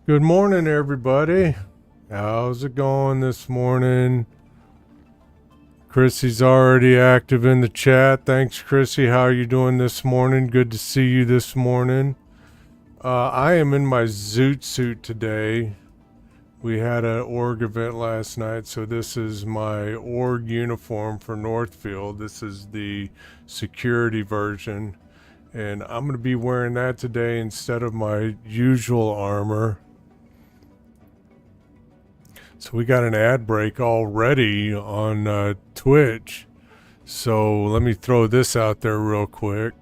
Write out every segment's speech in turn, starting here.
Good morning, everybody. How's it going this morning? Chrissy's already active in the chat. Thanks, Chrissy. How are you doing this morning? Good to see you this morning. I am in my zoot suit today. We had an org event last night, so this is my org uniform for Northfield. This is the security version, and I'm going to be wearing that today instead of my usual armor. So we got an ad break already on Twitch. So let me throw this out there real quick.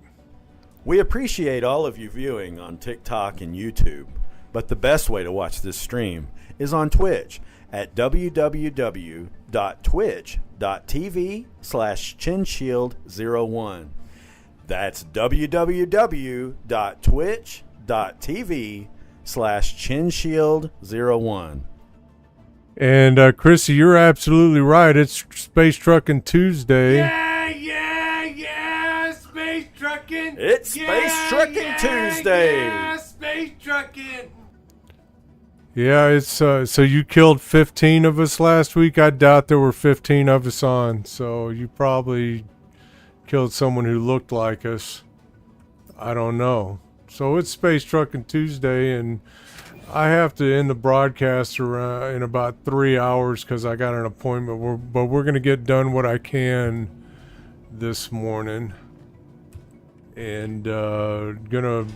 We appreciate all of you viewing on TikTok and YouTube, but the best way to watch this stream is on Twitch at www.twitch.tv/chinshield01. That's www.twitch.tv/chinshield01. And Chrissy, you're absolutely right. It's Space Truckin Tuesday. Yeah, Space Truckin'. It's Space Truckin Tuesday. Yeah, Space Truckin'. Yeah, it's so you killed 15 of us last week. I doubt there were 15 of us on. So you probably killed someone who looked like us. I don't know. So it's Space Truckin Tuesday, and I have to end the broadcast around in about 3 hours because I got an appointment. But we're gonna get done what I can this morning, and I'm gonna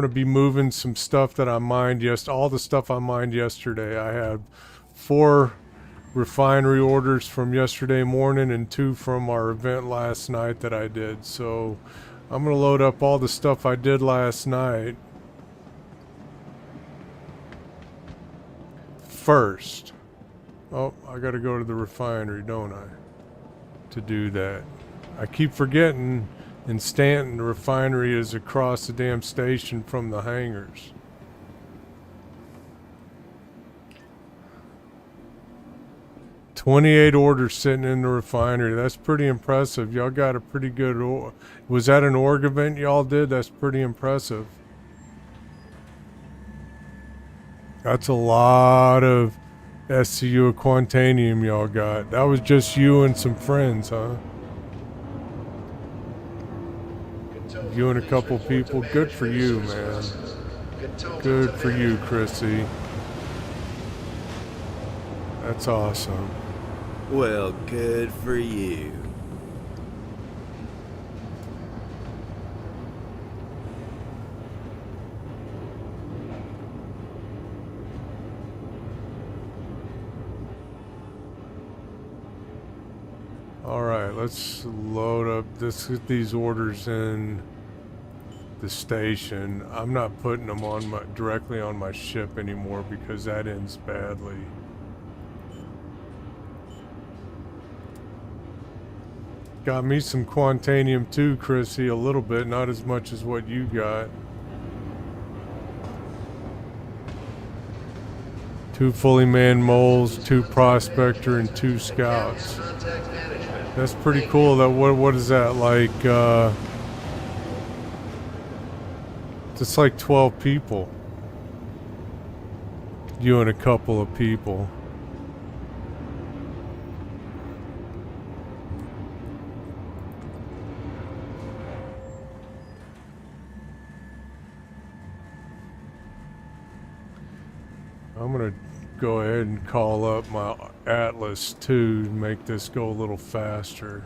be moving some stuff that I mined all the stuff I mined yesterday. I had 4 refinery orders from yesterday morning and 2 from our event last night that I did. So I'm gonna load up all the stuff I did last night first. Oh, I gotta go to the refinery, don't I, to do that. I keep forgetting in Stanton the refinery is across the damn station from the hangars. $28 orders sitting in the refinery. That's pretty impressive. Y'all got a pretty good was that an org event y'all did? That's pretty impressive. That's a lot of SCU Quantanium y'all got. That was just you and some friends, huh? You and a couple people. Good for you, man. Good for you, Chrissy. That's awesome. Well, good for you. All right, let's load up these orders in the station. I'm not putting them on directly on my ship anymore because that ends badly. Got me some Quantanium too, Chrissy, a little bit, not as much as what you got. 2 fully manned moles, 2 prospector, and 2 scouts. That's pretty cool. That what is that like? It's like 12 people. You and a couple of people. I'm gonna go ahead and call up my Atlas too to make this go a little faster.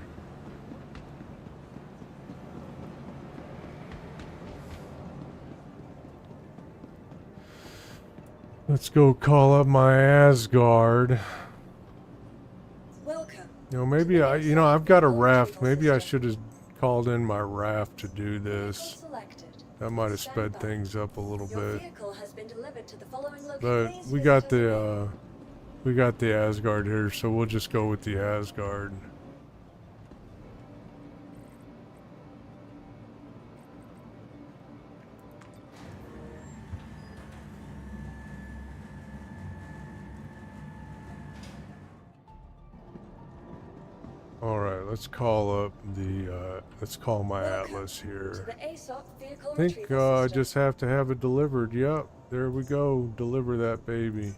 Let's go call up my Asgard. Welcome. Maybe I've got a raft. Maybe I should have called in my raft to do this. That might have sped things up a little bit. But we got the Asgard here, so we'll just go with the Asgard. Alright, let's call up let's call my Atlas here. I think I just have to have it delivered, yep. There we go. Deliver that baby.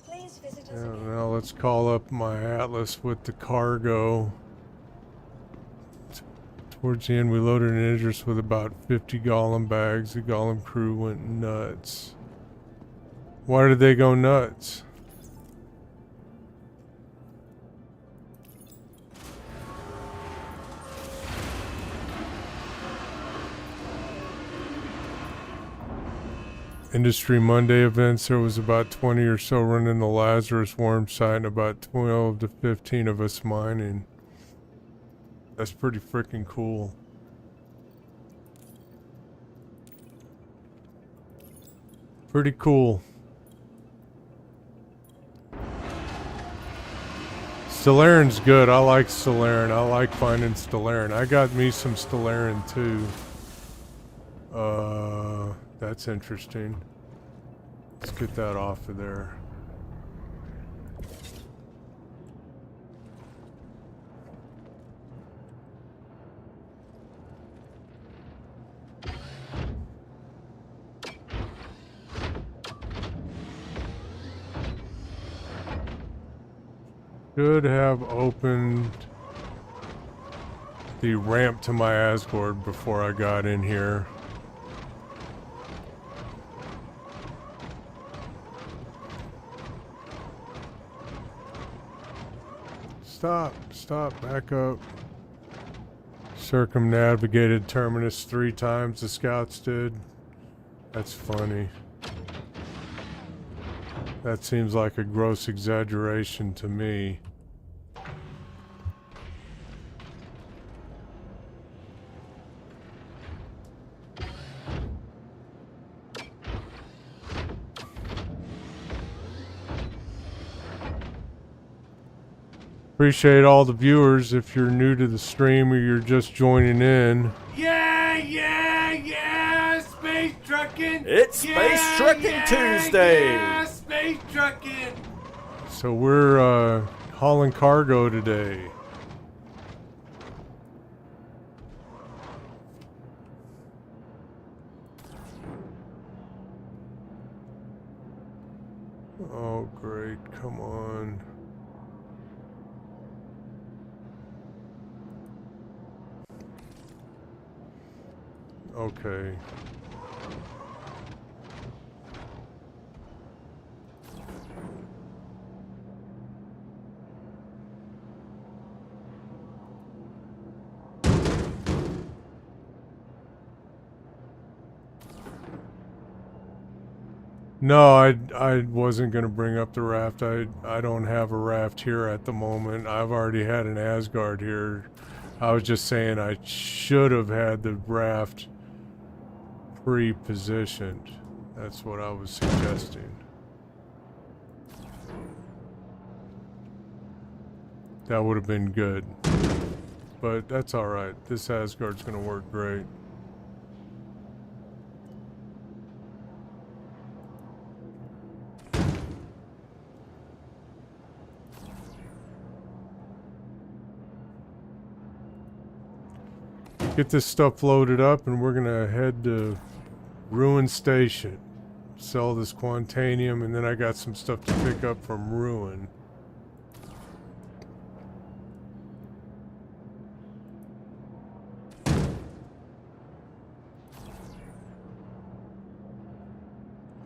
Please visit us Yeah, again. now let's call up my Atlas with the cargo. Towards the end, we loaded an Idris with about 50 Golem bags. The Golem crew went nuts. Why did they go nuts? Industry Monday events, there was about 20 or so running the Lazarus worm site and about 12 to 15 of us mining. That's pretty freaking cool. Pretty cool. Stellarin's good. I like Stellarin. I like finding Stellarin. I got me some Stellarin too. That's interesting. Let's get that off of there. Should have opened the ramp to my Asgard before I got in here. Stop, back up. Circumnavigated Terminus 3 times, the scouts did. That's funny. That seems like a gross exaggeration to me. Appreciate all the viewers. If you're new to the stream or you're just joining in, Yeah, space trucking. It's Space Truckin Tuesday. Yeah, space trucking. so we're hauling cargo today. Oh great, come on. Okay. No, I wasn't going to bring up the raft. I don't have a raft here at the moment. I've already had an Asgard here. I was just saying I should have had the raft pre-positioned. That's what I was suggesting. That would have been good. But that's alright. This Asgard's going to work great. Get this stuff loaded up and we're gonna head to Ruin Station. Sell this Quantanium, and then I got some stuff to pick up from Ruin.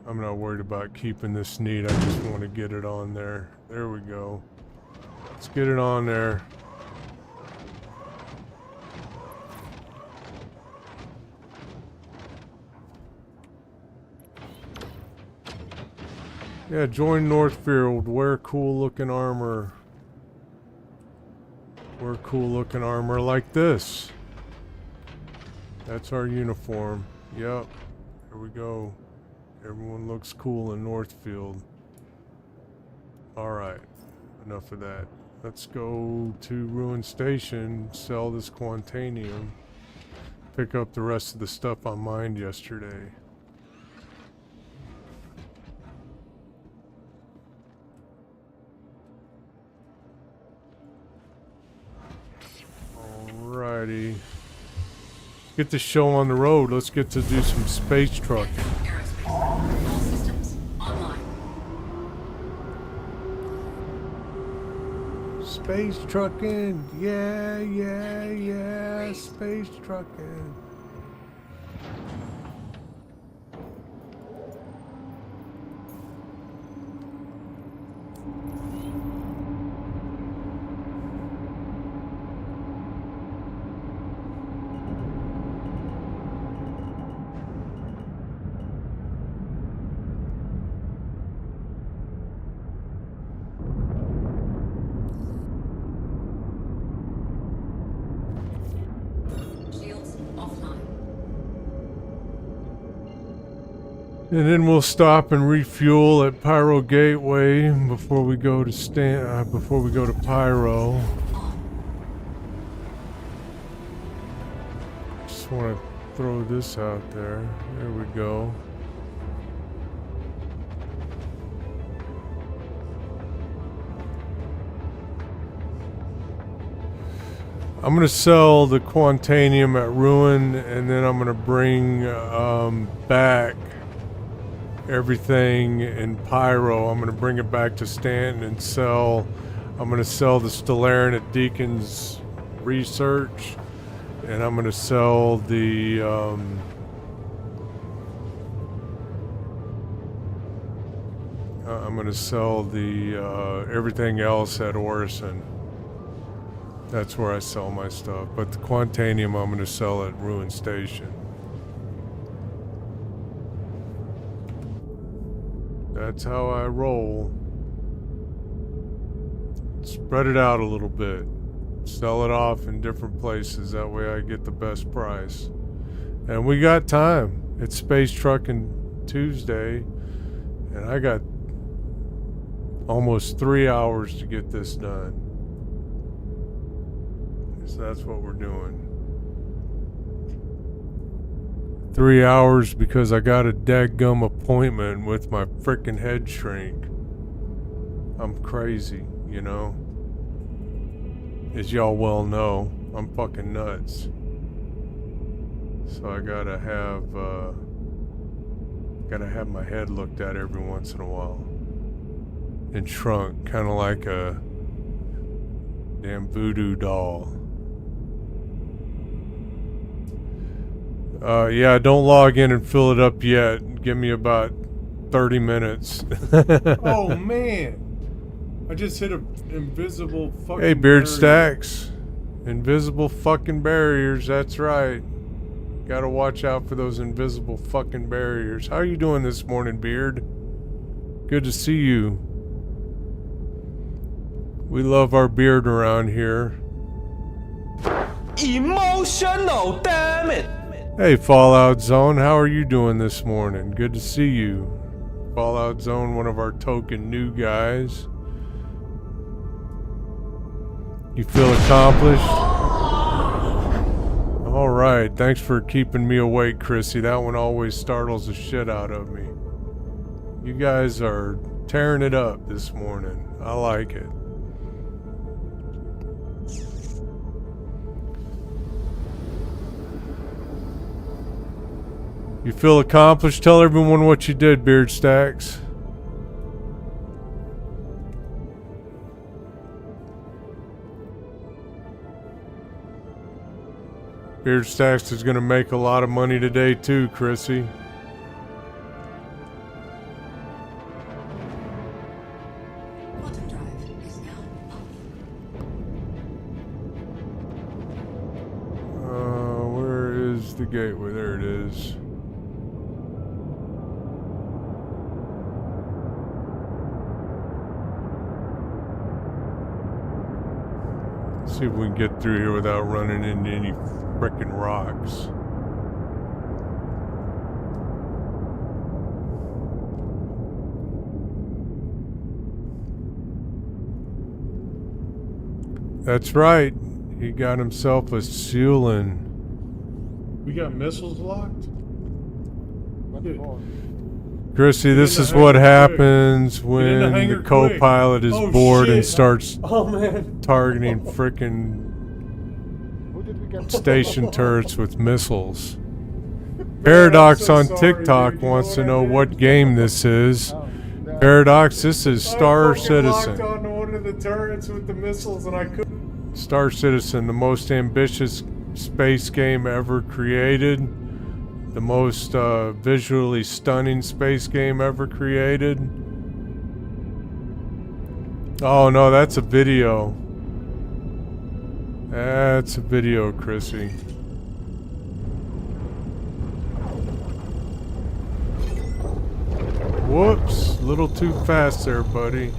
I'm not worried about keeping this neat. I just want to get it on there. There we go. Let's get it on there. Yeah, join Northfield. Wear cool looking armor. Wear cool looking armor like this. That's our uniform. Yep. Here we go. Everyone looks cool in Northfield. Alright. Enough of that. Let's go to Ruin Station. Sell this Quantanium. Pick up the rest of the stuff I mined yesterday. Alrighty. Get the show on the road. Let's get to do some space trucking. Aerospace. All systems online. Space trucking. Yeah, yeah, yeah. Space trucking. Shields offline. And then we'll stop and refuel at Pyro Gateway before we go to Pyro. Just want to throw this out there. There we go. I'm gonna sell the Quantanium at Ruin, and then I'm gonna bring back everything in Pyro. I'm gonna bring it back to Stanton and sell. I'm gonna sell the Stellarin at Deacon's Research, and I'm gonna sell the everything else at Orison. That's where I sell my stuff. But the Quantanium I'm gonna sell at Ruin Station. That's how I roll. Spread it out a little bit. Sell it off in different places. That way I get the best price. And we got time. It's Space Truckin Tuesday. And I got almost 3 hours to get this done. So that's what we're doing. 3 hours because I got a daggum appointment with my frickin' head shrink. I'm crazy, you know? As y'all well know, I'm fucking nuts. So I gotta have my head looked at every once in a while. And shrunk, kinda like a damn voodoo doll. Yeah, don't log in and fill it up yet. Give me about 30 minutes. Oh man, I just hit an invisible fucking. Hey, Beard Stacks. Invisible fucking barriers, that's right. Gotta watch out for those invisible fucking barriers. How are you doing this morning, Beard? Good to see you. We love our beard around here. Emotional, damn it! Hey, Fallout Zone, how are you doing this morning? Good to see you. Fallout Zone, one of our token new guys. You feel accomplished? Alright, thanks for keeping me awake, Chrissy. That one always startles the shit out of me. You guys are tearing it up this morning. I like it. You feel accomplished? Tell everyone what you did, Beard Stacks. Beard Stacks is going to make a lot of money today too, Chrissy. Quantum drive is now off. Where is the gateway? There it is. See if we can get through here without running into any frickin' rocks. That's right. He got himself a sealing. We got missiles locked. Chrissy, this in is the what hangar quick. happens in the when the hangar quick. co-pilot is Oh, bored and shit. starts Oh man. targeting frickin' station turrets with missiles. Paradox on TikTok wants to know what game this is. Paradox, this is Star Citizen. I locked onto one of the turrets with the missiles and I couldn't. Star Citizen, the most ambitious space game ever created. The most visually stunning space game ever created. Oh no, that's a video. That's a video, Chrissy. Whoops, a little too fast there, buddy.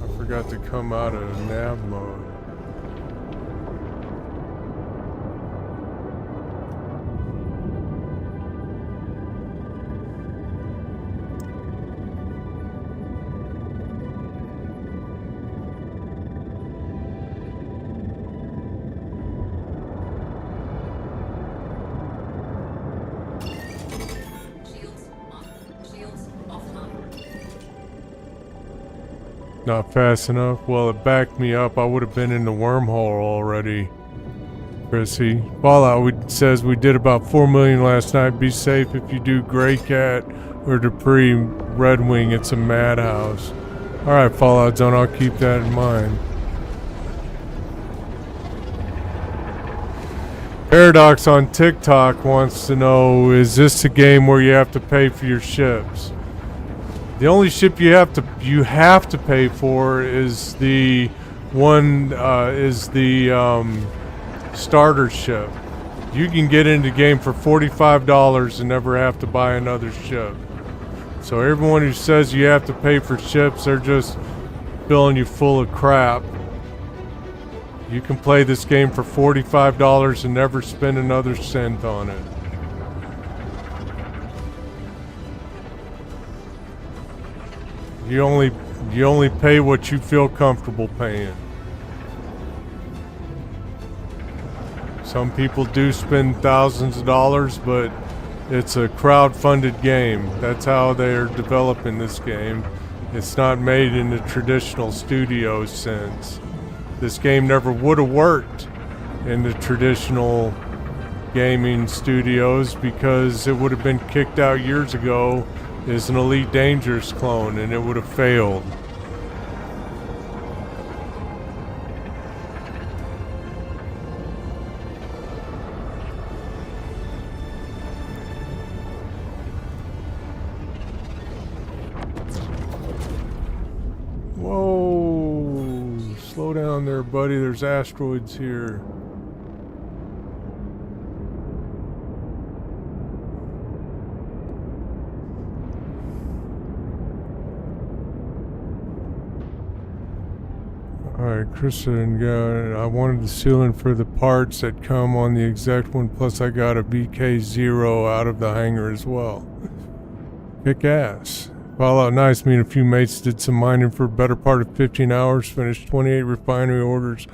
I forgot to come out of nav mode. Shields offline. Not fast enough? Well, it backed me up. I would have been in the wormhole already. Chrissy. Fallout says we did about 4 million last night. Be safe if you do. Grey Cat or Dupree Red Wing. It's a madhouse. Alright, Fallout Zone. I'll keep that in mind. Paradox on TikTok wants to know, is this a game where you have to pay for your ships? The only ship you have to pay for is the one starter ship. You can get into the game for $45 and never have to buy another ship. So everyone who says you have to pay for ships, they're just filling you full of crap. You can play this game for $45 and never spend another cent on it. You only pay what you feel comfortable paying. Some people do spend thousands of dollars, but it's a crowd-funded game. That's how they're developing this game. It's not made in the traditional studio sense. This game never would have worked in the traditional gaming studios because it would have been kicked out years ago as an Elite Dangerous clone and it would have failed. Whoa, slow down there, buddy. There's asteroids here. Alright, Kristen, I wanted the ceiling for the parts that come on the exact one, plus I got a BK0 out of the hangar as well. Kick ass. Fallout Nice, me and a few mates did some mining for a better part of 15 hours, finished 28 refinery orders,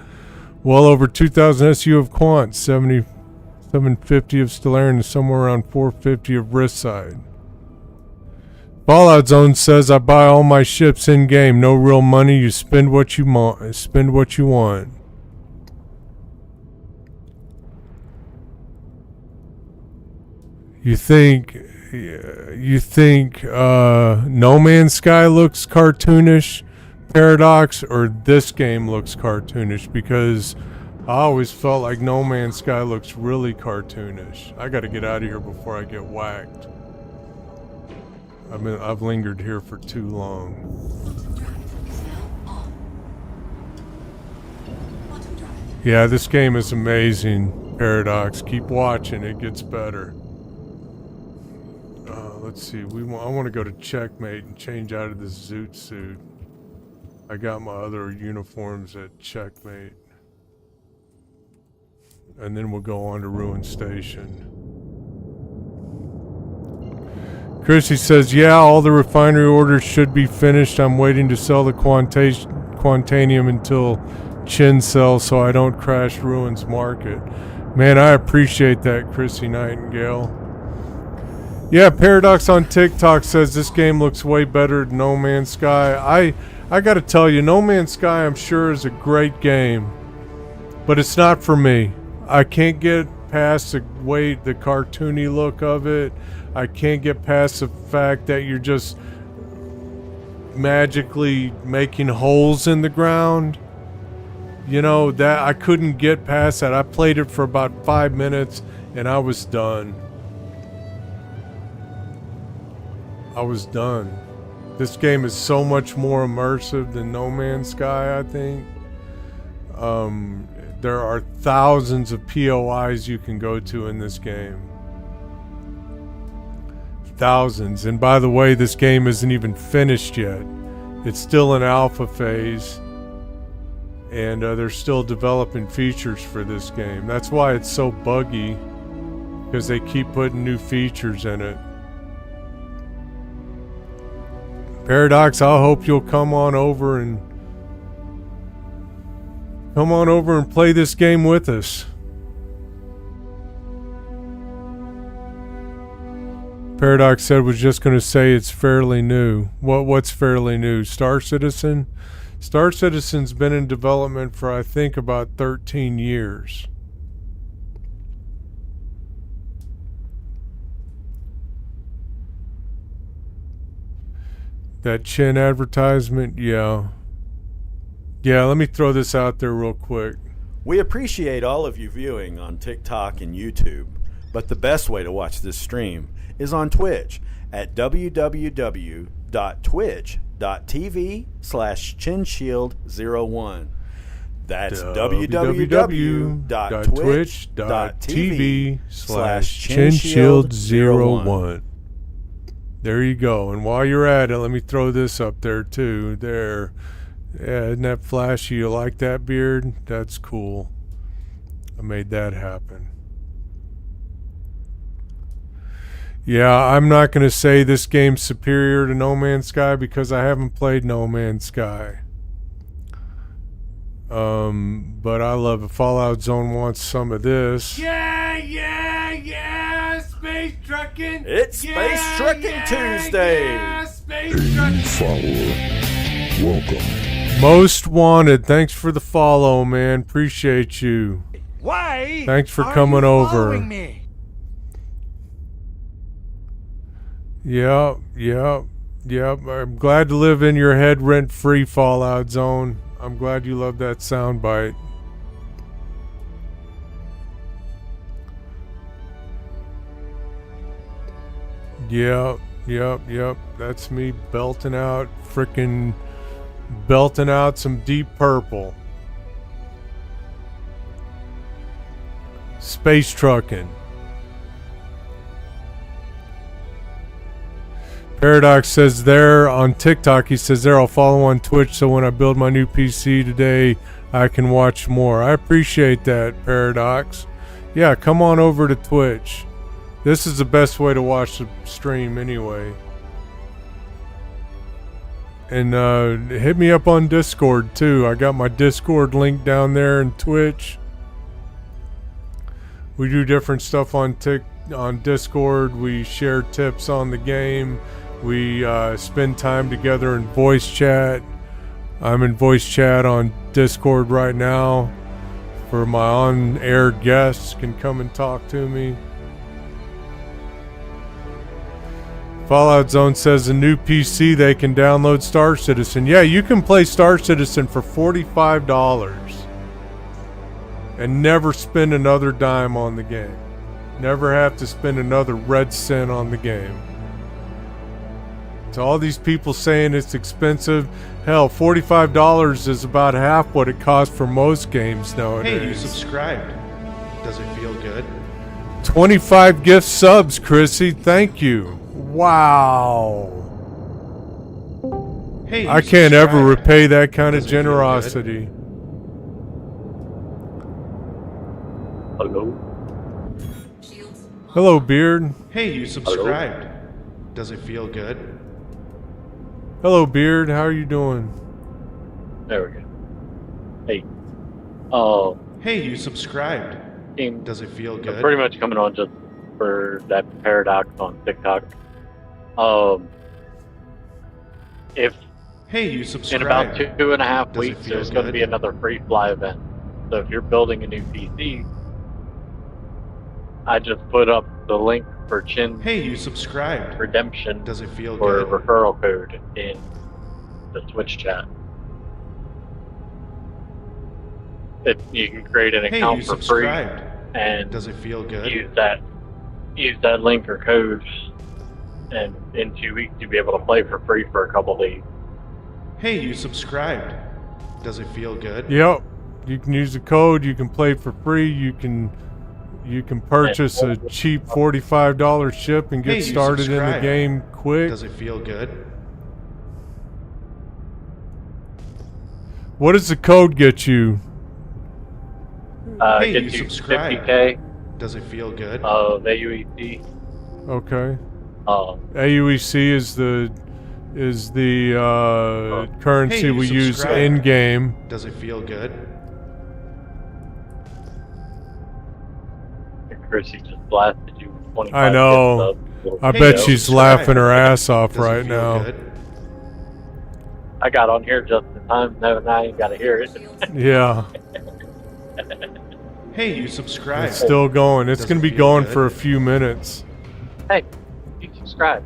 well over 2,000 SU of Quant, 750 of Stellarian, and somewhere around 450 of Ristside. Fallout Zone says I buy all my ships in game, no real money. You spend what you want. Spend what you want. You think No Man's Sky looks cartoonish, Paradox, or this game looks cartoonish? Because I always felt like No Man's Sky looks really cartoonish. I got to get out of here before I get whacked. I've lingered here for too long. Yeah, this game is amazing, Paradox. Keep watching, it gets better. Let's see, I want to go to Checkmate and change out of this Zoot suit. I got my other uniforms at Checkmate. And then we'll go on to Ruin Station. Chrissy says, yeah, all the refinery orders should be finished. I'm waiting to sell the Quantanium until Chin sells so I don't crash Ruin's market. Man, I appreciate that, Chrissy Nightingale. Yeah, Paradox on TikTok says this game looks way better than No Man's Sky. I gotta tell you, No Man's Sky I'm sure is a great game. but it's not for me. I can't get past the cartoony look of it. I can't get past the fact that you're just magically making holes in the ground. You know, that I couldn't get past that. I played it for about 5 minutes and I was done. I was done. This game is so much more immersive than No Man's Sky, I think. There are thousands of POIs you can go to in this game. Thousands. And by the way, this game isn't even finished yet. It's still in alpha phase. And they're still developing features for this game. That's why it's so buggy. Because they keep putting new features in it. Paradox, I hope you'll come on over and play this game with us. Paradox said was just going to say it's fairly new. What's fairly new? Star Citizen? Star Citizen's been in development for I think about 13 years. That Chin advertisement, yeah. Yeah, let me throw this out there real quick. We appreciate all of you viewing on TikTok and YouTube, but the best way to watch this stream is on Twitch at www.twitch.tv/chinshield01. That's www.twitch.tv/chinshield01. There you go. And while you're at it, let me throw this up there too. There. Yeah, isn't that flashy? You like that, Beard? That's cool. I made that happen. Yeah, I'm not going to say this game's superior to No Man's Sky because I haven't played No Man's Sky. But I love it. Fallout Zone wants some of this. Yeah, Space Truckin'. It's Space Truckin' Tuesday. Yeah, Space Truckin'. Follower, welcome. Most Wanted, thanks for the follow, man. Appreciate you. Why? Thanks for coming over. Me? Yep. I'm glad to live in your head rent-free, Fallout Zone. I'm glad you love that soundbite. Yep. That's me belting out some Deep Purple. Space Truckin'. Paradox says there on TikTok, he says there, I'll follow on Twitch so when I build my new PC today, I can watch more. I appreciate that, Paradox. Yeah, come on over to Twitch. This is the best way to watch the stream anyway. And hit me up on Discord too. I got my Discord link down there in Twitch. We do different stuff on Discord. We share tips on the game. We spend time together in voice chat. I'm in voice chat on Discord right now. For my on-air guests can come and talk to me. Fallout Zone says a new PC they can download Star Citizen. Yeah, you can play Star Citizen for $45 and never spend another dime on the game. Never have to spend another red cent on the game. To all these people saying it's expensive, hell, $45 is about half what it costs for most games nowadays. Hey, you subscribed. Does it feel good? 25 gift subs, Chrissy. Thank you. Wow. Hey, I can't ever repay that kind of generosity. Hello. Hello, Beard. Hey, you subscribed. Does it feel good? Hello, Beard. How are you doing? There we go. Hey. Hey, you subscribed. Does it feel I'm good? pretty much coming on just for that Paradox on TikTok. If Hey, you in subscribed. about 2.5 Does it weeks feel there's going to good? be another free fly event, So if you're building a new PC, I just put up the link for Chin Hey, you subscribed. Redemption Does it feel or good? referral code in the Twitch chat. You can create an Hey, account you for free subscribed. and Does it feel good? use that link or code, and in 2 weeks you'll be able to play for free for a couple days. Hey, you subscribed. Does it feel good? Yep. You can use the code. You can play for free. You can purchase a cheap $45 ship and Hey, get you started in the subscribed. game quick. Does it feel good? What does the code get you? Hey, Get you you subscribed. 50K Does it feel good? of AUEC. Okay. Um, AUEC is the currency Hey, you we use subscribed. in game. Does it feel good? Chrissy just blasted you with 25 I know. gift I subs. bet you she's subscribed. laughing her ass off Does it right feel now. good? I got on here just in time. Now I ain't got to hear it. Yeah, Hey, you subscribed. it's still going. It's Does going it to be feel going good? for a few minutes. Hey, you subscribe.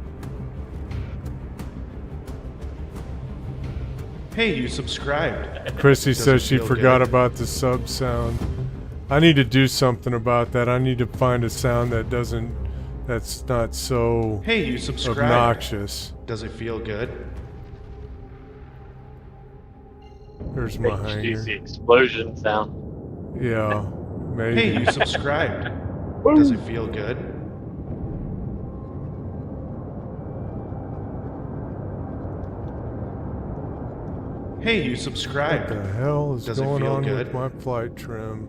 Hey, you subscribed. Chrissy Does says it she feel forgot good? about the sub sound. I need to do something about that. I need to find a sound that's not so Hey, you subscribed. obnoxious. Does it feel good? There's my Make you hanger. see explosion sound. Yeah, maybe. Hey, you subscribed. Does it feel good? Hey, you What subscribed. the hell is Does it going feel on good? with my flight trim?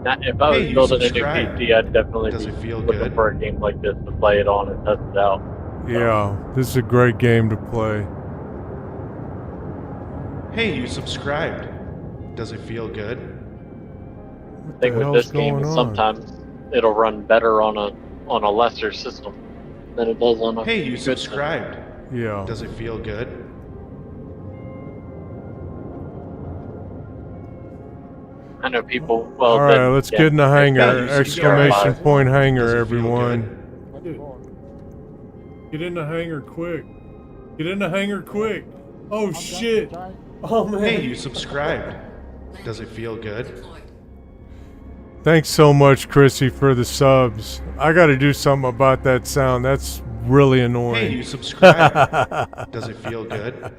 Now, if I Hey, was you building a new subscribe. PC, I'd definitely Does be it feel looking good? for a game like this to play it on and test it out. Yeah, this is a great game to play. Hey, you subscribed. Does it feel good? What The thing the with hell's this game going is on? sometimes it'll run better on a lesser system than it does on a Hey, you good system. subscribed. Yeah. Does it feel good? I know people. Well, All right, then, let's yeah, get in the hangar. you subscribe. Exclamation point hanger, Does it feel everyone. Get in the hangar quick. Get in the hangar quick. Oh shit. Oh man. Hey, you subscribed. Does it feel good? Deployed. Thanks so much, Chrissy, for the subs. I got to do something about that sound. That's really Hey, annoying. you subscribed. Does it feel good?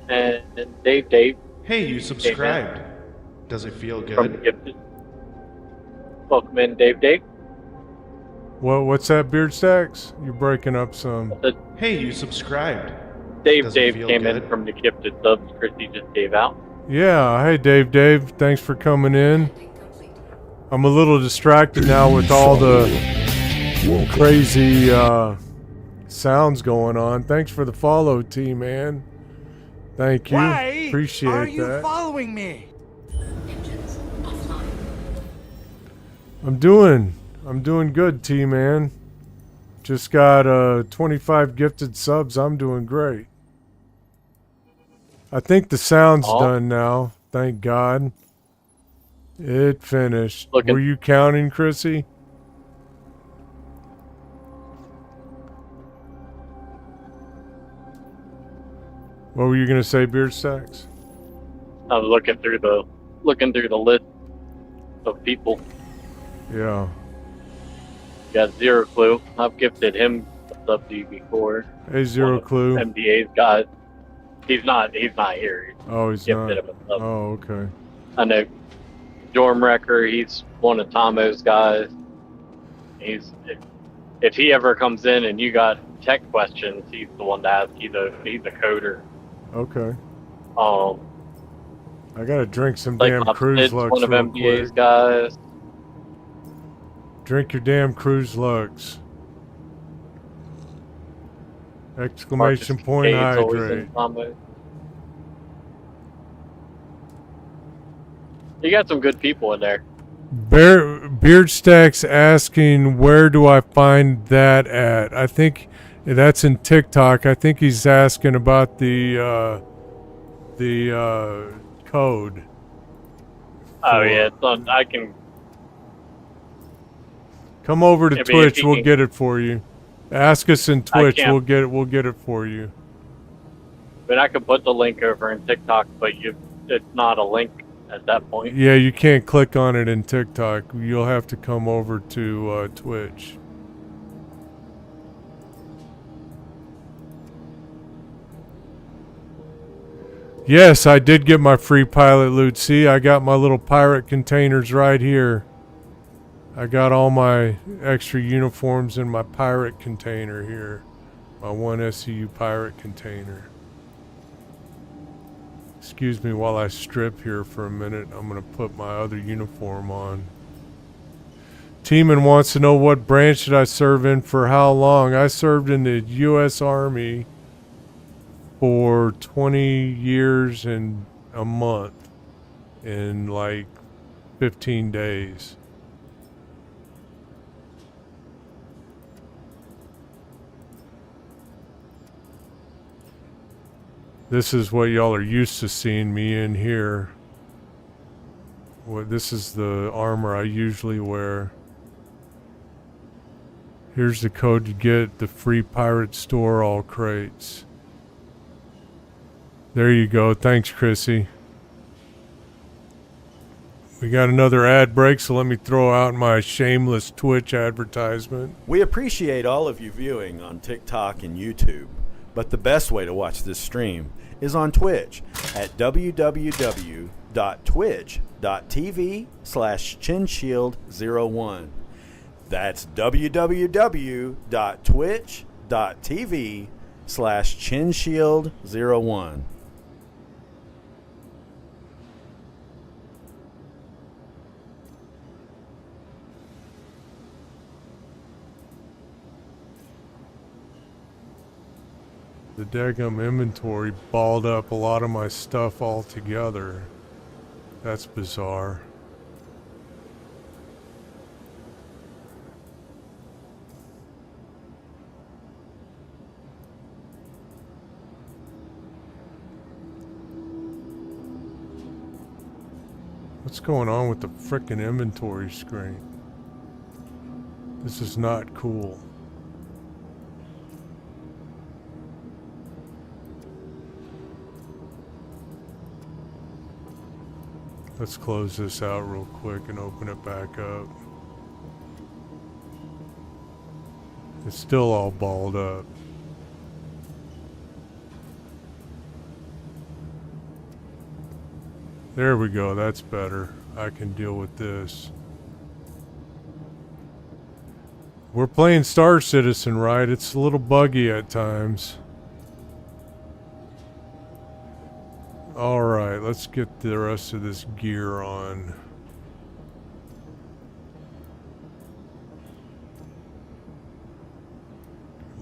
And Dave Hey, you subscribed. Does it feel from the good? Gifted. Welcome in, Dave. What's that, Beard Stacks? You're breaking up some. Hey, you subscribed. Dave Does it feel came good? in from the Gifted subs. Chrissy just gave out. Yeah, hey, Dave. Thanks for coming in. Landing complete. I'm a little distracted now with all the Welcome. crazy sounds going on. Thanks for the follow, T-Man. Thank you. Appreciate that. following me? Engines offline. I'm doing good, T-Man. Just got 25 gifted subs. I'm doing great. I think the sound's Oh. done now. Thank God. It finished. Looking- Were you counting, Chrissy? What were you gonna say, Beard Stacks? I was looking through the list of people. Yeah. Got Zero Clue. I've gifted him sub to you before. Hey, Zero One of Clue. MDA's guys. He's not here. Oh, he's Gifted not. him a sub. Oh, okay. I know Dorm Wrecker, he's one of Tomo's guys. If he ever comes in and you got tech questions, he's the one to ask. He's a coder. Okay. I I gotta drink some like damn Cruise Sid's Lux one of real MBA's quick. guys. Drink your damn Cruise Lux. Exclamation Marcus point Kincaid's always hydrate. in Tomo. You got some good people in there. Beard Stack's asking where do I find that at? I think that's in TikTok. I think he's asking about the code. Oh yeah, it's on. I can. Come over to Yeah, but if Twitch. you We'll can- get it for you. Ask us in I Twitch. can't- We'll get it. We'll get it for you. But I could put the link over in TikTok, but it's not a link at that point. Yeah, you can't click on it in TikTok. You'll have to come over to Twitch. Yes, I did get my free pilot loot. See, I got my little pirate containers right here. I got all my extra uniforms in my pirate container here. My 1 SCU pirate container. Excuse me while I strip here for a minute. I'm going to put my other uniform on. Teeman wants to know what branch did I serve in for how long. I served in the U.S. Army for 20 years and a month in like 15 days. This is what y'all are used to seeing me in here. This is the armor I usually wear. Here's the code to get the free pirate store all crates. There you go. Thanks, Chrissy. We got another ad break, so let me throw out my shameless Twitch advertisement. We appreciate all of you viewing on TikTok and YouTube, but the best way to watch this stream is on Twitch at www.twitch.tv/chinshield01. That's www.twitch.tv/chinshield01. The daggum inventory balled up a lot of my stuff altogether. That's bizarre. What's going on with the frickin' inventory screen? This is not cool. Let's close this out real quick and open it back up. It's still all balled up. There we go, that's better. I can deal with this. We're playing Star Citizen, right? It's a little buggy at times. Alright, let's get the rest of this gear on.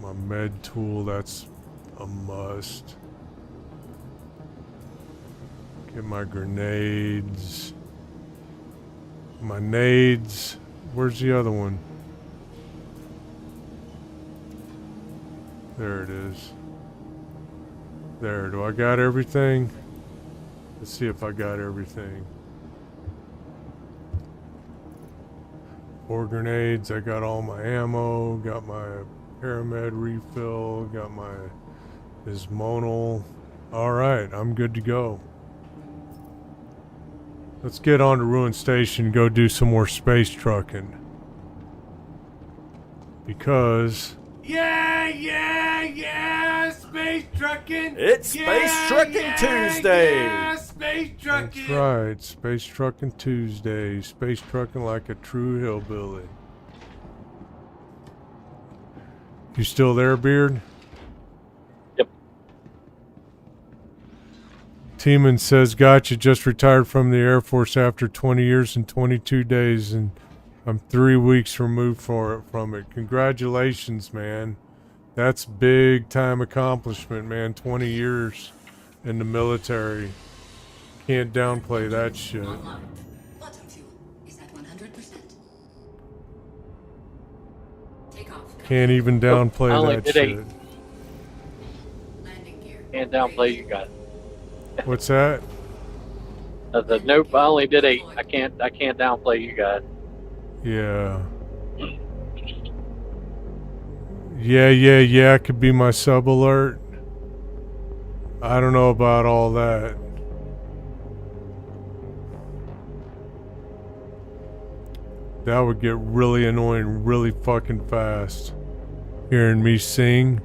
My med tool, that's a must. Get my grenades. My nades. Where's the other one? There it is. There, do I got everything? Let's see if I got everything. 4 grenades, I got all my ammo, got my Paramed refill, got my Bismonal. Alright, I'm good to go. Let's get on to Ruin Station and go do some more space trucking. Because... Yeah! Space trucking! It's Space Truckin Tuesday! Space trucking! That's right, Space Truckin Tuesday. Space trucking like a true hillbilly. You still there, Beard? Yep. Teeman says, gotcha, just retired from the Air Force after 20 years and 22 days, and I'm 3 weeks removed from it. Congratulations, man. That's big time accomplishment, man. 20 years in the military. Can't downplay that shit. Online. Bottom fuel is at 100%. Can't even downplay I only that did shit. 8. Landing gear. Can't downplay you guys. What's that? I said, nope, I only did 8. I can't downplay you guys. Yeah. Yeah, could be my sub alert. I don't know about all that. That would get really annoying really fucking fast. Hearing me sing.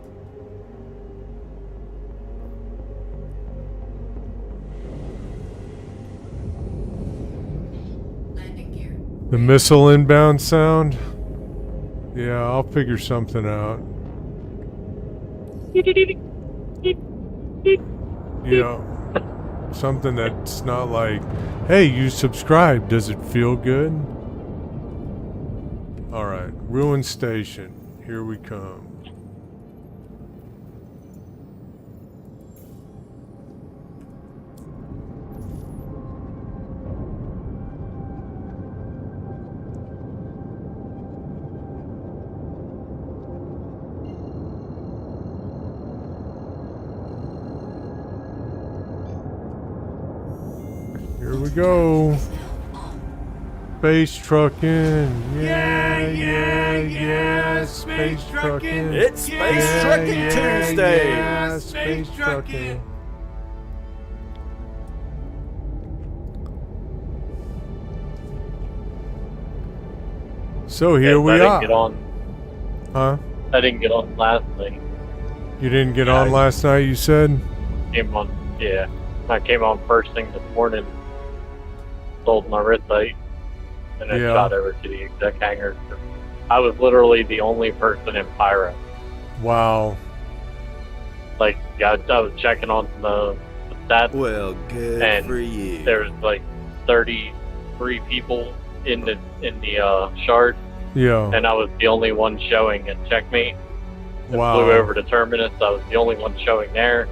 Landing gear. The missile inbound sound? Yeah, I'll figure something out. You know, something that's not like, hey, you subscribed, does it feel good? Alright, Ruin Station, here we come. Here we go. Space trucking. Yeah. Space trucking. It's Space Truckin Tuesday. Yeah, space trucking. So here we I are. didn't get on. Huh? I didn't get on last night. You didn't get on last night, you said? Came on, yeah. I came on first thing this morning. Sold my wristite, and then Yeah. shot over to the exec hangar. I was literally the only person in Pyro. Wow. Like, I was checking on the stats. Well, good And for you. There was like 33 people in the shard, Yeah. and I was the only one showing at checkmate. I Wow. flew over to Terminus. I was the only one showing there,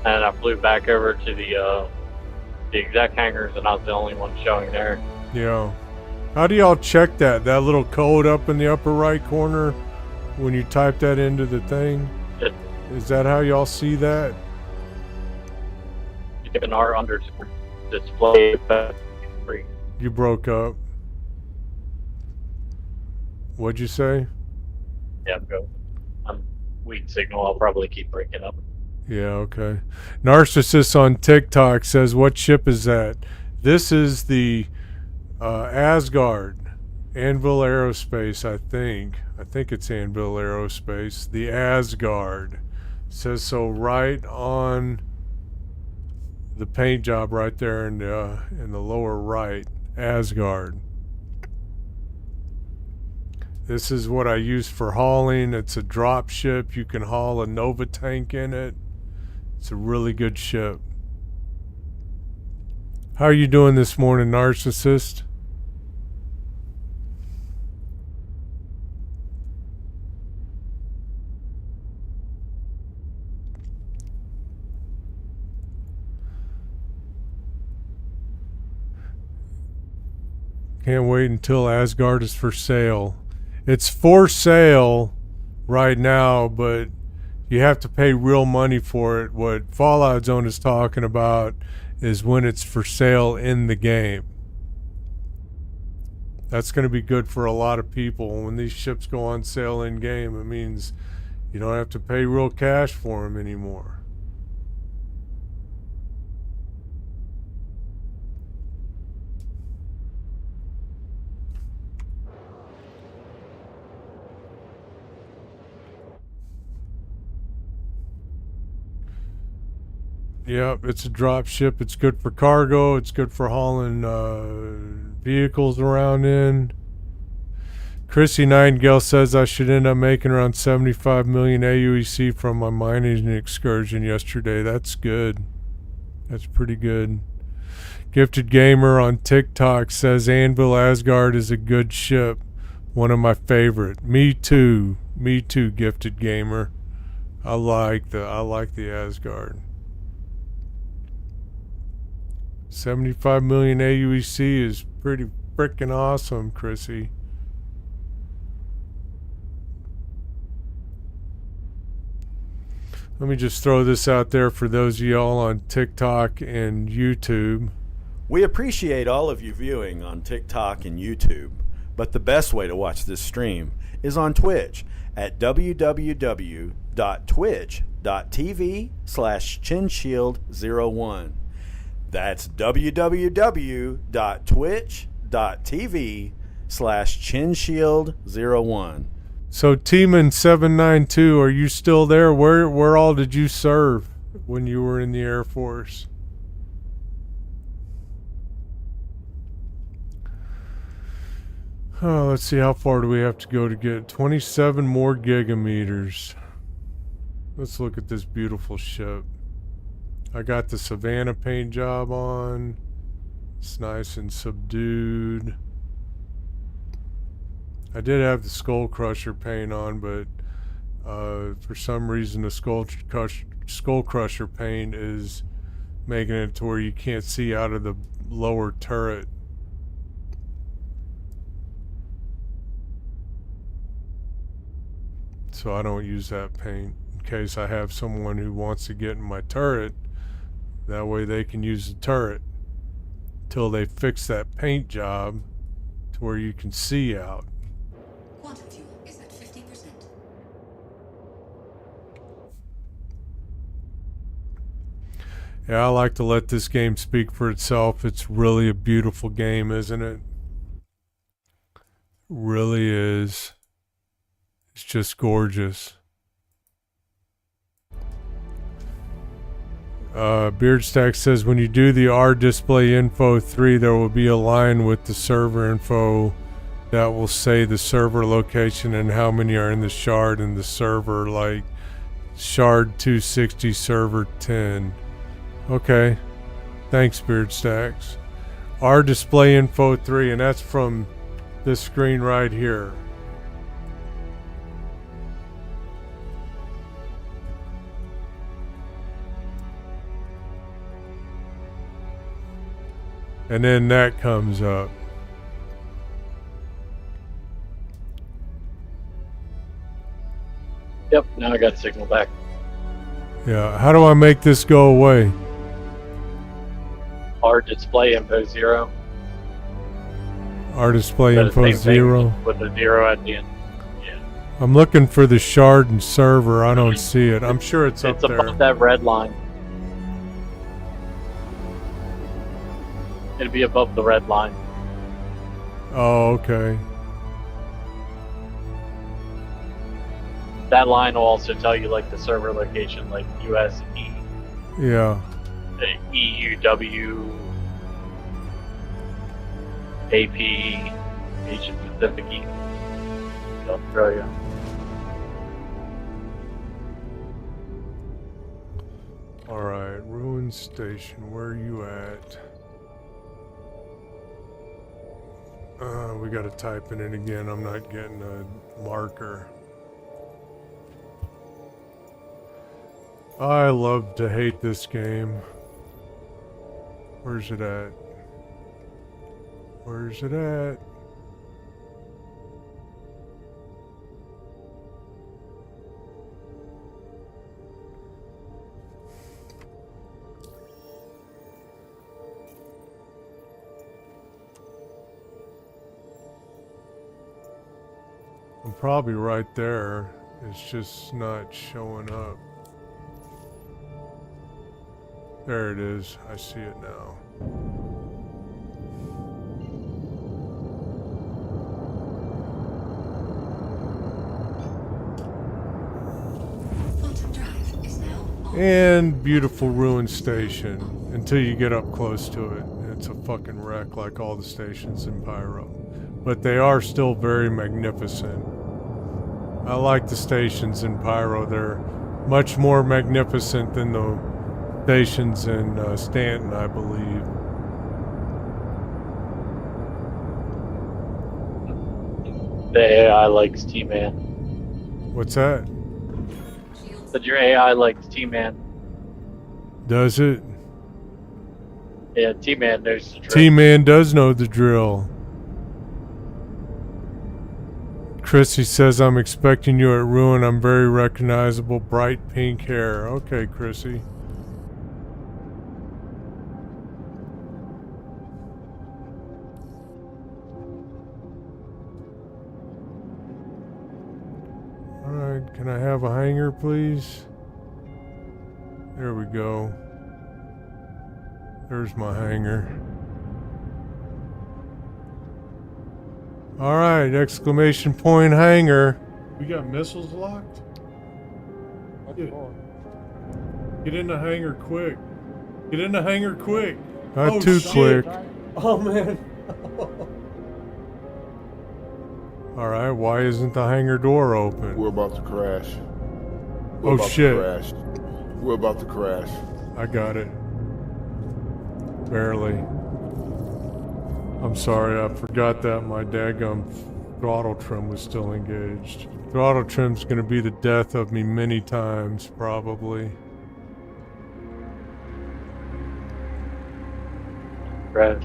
and I flew back over to the exec hangars, and I was the only one showing there. Yeah. How do y'all check that? That little code up in the upper right corner when you type that into the thing? It- Is that how y'all see that? In our underscore display, free. You broke up. What'd you say? Yeah, go. I'm weak signal. I'll probably keep breaking up. Yeah, okay. Narcissist on TikTok says, what ship is that? This is the Asgard. Anvil Aerospace, I think. I think it's Anvil Aerospace. The Asgard. Says so right on the paint job right there in the lower right. Asgard. This is what I use for hauling. It's a drop ship. You can haul a Nova tank in it. It's a really good ship. How are you doing this morning, Narcissist? Can't wait until Asgard is for sale. It's for sale right now, but you have to pay real money for it. What Fallout Zone is talking about is when it's for sale in the game. That's going to be good for a lot of people. When these ships go on sale in game, it means you don't have to pay real cash for them anymore. Yep, it's a drop ship. It's good for cargo. It's good for hauling vehicles around in. Chrissy Nightingale says I should end up making around 75 million AUEC from my mining excursion yesterday. That's good. That's pretty good. Gifted Gamer on TikTok says Anvil Asgard is a good ship. One of my favorite. Me too. Me too, Gifted Gamer. I like the Asgard. 75 million AUEC is pretty freaking awesome, Chrissy. Let me just throw this out there for those of y'all on TikTok and YouTube. We appreciate all of you viewing on TikTok and YouTube, but the best way to watch this stream is on Twitch at www.twitch.tv/chinshield01. That's www.twitch.tv/chinshield01. So Teeman792, are you still there? Where all did you serve when you were in the Air Force? Oh, let's see, how far do we have to go to get 27 more gigameters. Let's look at this beautiful ship. I got the Savannah paint job on. It's nice and subdued. I did have the Skull Crusher paint on, but for some reason the Skull Crusher paint is making it to where you can't see out of the lower turret. So I don't use that paint in case I have someone who wants to get in my turret. That way they can use the turret till they fix that paint job to where you can see out. Quantum fuel is at 50%. Yeah, I like to let this game speak for itself. It's really a beautiful game, isn't it? Really is. It's just gorgeous. Beardstack says when you do the R display info 3, there will be a line with the server info that will say the server location and how many are in the shard and the server, like shard 260, server 10. Okay. Thanks, Beardstacks. R display info 3, and that's from this screen right here. And then that comes up. Yep, now I got signal back. Yeah, how do I make this go away? R display info 0. R display So the info same thing 0. with the 0 at the end. Yeah. I'm looking for the shard and server. I don't see it. I'm sure it's up It's there. above that red line. It'll be above the red line. Oh, okay. That line will also tell you like the server location, like US E, Yeah. EUW, AP, Asian Pacific E, Australia. Alright, Ruin Station, where are you at? We gotta type it in again. I'm not getting a marker. I love to hate this game. Where's it at? Where's it at? I'm probably right there. It's just not showing up. There it is. I see it now. Quantum drive is now on. And beautiful ruin station until you get up close to it. It's a fucking wreck like all the stations in Pyro. But they are still very magnificent. I like the stations in Pyro. They're much more magnificent than the stations in Stanton, I believe. The AI likes T-Man. What's that? Said your AI likes T-Man. Does it? Yeah, T-Man knows the drill. T-Man does know the drill. Chrissy says, I'm expecting you at Ruin. I'm very recognizable, bright pink hair. Okay, Chrissy. Alright, can I have a hanger, please? There we go. There's my hanger. Alright, exclamation point hanger. We got missiles locked? Get in the hangar quick. Get in the hangar quick. Not too shit. quick. Oh, man. Alright, why isn't the hangar door open? We're about to crash. Oh, shit. We're about to crash. I got it. Barely. I'm sorry, I forgot that my daggum throttle trim was still engaged. Throttle trim's gonna be the death of me many times, probably. Crash.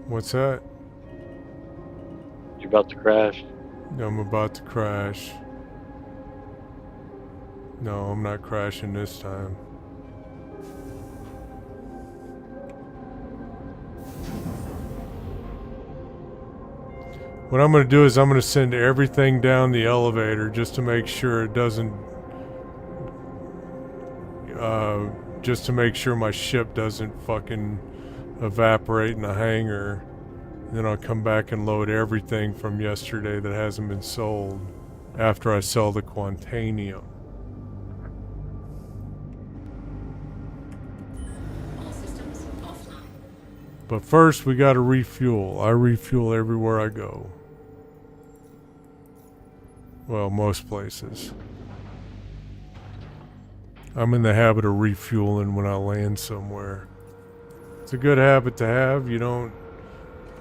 What's that? You about to crash? I'm about to crash. No, I'm not crashing this time. What I'm going to do is I'm going to send everything down the elevator just to make sure it doesn't... just to make sure my ship doesn't fucking evaporate in the hangar. Then I'll come back and load everything from yesterday that hasn't been sold after I sell the Quantanium. All systems offline. But first we gotta refuel. I refuel everywhere I go. Well, most places. I'm in the habit of refueling when I land somewhere. It's a good habit to have. You don't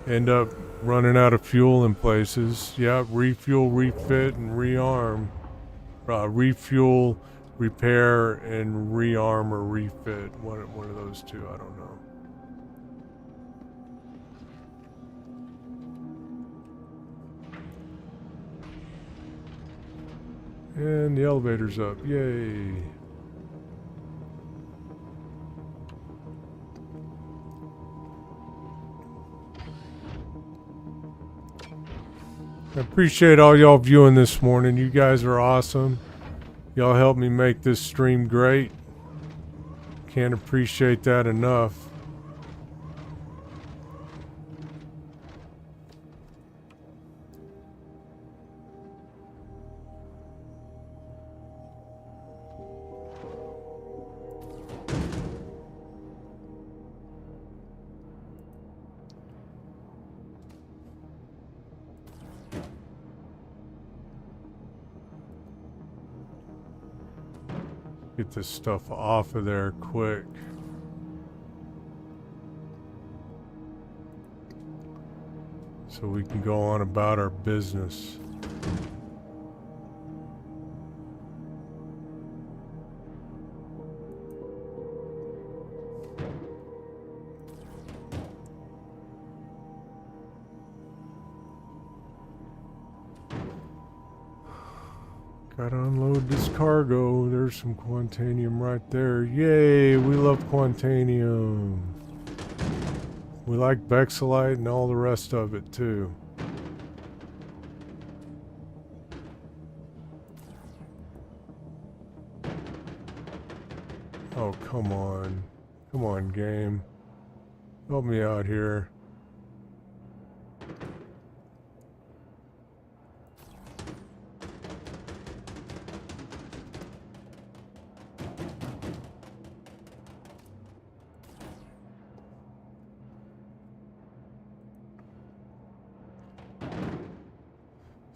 end up running out of fuel in places. Yeah, refuel, refit, and rearm. Refuel, repair, and rearm or refit. One of those two, I don't know. And the elevator's up. Yay. I appreciate all y'all viewing this morning. You guys are awesome. Y'all helped me make this stream great. Can't appreciate that enough. Get this stuff off of there quick. So we can go on about our business. Gotta unload this cargo. There's some Quantanium right there. Yay, we love Quantanium. We like Bexolite and all the rest of it too. Oh, come on. Come on, game. Help me out here.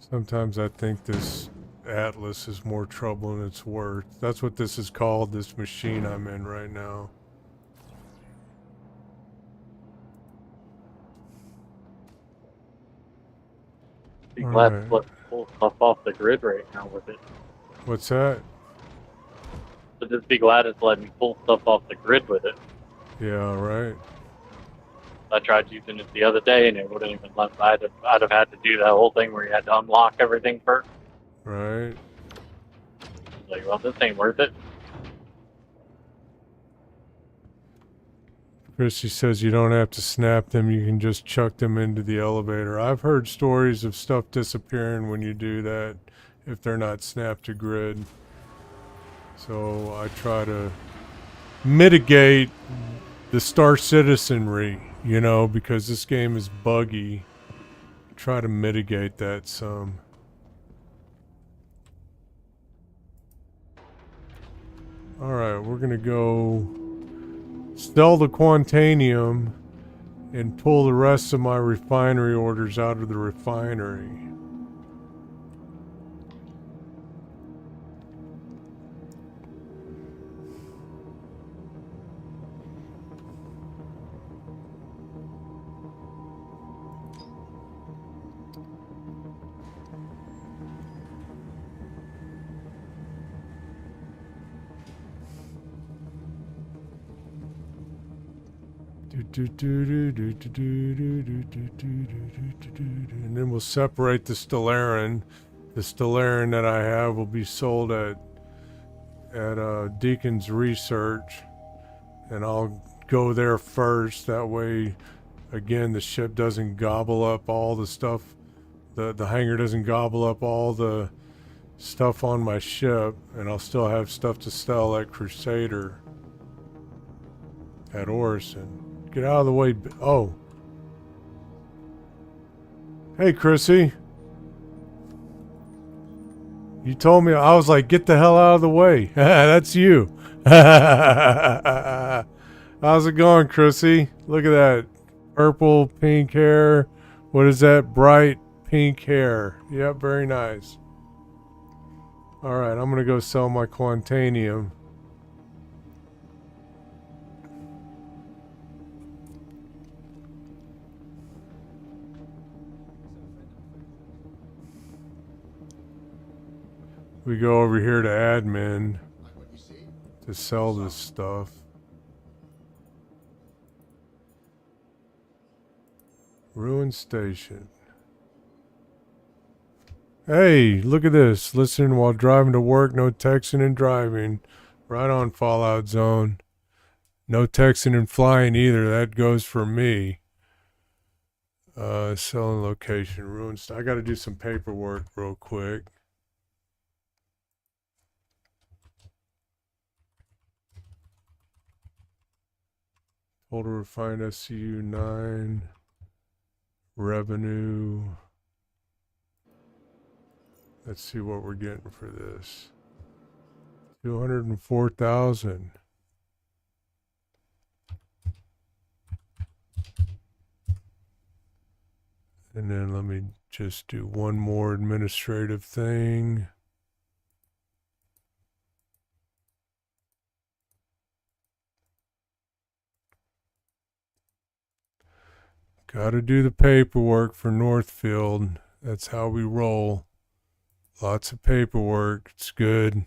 Sometimes I think this Atlas is more trouble than it's worth. That's what this is called, this machine I'm in right now. Be glad to let pull stuff off the grid right now with it. What's that? So just be glad it's letting me pull stuff off the grid with it. Yeah, right. I tried using it the other day, and it wouldn't even let. I'd have had to do that whole thing where you had to unlock everything first. Right. Like, well, this ain't worth it. Chrissy says you don't have to snap them, you can just chuck them into the elevator. I've heard stories of stuff disappearing when you do that, if they're not snapped to grid. So I try to mitigate the Star Citizenry, you know, because this game is buggy. Try to mitigate that some. Alright, we're gonna go sell the Quantanium and pull the rest of my refinery orders out of the refinery. And then we'll separate the Stellarin. The Stellarin that I have will be sold at Deacon's Research, and I'll go there first. That way, again, the ship doesn't gobble up all the stuff. The hangar doesn't gobble up all the stuff on my ship, and I'll still have stuff to sell at Crusader at Orison. Get out of the way. Oh. Hey, Chrissy. You told me. I was like, get the hell out of the way. That's you. How's it going, Chrissy? Look at that. Purple, pink hair. What is that? Bright pink hair. Yep, very nice. Alright, I'm going to go sell my Quantanium. We go over here to admin to sell this stuff. Ruin Station. Hey, look at this. Listening while driving to work, no texting and driving. Right on, Fallout Zone. No texting and flying either. That goes for me. Selling location. Ruin I gotta do some paperwork real quick. Total refined SCU 9. Revenue. Let's see what we're getting for this. 204,000. And then let me just do one more administrative thing. Gotta do the paperwork for Northfield. That's how we roll. Lots of paperwork. It's good.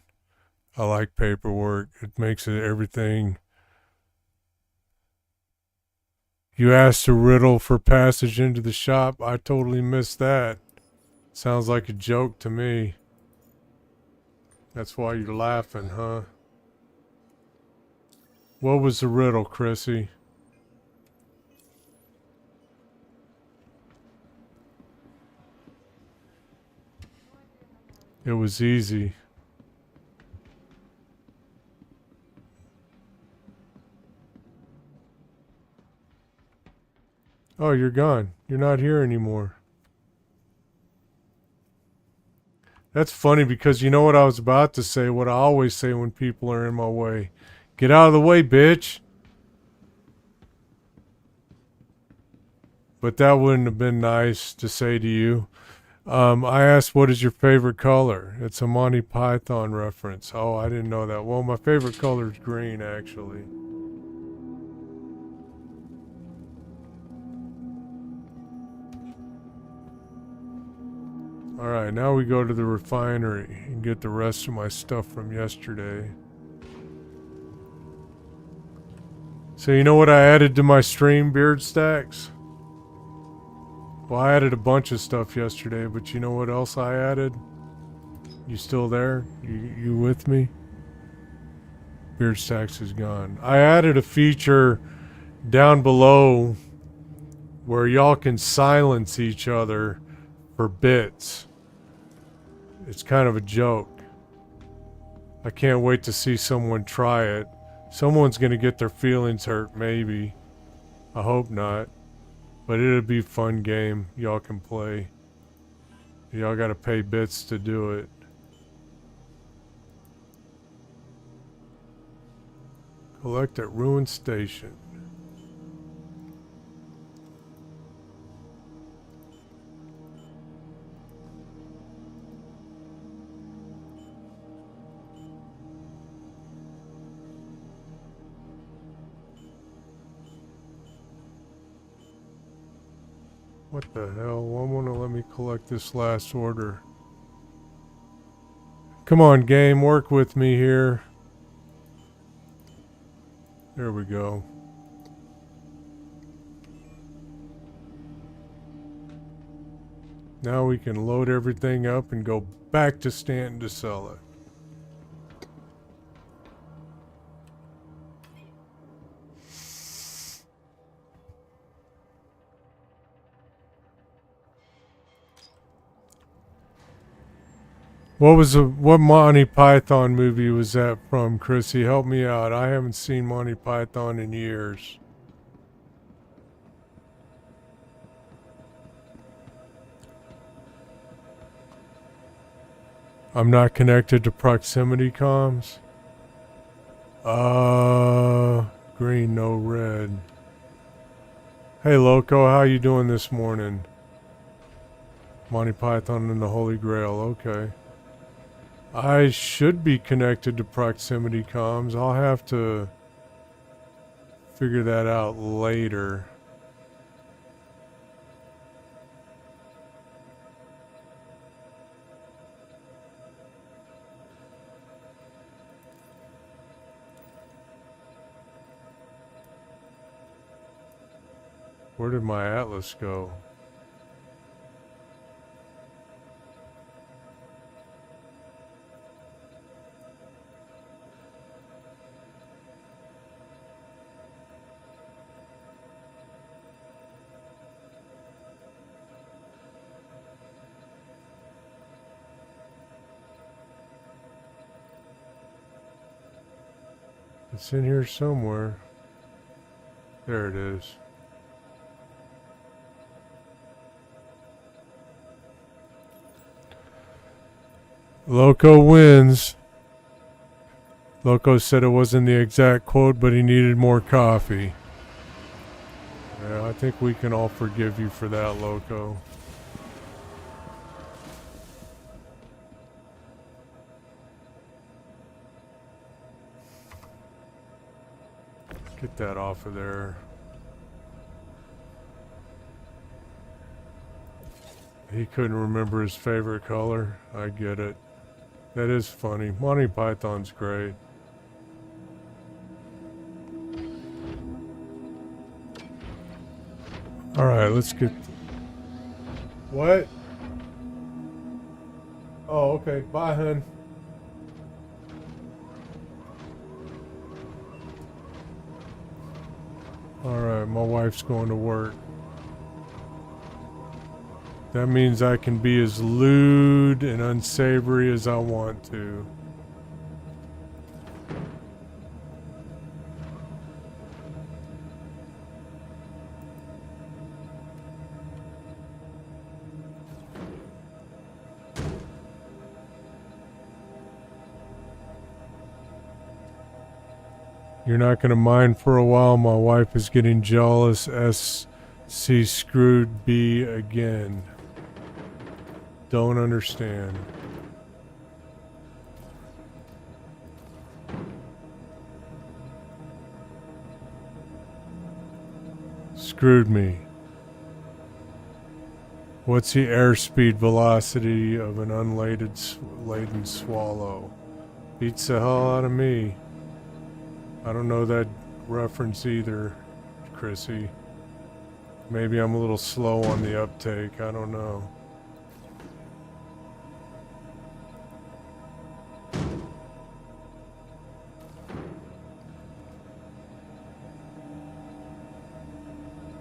I like paperwork. It makes it everything. You asked a riddle for passage into the shop. I totally missed that. Sounds like a joke to me. That's why you're laughing, huh? What was the riddle, Chrissy? It was easy. Oh, you're gone. You're not here anymore. That's funny because you know what I was about to say, what I always say when people are in my way. Get out of the way, bitch. But that wouldn't have been nice to say to you. I asked, what is your favorite color? It's a Monty Python reference. Oh, I didn't know that. Well, my favorite color is green, actually. Alright, now we go to the refinery and get the rest of my stuff from yesterday. So you know what I added to my stream, Beard Stacks? Well, I added a bunch of stuff yesterday, but you know what else I added? You still there? You with me? Beard Stacks is gone. I added a feature down below where y'all can silence each other for bits. It's kind of a joke. I can't wait to see someone try it. Someone's gonna get their feelings hurt, maybe. I hope not. But it'll be a fun game y'all can play. Y'all gotta pay bits to do it. Collect at Ruin Station. What the hell? Why won't it let me collect this last order? Come on, game, work with me here. There we go. Now we can load everything up and go back to Stanton to sell it. What Monty Python movie was that from, Chrissy? Help me out. I haven't seen Monty Python in years. I'm not connected to proximity comms. Green, no red. Hey Loco, how you doing this morning? Monty Python and the Holy Grail, okay. I should be connected to proximity comms. I'll have to figure that out later. Where did my atlas go? It's in here somewhere. There it is. Loco wins. Loco said it wasn't the exact quote, but he needed more coffee. Yeah, I think we can all forgive you for that, Loco. Get that off of there. He couldn't remember his favorite color. I get it. That is funny. Monty Python's great. Alright, let's get... What? Oh, okay. Bye, hun. Alright, my wife's going to work. That means I can be as lewd and unsavory as I want to. You're not going to mind for a while. My wife is getting jealous. SC screwed B again. Don't understand. Screwed me. What's the airspeed velocity of an laden swallow? Beats the hell out of me. I don't know that reference either, Chrissy. Maybe I'm a little slow on the uptake. I don't know.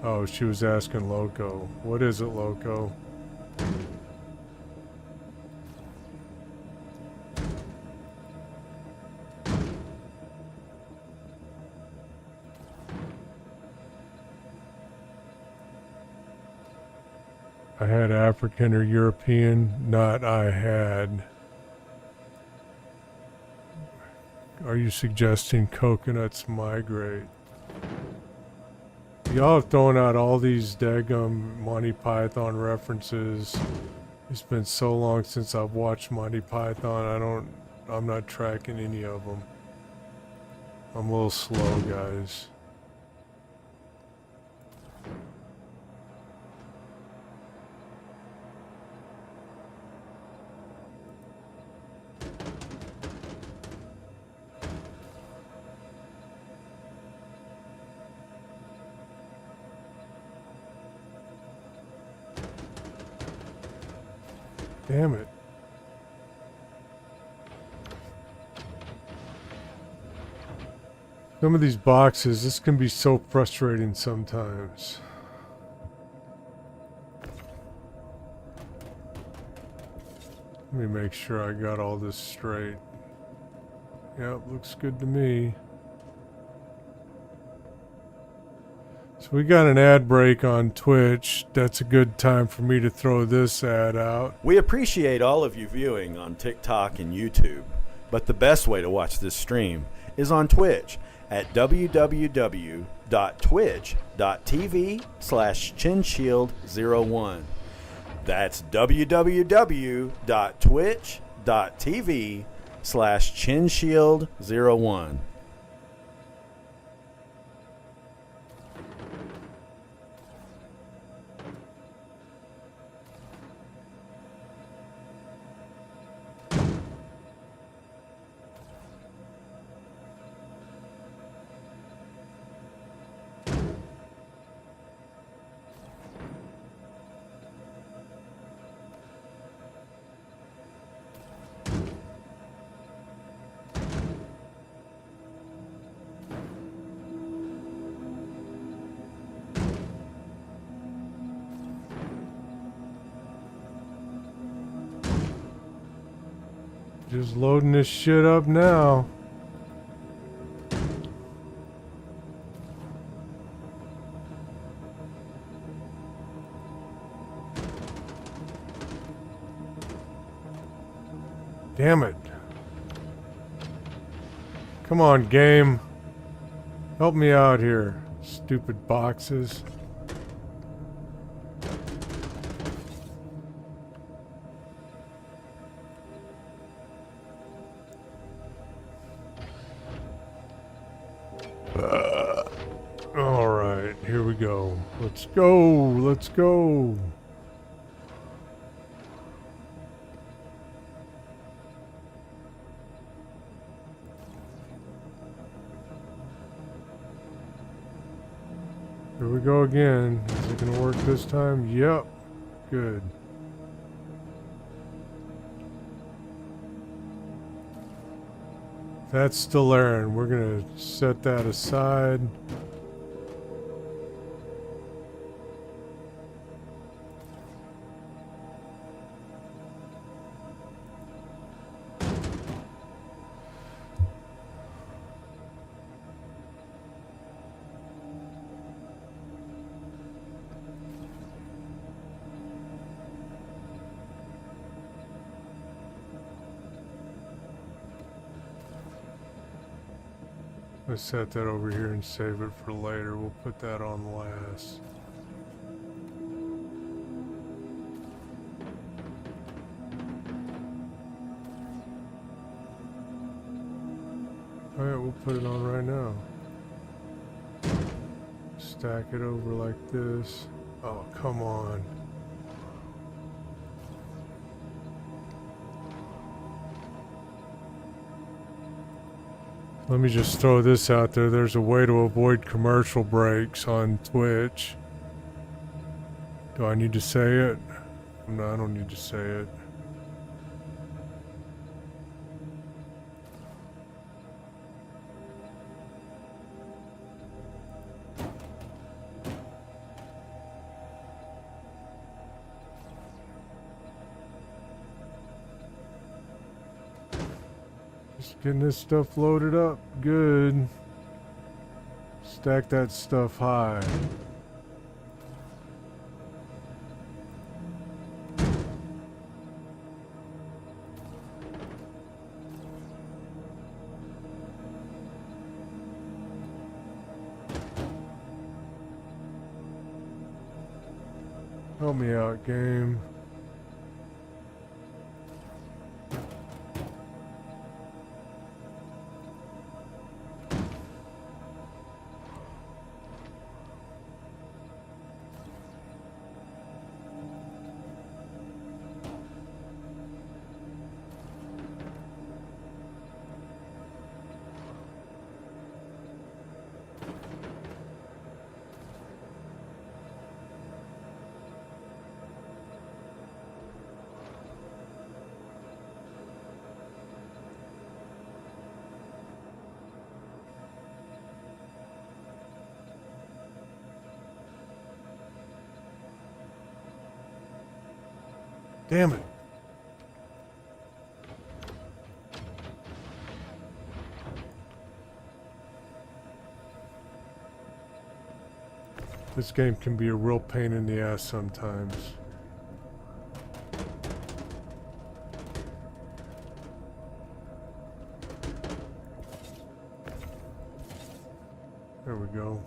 Oh, she was asking Loco. What is it, Loco? I had African or European, not I had. Are you suggesting coconuts migrate? Y'all have thrown out all these daggum Monty Python references. It's been so long since I've watched Monty Python, I'm not tracking any of them. I'm a little slow, guys. Damn it. Some of these boxes, this can be so frustrating sometimes. Let me make sure I got all this straight. Yep, looks good to me. So we got an ad break on Twitch. That's a good time for me to throw this ad out. We appreciate all of you viewing on TikTok and YouTube, but the best way to watch this stream is on Twitch at www.twitch.tv/chinshield01. That's www.twitch.tv/chinshield01. Just loading this shit up now. Damn it. Come on, game. Help me out here. Stupid boxes. Alright, here we go. Let's go. Let's go. Here we go again. Is it gonna work this time? Yep. Good. That's still Aaron. We're gonna set that aside. Let's set that over here and save it for later. We'll put that on last. Alright, we'll put it on right now. Stack it over like this. Oh, come on. Let me just throw this out there. There's a way to avoid commercial breaks on Twitch. Do I need to say it? No, I don't need to say it. Just getting this stuff loaded up. Good. Stack that stuff high. Help me out, game. Damn it. This game can be a real pain in the ass sometimes. There we go.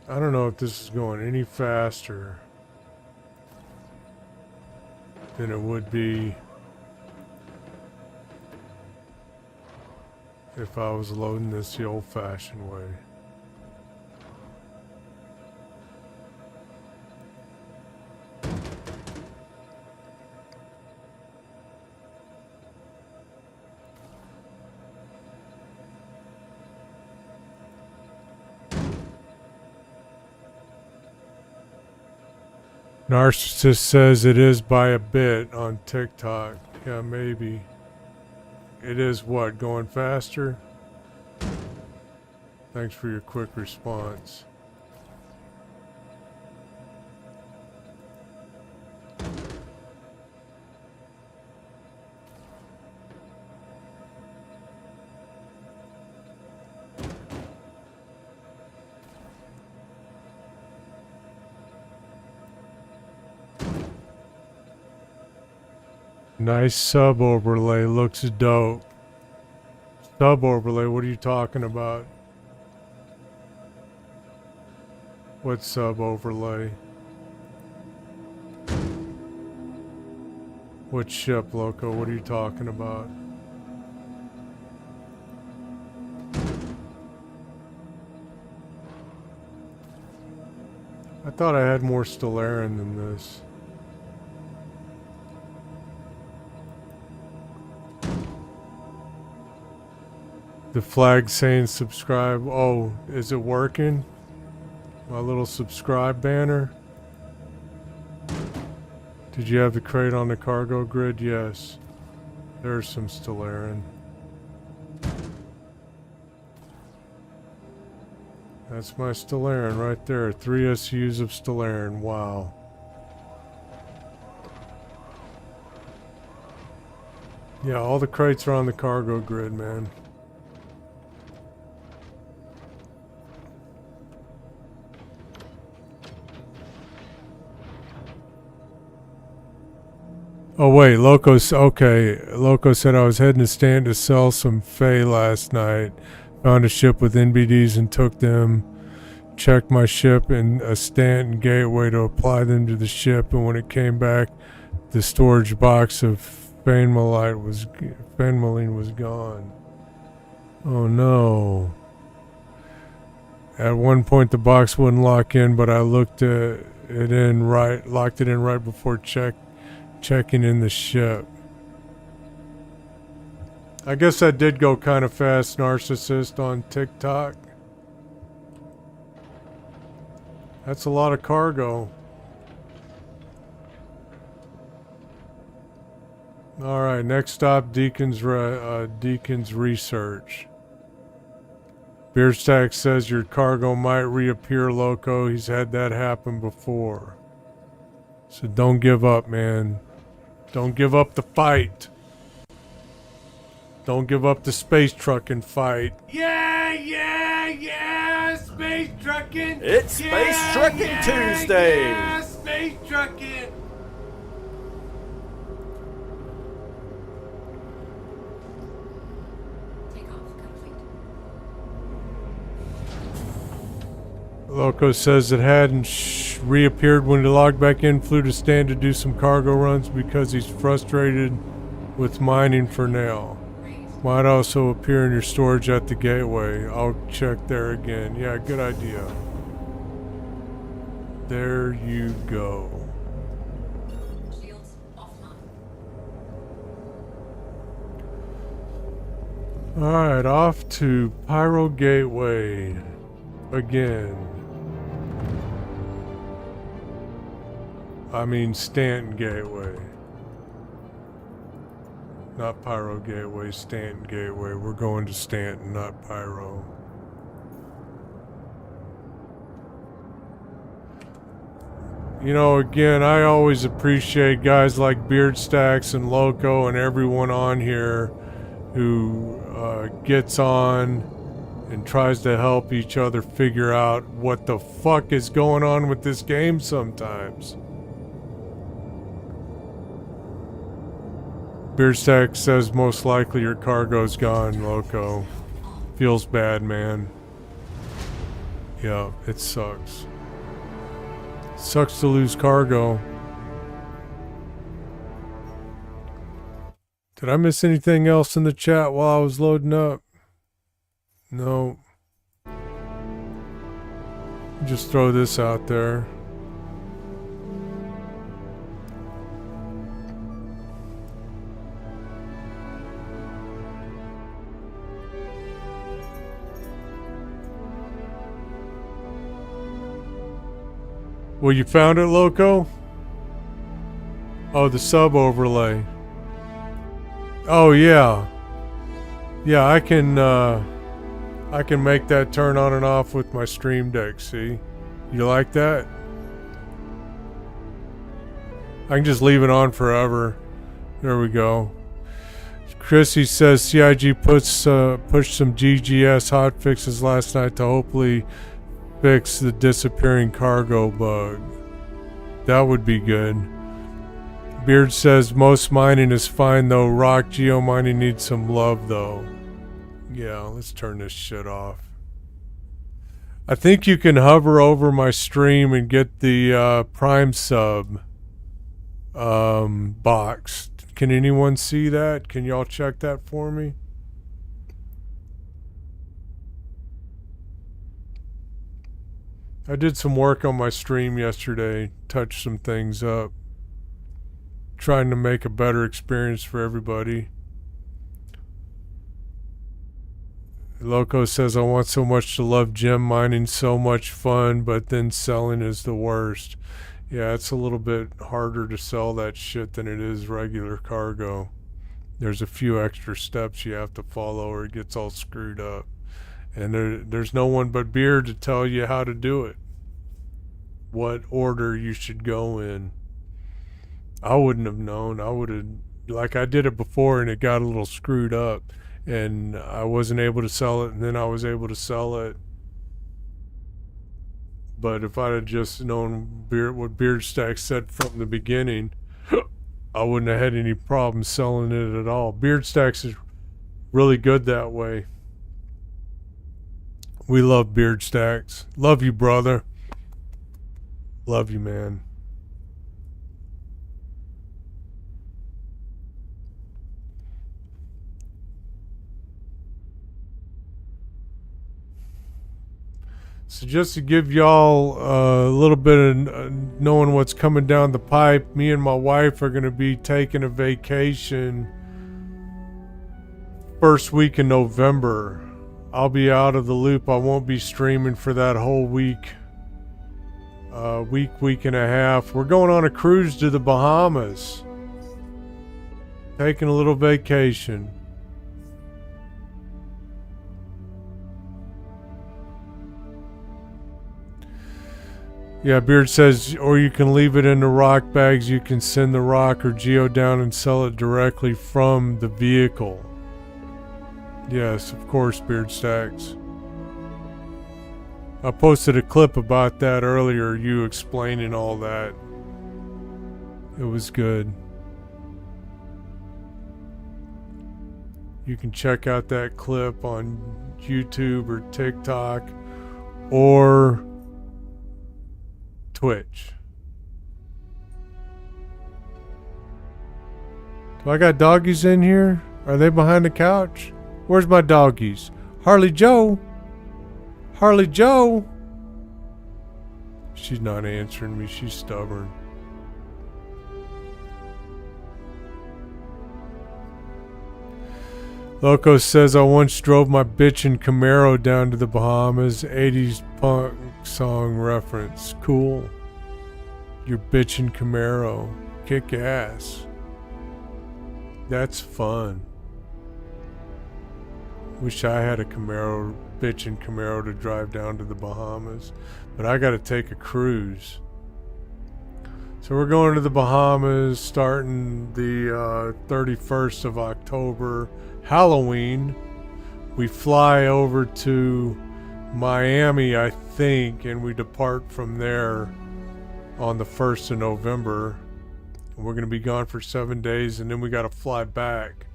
I don't know if this is going any faster than it would be if I was loading this the old-fashioned way. Narcissist says it is by a bit on TikTok. Yeah, maybe. It is what, going faster? Thanks for your quick response. Nice sub overlay, looks dope. Sub overlay, what are you talking about? What sub overlay? What ship, Loco? What are you talking about? I thought I had more Stellarin than this. The flag saying subscribe. Oh, is it working? My little subscribe banner. Did you have the crate on the cargo grid? Yes. There's some Stellarin. That's my Stellarin right there. 3 SUs of Stellarin. Wow. Yeah, all the crates are on the cargo grid, man. Oh wait, okay. Loco said I was heading to stand to sell some Fey last night. Found a ship with NBDs and took them. Checked my ship in a Stanton gateway to apply them to the ship, and when it came back, the storage box of Phenmaline was gone. Oh no. At one point, the box wouldn't lock in, but I looked locked it in right before checking in the ship. I guess that did go kind of fast, Narcissist, on TikTok. That's a lot of cargo. All right, next stop, Deacon's Research. Beardstack says your cargo might reappear, Loco. He's had that happen before. So don't give up, man. Don't give up the fight. Don't give up the space trucking fight. Yeah, space trucking. It's Space Truckin Tuesday. Yeah, space trucking. Takeoff complete. Loco says it hadn't reappeared when he logged back in, flew to stand to do some cargo runs because he's frustrated with mining for now. Might also appear in your storage at the gateway. I'll check there again. Yeah, good idea. There you go. Shields offline. Alright, off to Pyro Gateway again. I mean Stanton Gateway. Not Pyro Gateway, Stanton Gateway. We're going to Stanton, not Pyro. You know, again, I always appreciate guys like Beardstacks and Loco and everyone on here who gets on and tries to help each other figure out what the fuck is going on with this game sometimes. Beardstack says most likely your cargo's gone, Loco. Feels bad, man. Yeah, it sucks. Sucks to lose cargo. Did I miss anything else in the chat while I was loading up? No. Just throw this out there. Well, you found it, Loco? Oh, the sub overlay. Oh, yeah. Yeah, I can make that turn on and off with my Stream Deck, see? You like that? I can just leave it on forever. There we go. Chrissy says CIG pushed some GGS hotfixes last night to hopefully fix the disappearing cargo bug. That would be good. Beard says most mining is fine though. Rock geomining needs some love though. Yeah, let's turn this shit off. I think you can hover over my stream and get the Prime sub box. Can anyone see that? Can y'all check that for me? I did some work on my stream yesterday, touched some things up, trying to make a better experience for everybody. Loco says, I want so much to love gem mining, so much fun, but then selling is the worst. Yeah, it's a little bit harder to sell that shit than it is regular cargo. There's a few extra steps you have to follow or it gets all screwed up. And there's no one but Beard to tell you how to do it. What order you should go in. I wouldn't have known. I would have, like I did it before and it got a little screwed up. And I wasn't able to sell it and then I was able to sell it. But if I'd have just known what Beardstack said from the beginning, I wouldn't have had any problem selling it at all. Beardstacks is really good that way. We love Beardstacks. Love you, brother. Love you, man. So just to give y'all a little bit of knowing what's coming down the pipe, me and my wife are going to be taking a vacation first week in November. I'll be out of the loop. I won't be streaming for that whole week. Week and a half. We're going on a cruise to the Bahamas. Taking a little vacation. Yeah, Beard says, or you can leave it in the rock bags. You can send the rock or geo down and sell it directly from the vehicle. Yes, of course, Beard Stacks. I posted a clip about that earlier, you explaining all that. It was good. You can check out that clip on YouTube or TikTok or Twitch. Do I got doggies in here? Are they behind the couch? Where's my doggies? Harley Joe? Harley Joe? She's not answering me. She's stubborn. Loco says, I once drove my bitchin' Camaro down to the Bahamas. 80s punk song reference. Cool. Your bitchin' Camaro. Kick ass. That's fun. Wish I had a Camaro, bitchin' Camaro to drive down to the Bahamas. But I gotta take a cruise. So we're going to the Bahamas starting the 31st of October. Halloween. We fly over to Miami, I think, and we depart from there on the 1st of November. And we're going to be gone for 7 days, and then we got to fly back.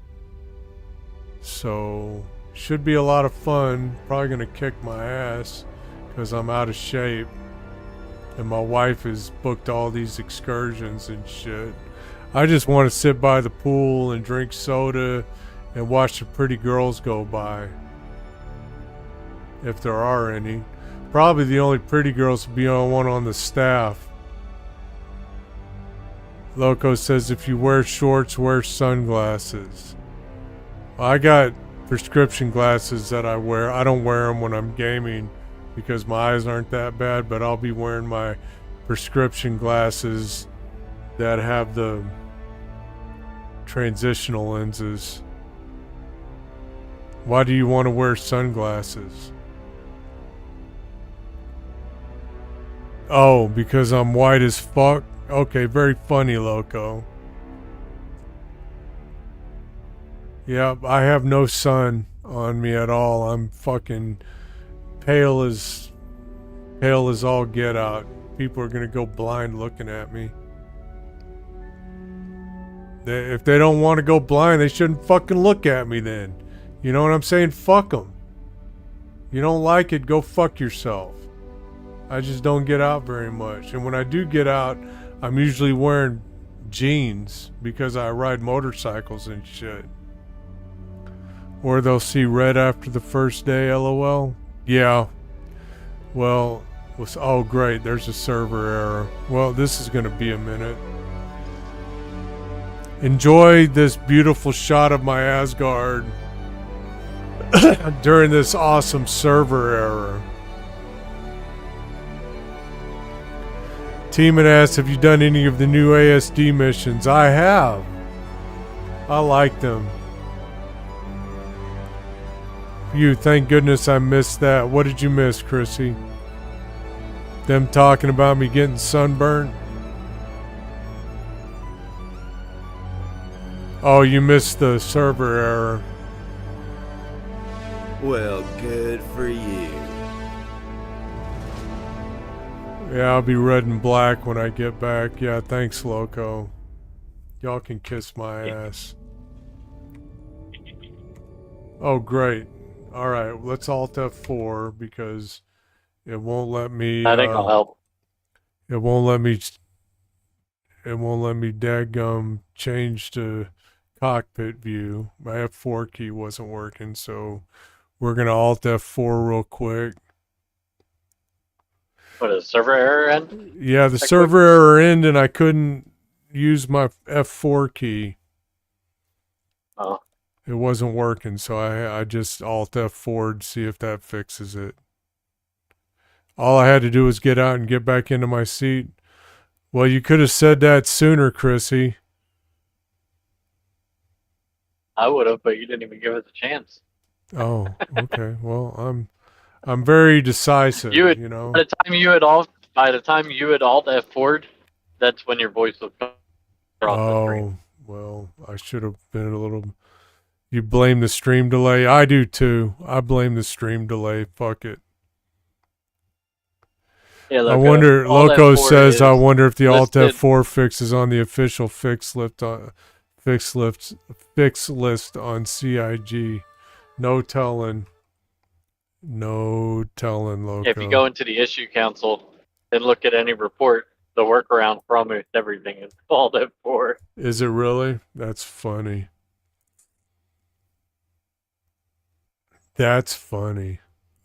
So, should be a lot of fun. Probably going to kick my ass because I'm out of shape. And my wife has booked all these excursions and shit. I just want to sit by the pool and drink soda and watch the pretty girls go by. If there are any. Probably the only pretty girls will be one on the staff. Loco says, if you wear shorts, wear sunglasses. Well, I got prescription glasses that I wear. I don't wear them when I'm gaming because my eyes aren't that bad, but I'll be wearing my prescription glasses that have the transitional lenses. Why do you want to wear sunglasses? Oh, because I'm white as fuck? Okay, very funny, Loco. Yeah, I have no sun on me at all. I'm fucking pale as all get out. People are gonna go blind looking at me. If they don't want to go blind, they shouldn't fucking look at me then. You know what I'm saying? Fuck them. You don't like it, go fuck yourself. I just don't get out very much. And when I do get out, I'm usually wearing jeans because I ride motorcycles and shit. Or they'll see red after the first day, LOL. Yeah. Well, oh great, there's a server error. Well, this is going to be a minute. Enjoy this beautiful shot of my Asgard during this awesome server error. Team and asks, have you done any of the new ASD missions? I have. I like them. You, thank goodness I missed that. What did you miss, Chrissy? Them talking about me getting sunburned? Oh, you missed the server error. Well, good for you. Yeah, I'll be red and black when I get back. Yeah, thanks, Loco. Y'all can kiss my ass. Oh, great. Alright, let's Alt F4 because it won't let me... I think I'll help. It won't let me dadgum change to cockpit view. My F4 key wasn't working, so we're going to Alt F4 real quick. What is server error end? Yeah, the server error ended, and I couldn't use my F4 key. Oh, It wasn't working, so I just Alt F4 to see if that fixes it. All I had to do was get out and get back into my seat. Well, you could have said that sooner, Chrissy. I would have, but you didn't even give us a chance. Oh, okay. Well, I'm very decisive, You had, you know. by the time you had alt F4'd, that's when your voice was across the screen. Oh, well, I should have been a little. You blame the stream delay. I do too. I blame the stream delay. Fuck it. Yeah, I Loco, wonder. alt Loco F4 says, I is wonder if the Alt listed- F4 fix is on the official fix list on CIG. No telling. No telling, Loco. If you go into the issue council and look at any report, the workaround for almost everything is alt F4. Is it really? That's funny. That's funny.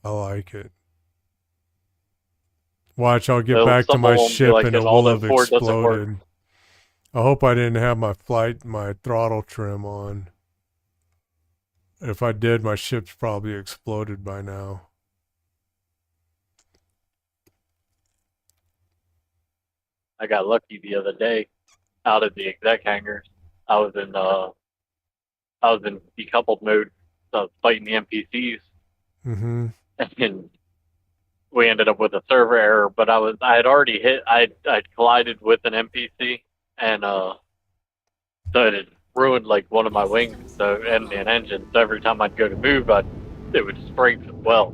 I like it. Watch, I'll get So back to some my of them be ship like and this, it all will that have Ford doesn't work. exploded. I hope I didn't have my throttle trim on. If I did, my ship's probably exploded by now. I got lucky the other day out of the exec hangar. I was in decoupled mode, fighting the NPCs, Mm-hmm. and we ended up with a server error. But I had already I'd collided with an NPC, and so it had ruined like one of my wings, and an engine. So every time I'd go to move, it would scrape as well,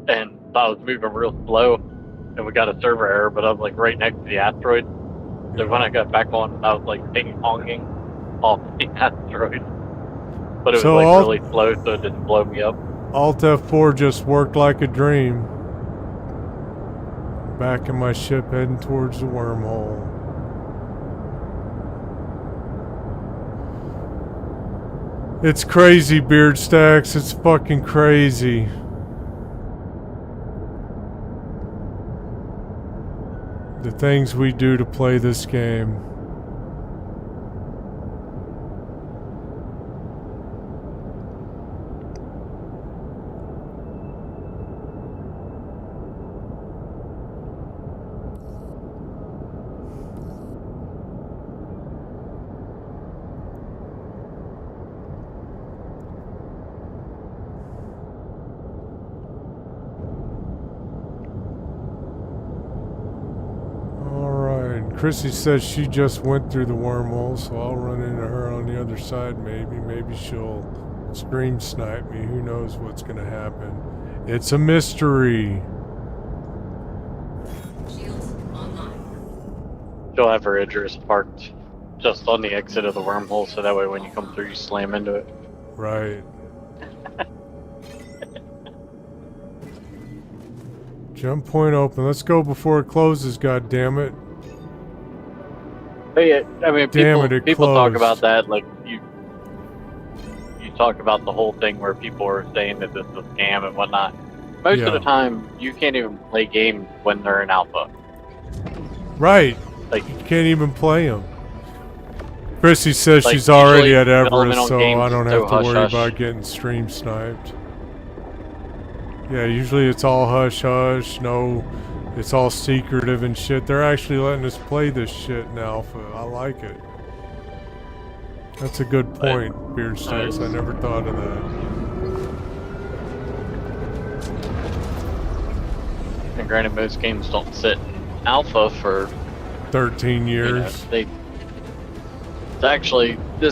and I was moving real slow, and we got a server error. But I was like right next to the asteroid. So when I got back on, I was like ping-ponging off the asteroid. But it was So like all- really slow, so it didn't blow me up. Alt F4 just worked like a dream. Back in my ship heading towards the wormhole. It's crazy, Beard Stacks. It's fucking crazy. The things we do to play this game. Chrissy says she just went through the wormhole, so I'll run into her on the other side maybe. Maybe she'll stream snipe me. Who knows what's gonna happen. It's a mystery. Shields online. She'll have her Idris parked just on the exit of the wormhole, so that way when you come through, you slam into it. Right. Jump point open. Let's go before it closes, goddammit. But yeah, I mean, Damn it, people it talk closed. about that, like you talk about the whole thing where people are saying that this is a scam and whatnot. Most Yeah. of the time, you can't even play games when they're in alpha. Right. Like, You can't even play them. Chrissy says Like, she's already usually at development Everest, on so games I is don't so have to worry hush-hush. about getting stream sniped. Yeah, usually it's all hush-hush, no, it's all secretive and shit. They're actually letting us play this shit in alpha. I like it. That's a good point, Beard Stacks. I never thought of that. and granted, most games don't sit in alpha for 13 you know, years. this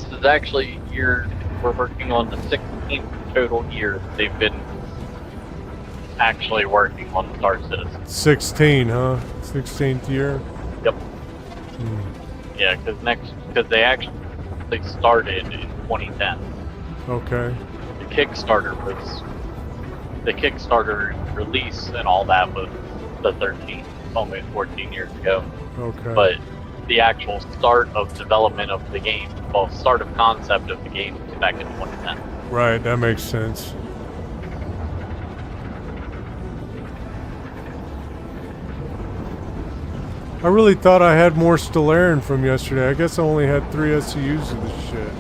is actually we're working on the 16th total year they've been actually working on Star Citizen. 16, huh? 16th year? Yep. Hmm. Yeah, because they actually started in 2010. Okay. The Kickstarter release and all that was the 13th, almost 14 years ago. Okay. But the actual start of development of the game, start of concept of the game was back in 2010. Right, that makes sense. I really thought I had more Stellarin from yesterday. I guess I only had 3 SCUs of this shit.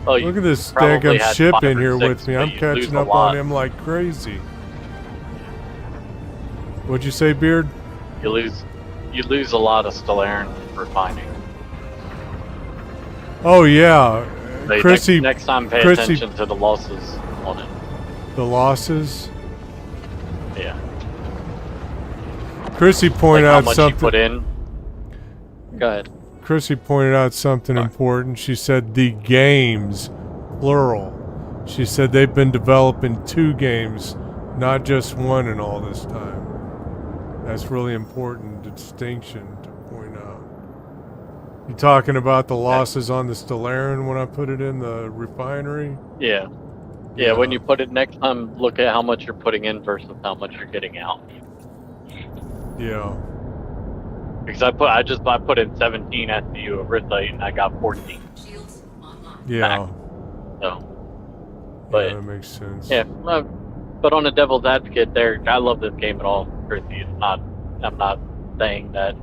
Oh, Look at this probably daggum had ship 5 in or here 6, with me. but I'm you lose catching a up lot. on him like crazy. What'd you say, Beard? You lose a lot of Stellarin refining. Oh yeah, So Chrissy. next time, pay Chrissy, attention to the losses on it. the losses. Yeah. Chrissy pointed Like how out much something. you put in. Go ahead. Chrissy pointed out something important. She said the games, plural. She said they've been developing 2 games, not just 1 in all this time. That's really important distinction to point out. You talking about the losses on the Stellarin when I put it in the refinery? Yeah. Yeah, when you put it next time, look at how much you're putting in versus how much you're getting out. Yeah. Because I put in 17 SCU of Rithite and I got 14. Shields online. Yeah. So, but Yeah, that makes sense. yeah, but on a devil's advocate, there, I love this game at all. Chrissy, it's not. I'm not saying that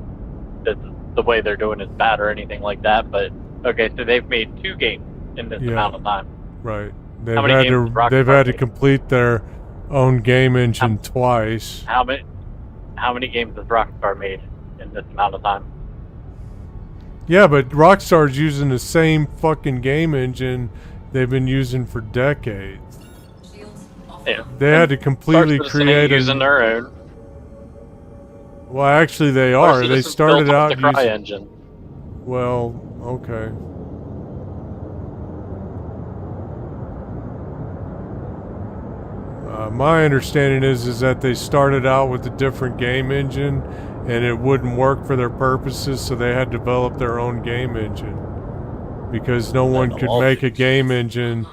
the way they're doing is bad or anything like that. But okay, so they've made 2 games in this amount of time. Right. How many games has They've had to made? complete their own game engine twice. How many games has Rockstar made in this amount of time? Yeah, but Rockstar's using the same fucking game engine they've been using for decades. Shields off. Yeah. They had to completely Star Citizen create using their own. Well, actually, they Star are. They Citizen's started built off out the Cry using. engine. Well, okay. My understanding is that they started out with a different game engine, and it wouldn't work for their purposes, so they had to develop their own game engine. Because no one could make a game engine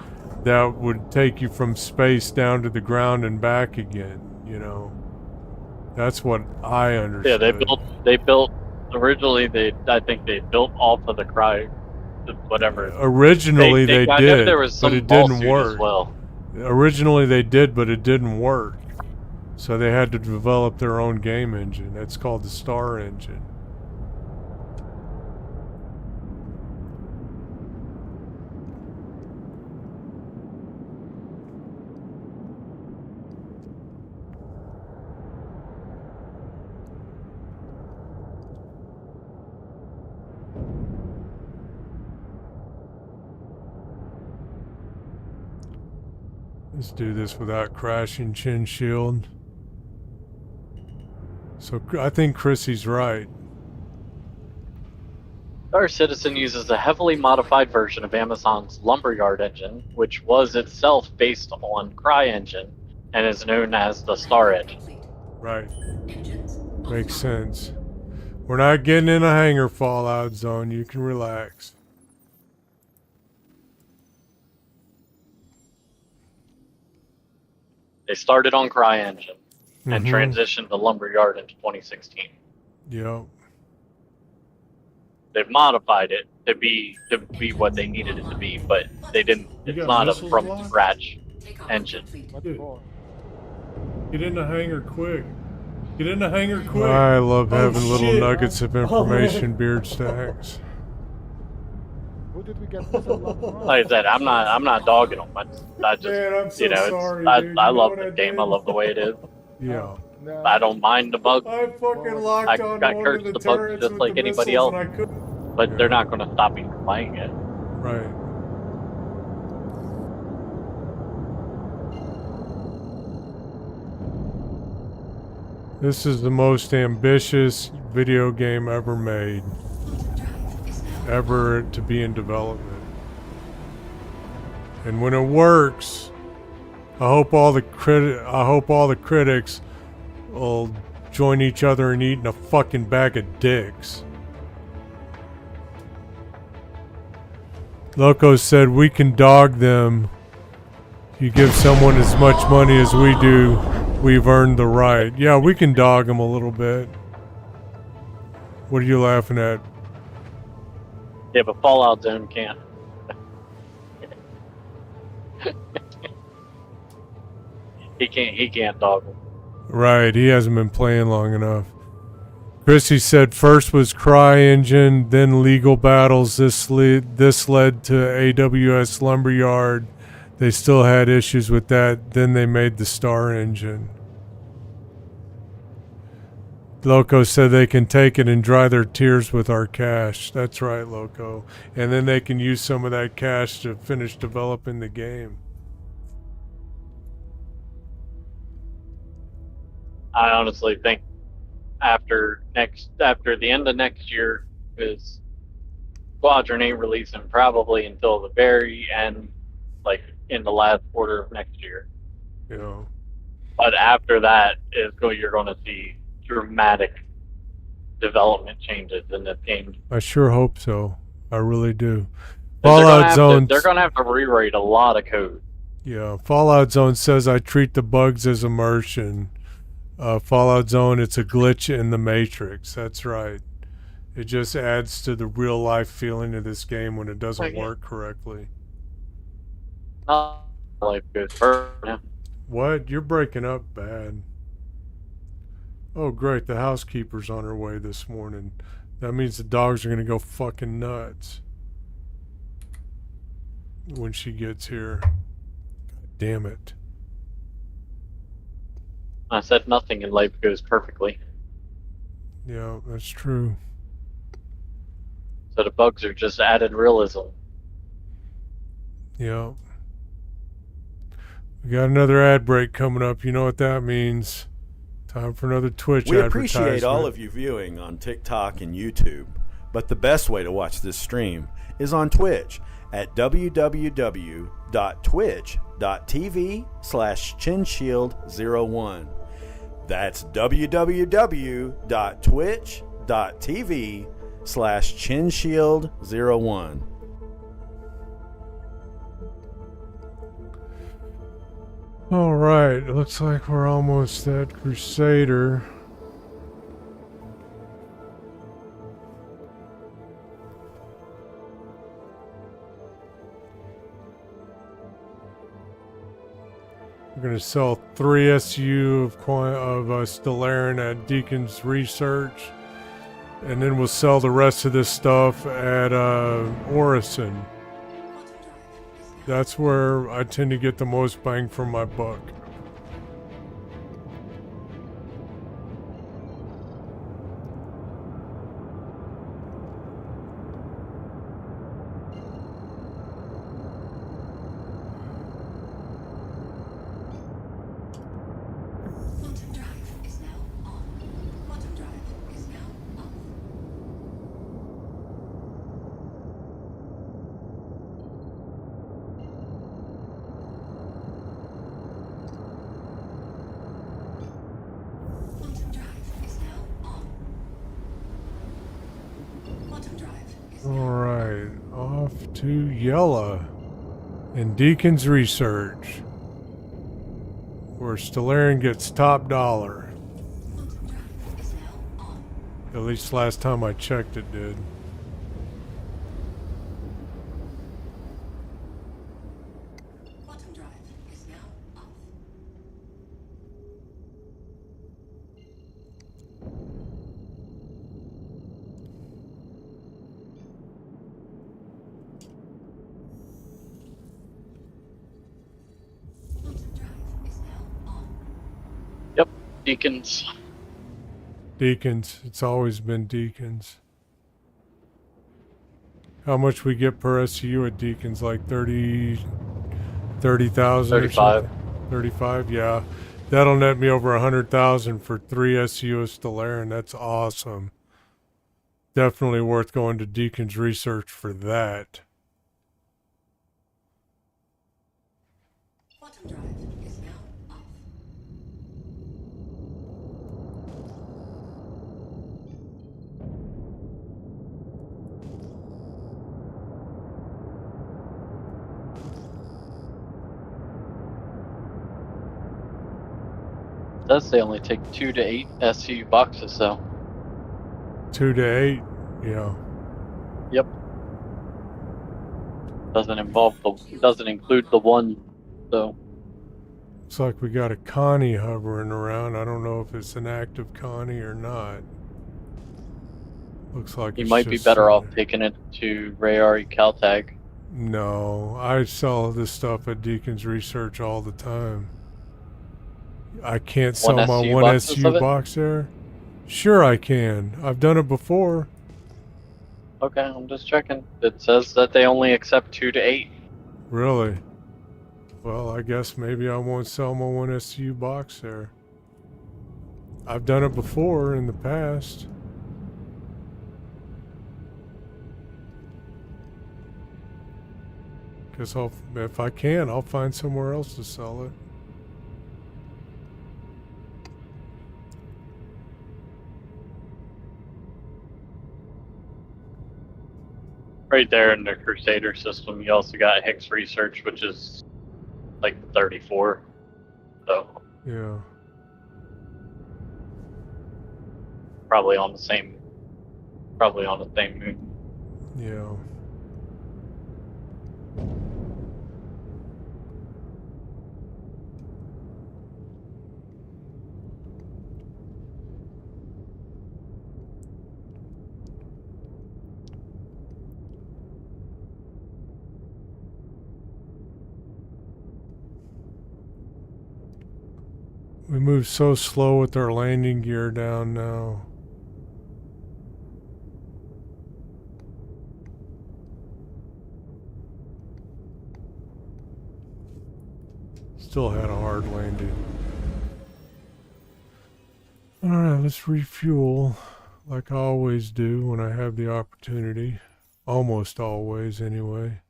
that would take you from space down to the ground and back again, you know. That's what I understood. Yeah, they built originally I think they built off of the Cry, whatever. Originally they I know did, there was some but it didn't lawsuit work. as well. Originally they did, but it didn't work. So they had to develop their own game engine. That's called the Star engine. Let's do this without crashing Chin Shield. So I think Chrissy's right. Star Citizen uses a heavily modified version of Amazon's Lumberyard engine, which was itself based on Cry engine and is known as the Star engine. Right. Engines Makes sense. We're not getting in a hangar fallout zone. You can relax. They started on Cry engine and Mhm. transitioned to Lumberyard in 2016. Yep. They've modified it to be what they needed it to be, but they didn't. You It's got not a missiles from blocked? scratch takeoff engine. complete. Dude, get in the hangar quick. Get in the hangar quick. I love Oh, having little shit. nuggets of Oh, information, man. Beard Stacks. Like I said, I'm not dogging them. I just, Man, I'm so you know, sorry, I dude. I You know love what the I game. did? I love the way it is. Yeah. I don't mind the bugs, I fucking locked I on got one cursed of the the bugs turrets just with like the anybody missiles, else. and I couldn't. but they're not going to stop me from playing it. Right. This is the most ambitious video game ever made. Ever to be in development. And when it works, I hope all the critics will join each other in eating a fucking bag of dicks. Loco said we can dog them. You give someone as much money as we do, we've earned the right. Yeah, we can dog them a little bit. What are you laughing at? Yeah, but Fallout Zone can't. He can't dog them. Right, he hasn't been playing long enough. Chrissy said first was Cry Engine, then legal battles. This led to AWS Lumberyard. They still had issues with that. Then they made the Star Engine. Loco said they can take it and dry their tears with our cash. That's right, Loco. And then they can use some of that cash to finish developing the game. I honestly think after the end of next year, because Squadron ain't releasing probably until the very end, like in the last quarter of next year. You know. But after that you're going to see dramatic development changes in this game. I sure hope so. I really do. They're Fallout Zone. They're going to have to rewrite a lot of code. Yeah, Fallout Zone says I treat the bugs as immersion. Fallout Zone, it's a glitch in the Matrix. That's right. It just adds to the real life feeling of this game when it doesn't work correctly. Life goes perfect. What? You're breaking up bad. Oh, great. The housekeeper's on her way this morning. That means the dogs are going to go fucking nuts when she gets here. God damn it. I said nothing and life goes perfectly. Yeah, that's true. So the bugs are just added realism. Yeah. We got another ad break coming up. You know what that means. Time for another Twitch We advertisement. appreciate all of you viewing on TikTok and YouTube, but the best way to watch this stream is on Twitch at www.twitch.tv/chinshield01. That's www.twitch.tv/chinshield01. All right, it looks like we're almost at Crusader. We're going to sell 3 SU of Stellarin at Deacon's Research. And then we'll sell the rest of this stuff at Orison. That's where I tend to get the most bang for my buck. Quantum drive is now on. Quantum drive is now off. Quantum drive is now on. Quantum drive is now All right, off to Yella and Deacon's Research, where Stellarin gets top dollar. Quantum drive is now on. At least last time I checked it did. Quantum drive is now off. Quantum drive is now on. Yep, Deacons. Deacons, it's always been Deacons. How much we get per SU at Deacons? Like 30,000 or 35. something? 35, yeah. That'll net me over 100,000 for 3 SU of Stellarin. That's awesome. Definitely worth going to Deacon's Research for that. Quantum drive is now off. Does they only take 2 to 8 SU boxes, so 2 to 8, yeah. yep. Doesn't include the one, so Looks like we got a Connie hovering around. I don't know if it's an active Connie or not. Looks like You it's might be just better off sitting- taking it to Rayari Caltag. No, I sell this stuff at Deacon's Research all the time. I can't sell One my SU one boxes SU of it? box there. Sure, I can. I've done it before. Okay, I'm just checking. It says that they only accept 2 to 8. Really? Well, I guess maybe I won't sell my one SU box there. I've done it before in the past. Guess if I can, I'll find somewhere else to sell it. Right there in the Crusader system, you also got Hicks Research, which is like 34. So Yeah. probably on the same moon. Yeah. We move so slow with our landing gear down now. Still had a hard landing. Alright, let's refuel like I always do when I have the opportunity. Almost always, anyway.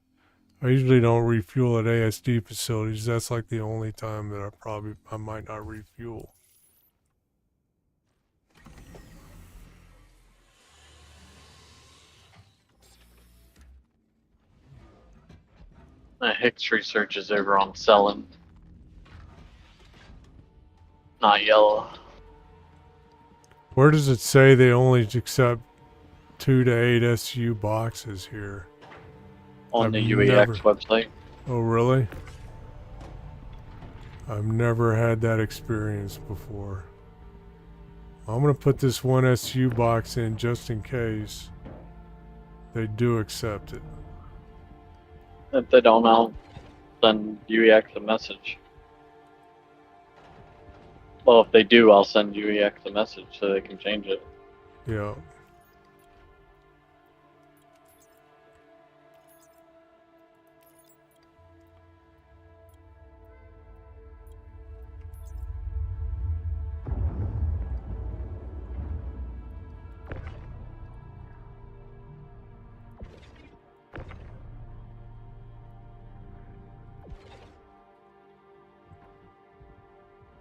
I usually don't refuel at ASD facilities. That's like the only time that I might not refuel. Hicks Research is over on selling, not yellow. Where does it say they only accept 2 to 8 SU boxes here? On I've the UEX never- website. Oh, really? I've never had that experience before. I'm going to put this one SU box in just in case they do accept it. If they don't, I'll send UEX a message. Well, if they do, I'll send UEX a message so they can change it. Yeah.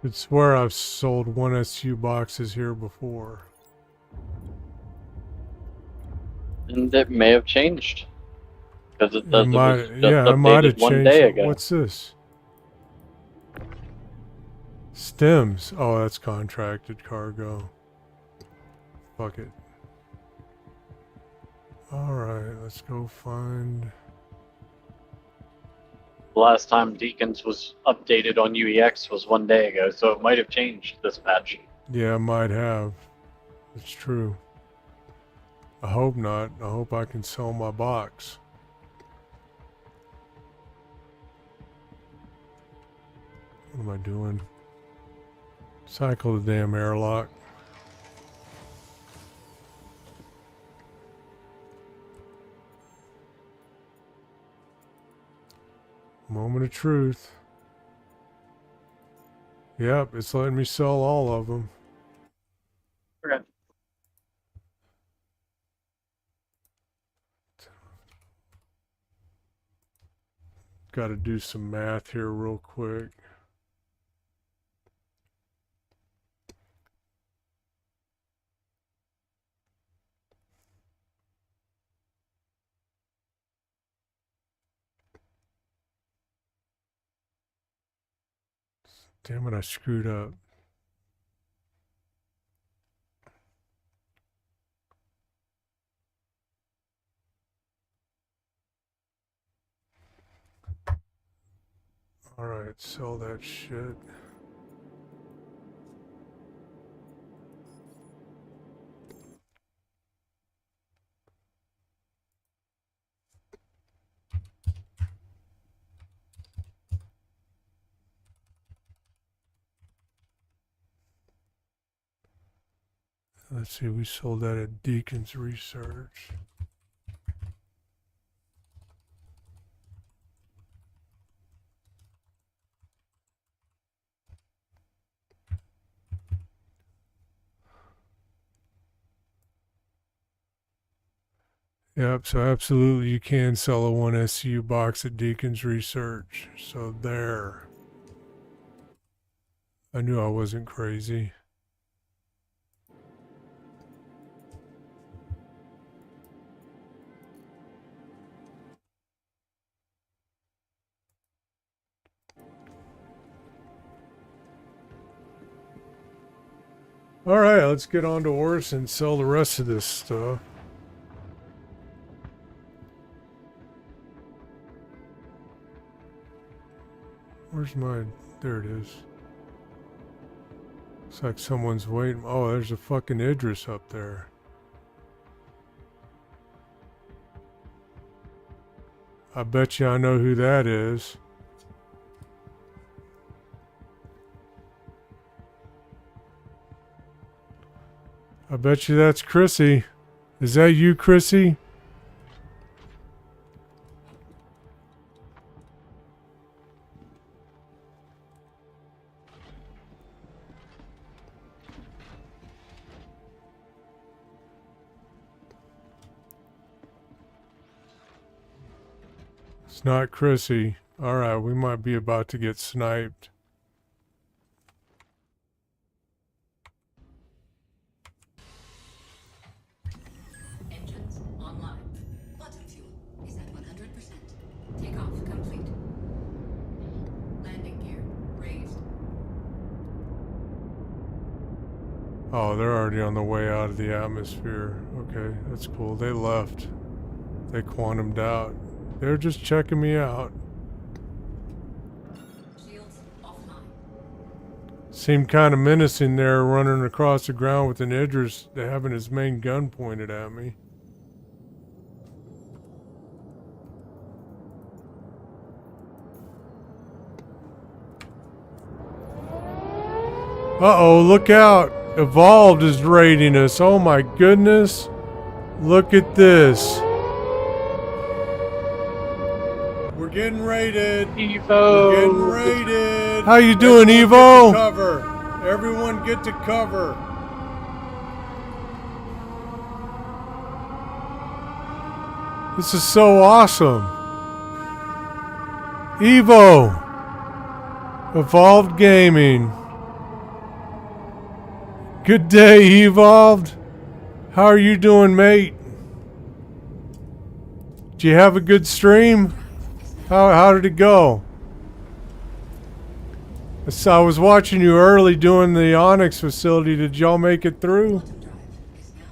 It's where I've sold one SU boxes here before. And it may have changed. Because it says it was just I might have updated one changed day it. ago. What's this? Stems. Oh, that's contracted cargo. Fuck it. Alright, let's go find... The last time Deacons was updated on UEX was 1 day ago, so it might have changed this patch. Yeah, I might have. It's true. I hope not. I hope I can sell my box. What am I doing? Cycle the damn airlock. Moment of truth. Yep, it's letting me sell all of them. Okay. Got to do some math here real quick. Damn it, I screwed up. Alright, sell that shit. Let's see, we sold that at Deacon's Research. Yep, so absolutely you can sell a 1SCU box at Deacon's Research. So there. I knew I wasn't crazy. Alright, let's get on to horse and sell the rest of this stuff. Where's mine? There it is. Looks like someone's waiting. Oh, there's a fucking Idris up there. I bet you I know who that is. I bet you that's Chrissy. Is that you, Chrissy? It's not Chrissy. Alright, we might be about to get sniped. Engines online. Bottom fuel is at 100%. Takeoff complete. Landing gear raised. Oh, they're already on the way out of the atmosphere. Okay, that's cool. They left. They quantumed out. They're just checking me out. Shields offline. Seemed kind of menacing there, running across the ground with an Idris having his main gun pointed at me. Uh-oh, look out! Evolved is raiding us. Oh my goodness. Look at this. We're getting raided. Evo. We're getting raided. How you doing, Everyone Evo? Get to cover. Everyone get to cover. This is so awesome. Evo. Evolved Gaming. Good day, Evolved. How are you doing, mate? Did you have a good stream? How did it go? I was watching you early doing the Onyx facility. Did y'all make it through? Bottom drive is now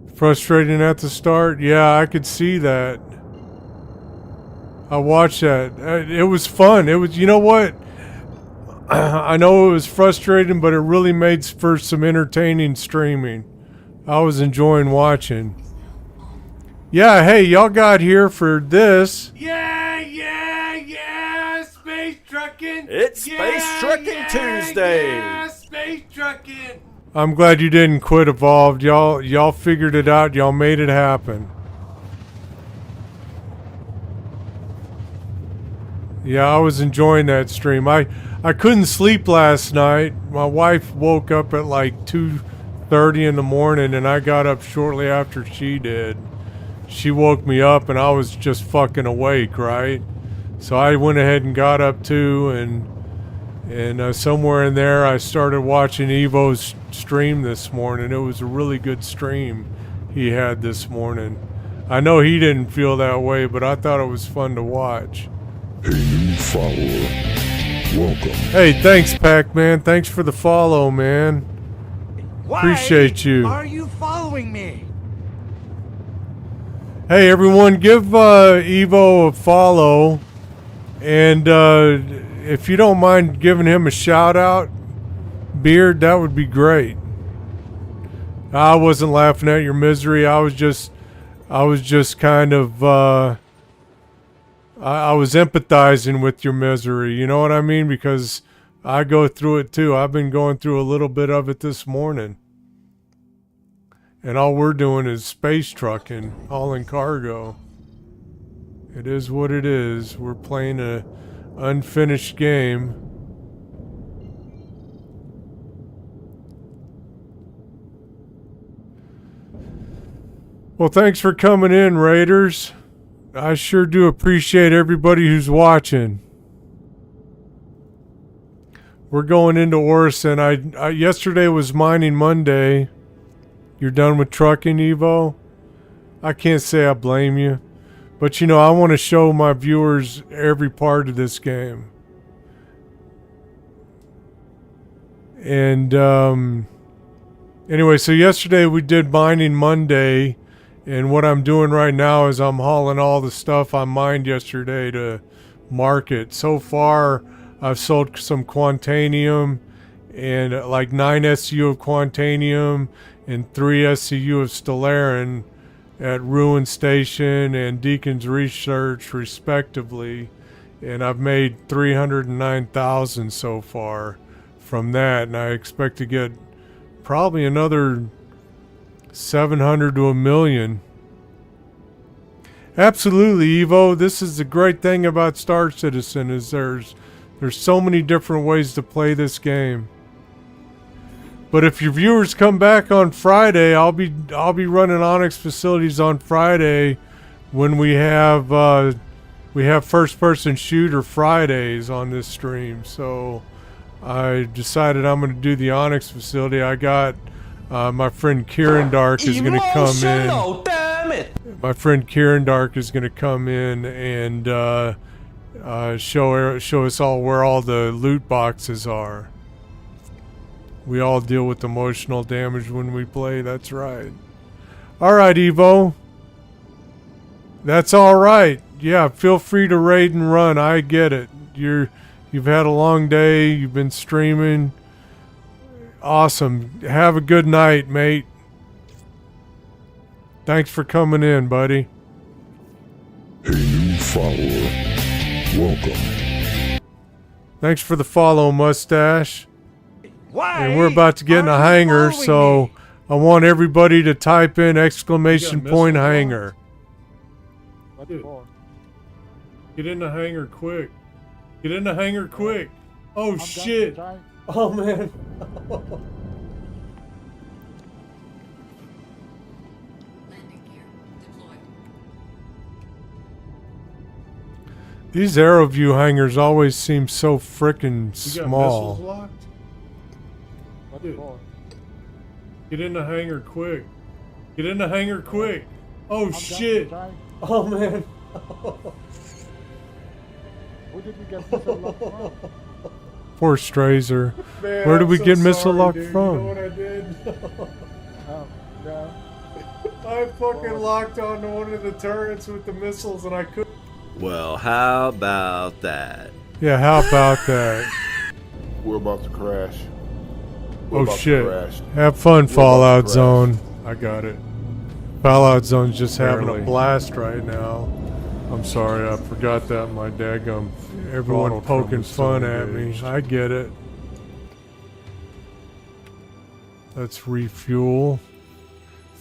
off. Frustrating at the start? Yeah, I could see that. I watched that. It was fun. It was, you know what? I know it was frustrating, but it really made for some entertaining streaming. I was enjoying watching. Yeah, hey, y'all got here for this. Yeah, space trucking. It's Space Truckin Tuesday. Yeah, space trucking. I'm glad you didn't quit Evolved. Y'all figured it out. Y'all made it happen. Yeah, I was enjoying that stream. I couldn't sleep last night. My wife woke up at like 2:30 in the morning, and I got up shortly after she did. She woke me up, and I was just fucking awake, right? So I went ahead and got up too, and somewhere in there, I started watching Evo's stream this morning. It was a really good stream he had this morning. I know he didn't feel that way, but I thought it was fun to watch. A new follower. Welcome. Hey, thanks, Pac-Man. Thanks for the follow, man. Why Appreciate you. are you following me? Hey, everyone, give Evo a follow. And if you don't mind giving him a shout out, Beard, that would be great. I wasn't laughing at your misery. I was just kind of, I was empathizing with your misery. You know what I mean? Because I go through it too. I've been going through a little bit of it this morning. And all we're doing is space trucking, hauling cargo. It is what it is. We're playing a unfinished game. Well, thanks for coming in, Raiders. I sure do appreciate everybody who's watching. We're going into Orison. I yesterday was mining Monday. You're done with trucking, Evo? I can't say I blame you. But you know, I want to show my viewers every part of this game. And anyway, so yesterday we did mining Monday. And what I'm doing right now is I'm hauling all the stuff I mined yesterday to market. So far, I've sold some Quantanium and like 9 SCU of Quantanium and 3 SCU of Stellarin at Ruin Station and Deacon's Research, respectively. And I've made 309,000 so far from that. And I expect to get probably another 700 to a million. Absolutely, Evo. This is the great thing about Star Citizen is there's so many different ways to play this game. But if your viewers come back on Friday, I'll be running Onyx Facilities on Friday when we have first person shooter Fridays on this stream. So I decided I'm going to do the Onyx Facility. I got my friend Kieran Dark is going to come in. Damn it! My friend Kieran Dark is going to come in and show us all where all the loot boxes are. We all deal with emotional damage when we play. That's right. All right, Evo. That's all right. Yeah, feel free to raid and run. I get it. You've had a long day. You've been streaming. Awesome. Have a good night, mate. Thanks for coming in, buddy. A new follower. Welcome. Thanks for the follow, Mustache. Why? And we're about to get in a hangar, so I want everybody to type in exclamation point hangar. Dude, get in the hangar quick. Get in the hangar quick. Oh, shit. Oh, man. Landing gear deployed. These AeroView hangars always seem so frickin' You got missiles small. locked? Dude, get in the hangar quick. Get in the hangar quick. Oh, shit. Oh, man. Where did we get missile lock from? Poor Strazer. Man, Where did I'm we so get missile sorry, lock dude. from? You know what I did? Oh, no. I fucking locked onto one of the turrets with the missiles and I couldn't. Well, how about that? Yeah, how about that? We're about to crash. Oh shit. Have fun, Fallout Zone. I got it. Fallout Zone's just having a blast right now. I'm sorry, I forgot that my daggum. Everyone poking fun at me. I get it. Let's refuel.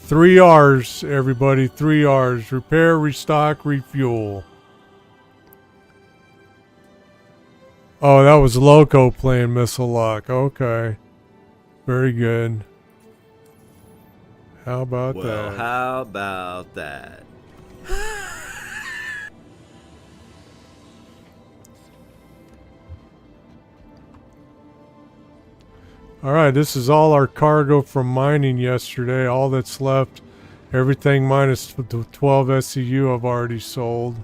3 R's, everybody. 3 R's. Repair, restock, refuel. Oh, that was Loco playing Missile Lock. Okay. Very good. How about Well, that? how about that? Alright, this is all our cargo from mining yesterday. All that's left. Everything minus the 12 SCU I've already sold.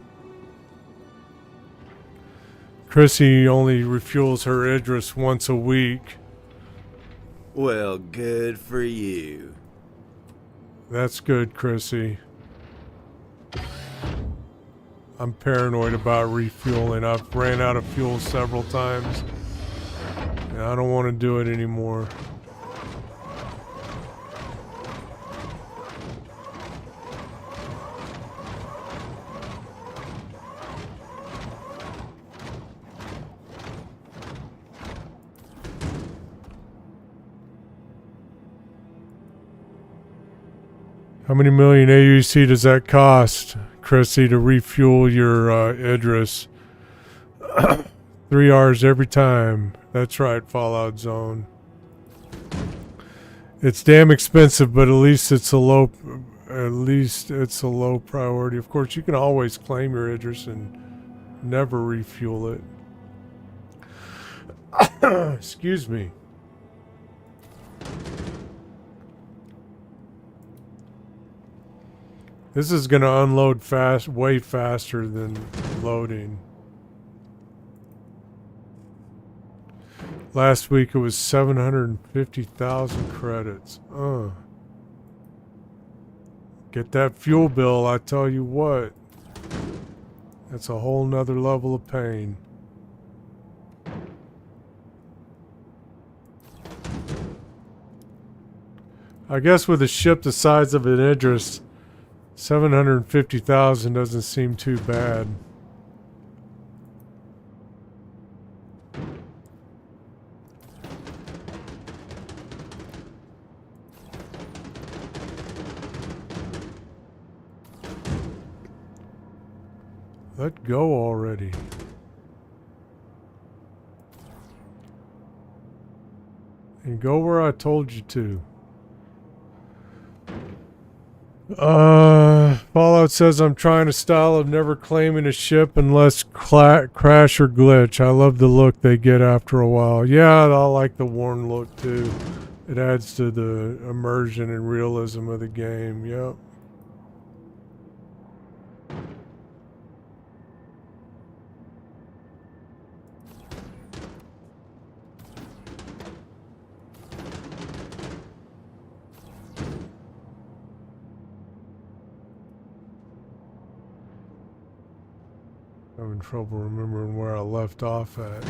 Chrissy only refuels her Idris once a week. Well, good for you. That's good, Chrissy. I'm paranoid about refueling. I've ran out of fuel several times. And I don't want to do it anymore. How many million AUC does that cost, Chrissy, to refuel your Idris? 3 hours every time. That's right, Fallout Zone. It's damn expensive, but at least it's a low priority. Of course, you can always claim your Idris and never refuel it. Excuse me. This is going to unload way faster than loading. Last week it was 750,000 credits. Get that fuel bill, I tell you what. That's a whole nother level of pain. I guess with a ship the size of an Idris, 750,000 doesn't seem too bad. Let go already. And go where I told you to. Fallout says I'm trying a style of never claiming a ship unless crash or glitch. I love the look they get after a while. Yeah, I like the worn look too. It adds to the immersion and realism of the game. Yep. Having trouble remembering where I left off at.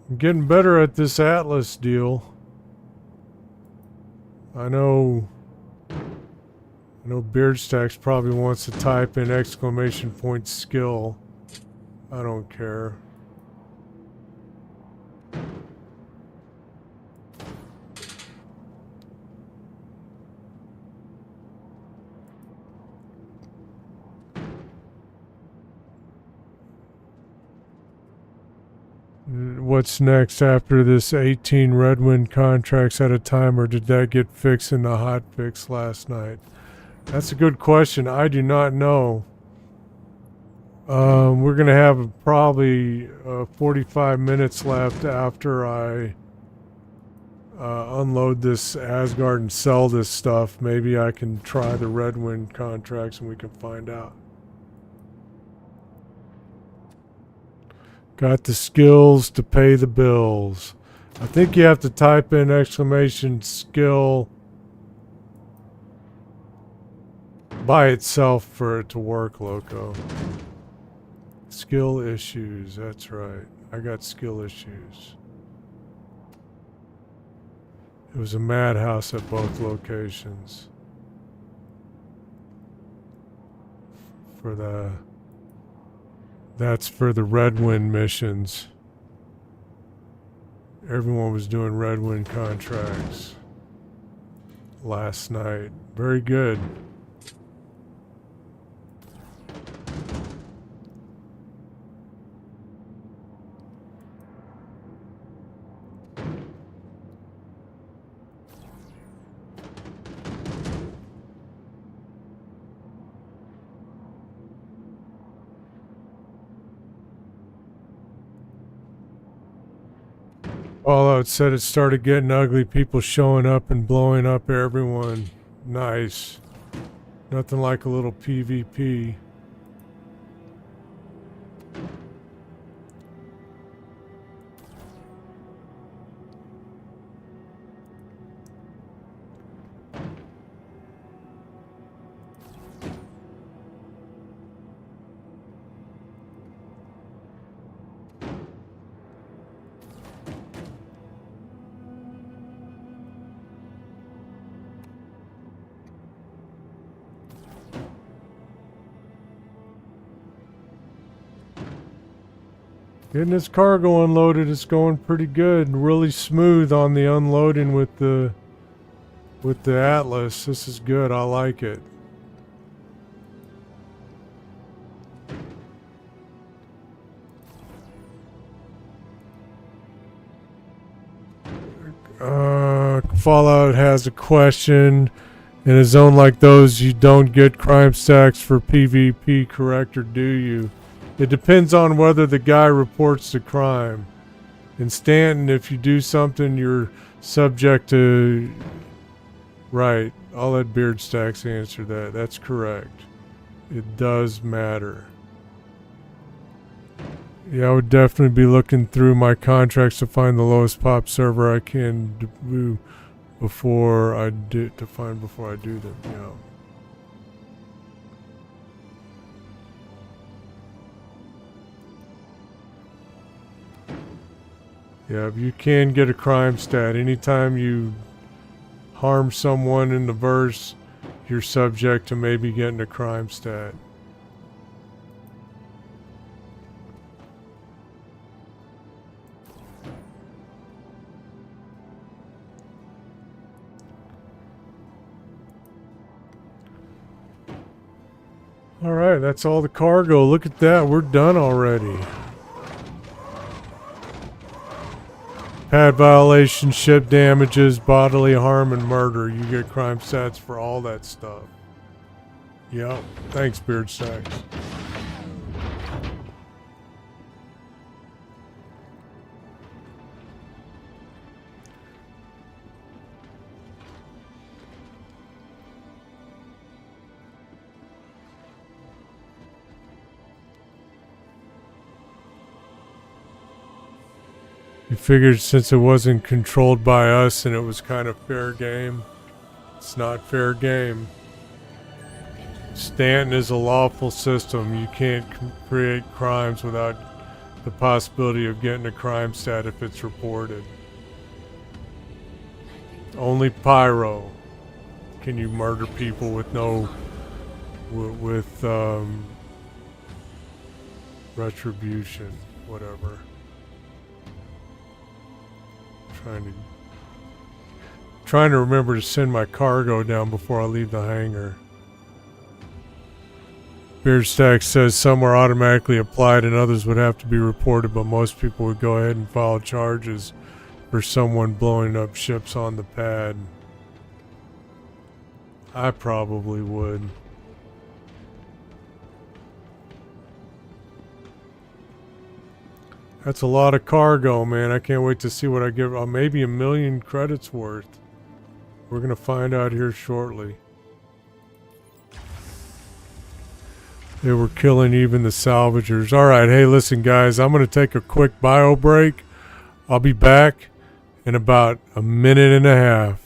I'm getting better at this Atlas deal. I know Beardstacks probably wants to type in exclamation point skill. I don't care. What's next after this 18 Redwind contracts at a time, or did that get fixed in the hot fix last night? That's a good question. I do not know. We're going to have probably 45 minutes left after I unload this Asgard and sell this stuff. Maybe I can try the Redwind contracts and we can find out. Got the skills to pay the bills. I think you have to type in exclamation skill by itself for it to work, Loco. Skill issues, that's right. I got skill issues. It was a madhouse at both locations. That's for the Redwind missions. Everyone was doing Redwind contracts last night. Very good. Fallout said it started getting ugly, people showing up and blowing up everyone. Nice. Nothing like a little PvP. Getting this cargo unloaded is going pretty good. Really smooth on the unloading with the Atlas. This is good. I like it. Fallout has a question. In a zone like those, you don't get crime stacks for PvP, correct, or do you? It depends on whether the guy reports the crime. In Stanton, if you do something, you're subject to... Right. I'll let Beard Stacks answer that. That's correct. It does matter. Yeah, I would definitely be looking through my contracts to find the lowest pop server I can do before I do them. Yeah. Yeah, you can get a crime stat. Anytime you harm someone in the verse, you're subject to maybe getting a crime stat. Alright, that's all the cargo. Look at that. We're done already. Pad violation, ship damages, bodily harm, and murder. You get crime stats for all that stuff. Yep. Thanks, Beard Stacks. You figured since it wasn't controlled by us and it was kind of fair game. It's not fair game. Stanton is a lawful system. You can't create crimes without the possibility of getting a crime stat if it's reported. Only Pyro can you murder people with no... with retribution, whatever. Trying to remember to send my cargo down before I leave the hangar. Beard Stack says some are automatically applied and others would have to be reported, but most people would go ahead and file charges for someone blowing up ships on the pad. I probably would. That's a lot of cargo, man. I can't wait to see what I get. Maybe 1 million credits worth. We're going to find out here shortly. They were killing even the salvagers. Alright, hey, listen, guys. I'm going to take a quick bio break. I'll be back in about a minute and a half.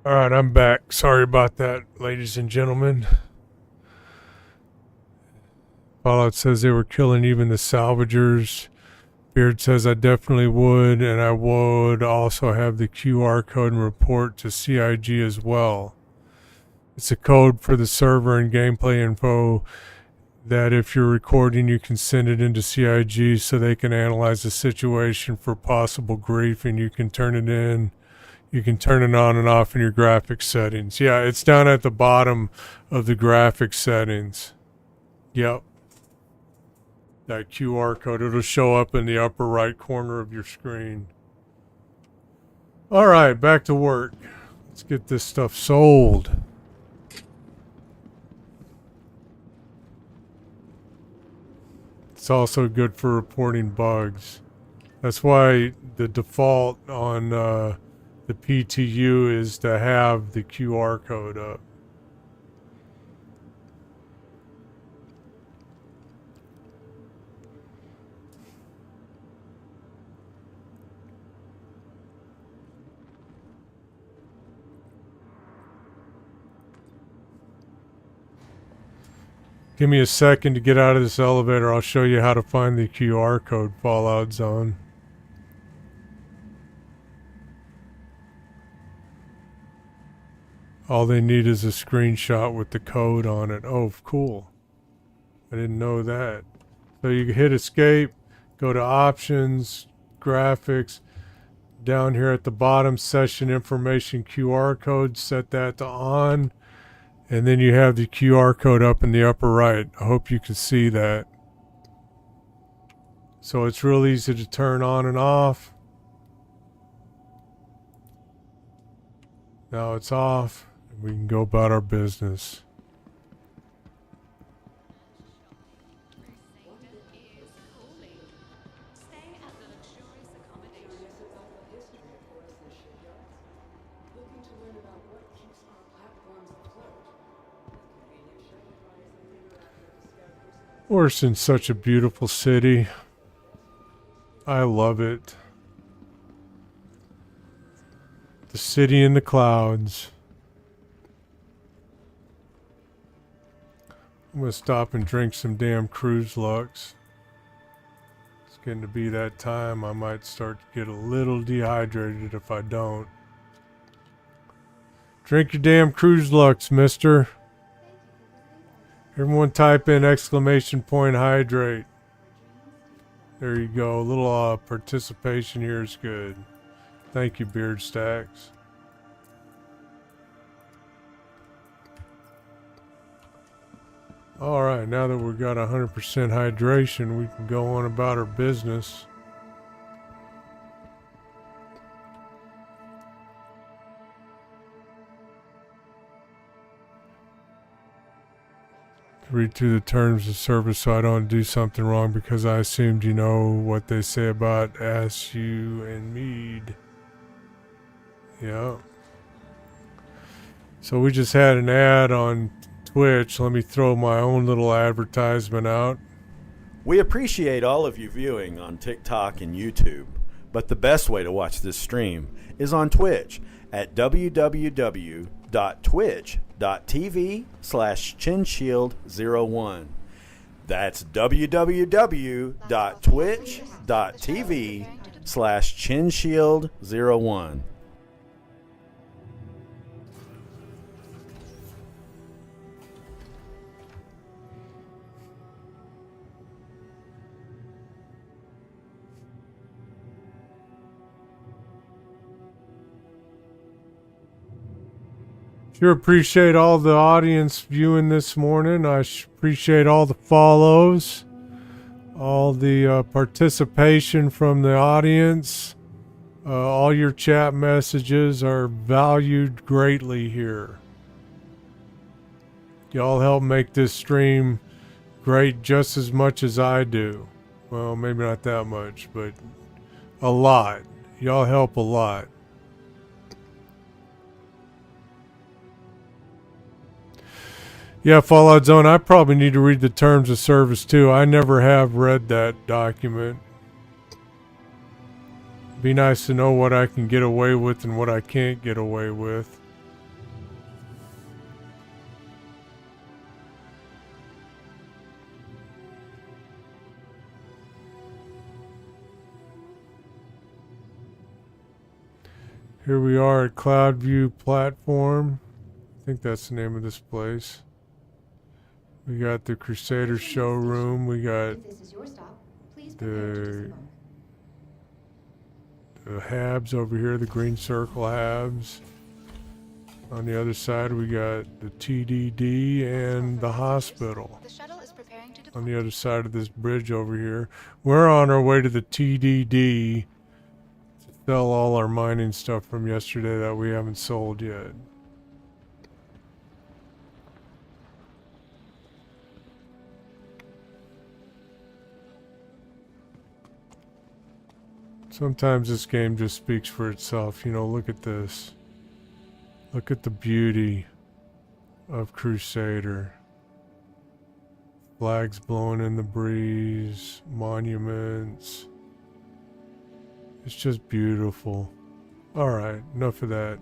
Alright, I'm back. Sorry about that, ladies and gentlemen. Fallout says they were killing even the salvagers. Beard says I definitely would, and I would also have the QR code and report to CIG as well. It's a code for the server and gameplay info that if you're recording, you can send it into CIG so they can analyze the situation for possible grief, and you can turn it in. You can turn it on and off in your graphics settings. Yeah, it's down at the bottom of the graphics settings. Yep. That QR code, it'll show up in the upper right corner of your screen. All right, back to work. Let's get this stuff sold. It's also good for reporting bugs. That's why the default on the PTU is to have the QR code up. Give me a second to get out of this elevator. I'll show you how to find the QR code, Fallout Zone. All they need is a screenshot with the code on it. Oh, cool. I didn't know that. So you hit escape, go to options, graphics. Down here at the bottom, session information QR code, set that to on. And then you have the QR code up in the upper right. I hope you can see that. So it's real easy to turn on and off. Now it's off. And we can go about our business. We're in such a beautiful city. I love it. The city in the clouds. I'm gonna stop and drink some damn Cruise Lux. It's getting to be that time. I might start to get a little dehydrated if I don't. Drink your damn Cruise Lux, mister. Everyone type in exclamation point hydrate. There you go. A little participation here is good. Thank you, Beard Stacks. Alright, now that we've got 100% hydration, we can go on about our business. Read through the terms of service so I don't do something wrong, because I assumed you know what they say about ass, you, and mead. Yeah. So we just had an ad on Twitch. Let me throw my own little advertisement out. We appreciate all of you viewing on TikTok and YouTube, but the best way to watch this stream is on Twitch at www.twitch.tv/chinshield01. That's www.twitch.tv/chinshield01. Sure appreciate all the audience viewing this morning. I appreciate all the follows, all the participation from the audience. All your chat messages are valued greatly here. Y'all help make this stream great just as much as I do. Well, maybe not that much, but a lot. Y'all help a lot. Yeah, Fallout Zone, I probably need to read the terms of service too. I never have read that document. Be nice to know what I can get away with and what I can't get away with. Here we are at Cloudview Platform. I think that's the name of this place. We got the Crusader showroom. We got the the Habs over here, the green circle Habs. On the other side, we got the TDD and the hospital. The shuttle is preparing to On the other side of this bridge over here. We're on our way to the TDD to sell all our mining stuff from yesterday that we haven't sold yet. Sometimes this game just speaks for itself. You know, look at this. Look at the beauty of Crusader. Flags blowing in the breeze, monuments. It's just beautiful. Alright, enough of that.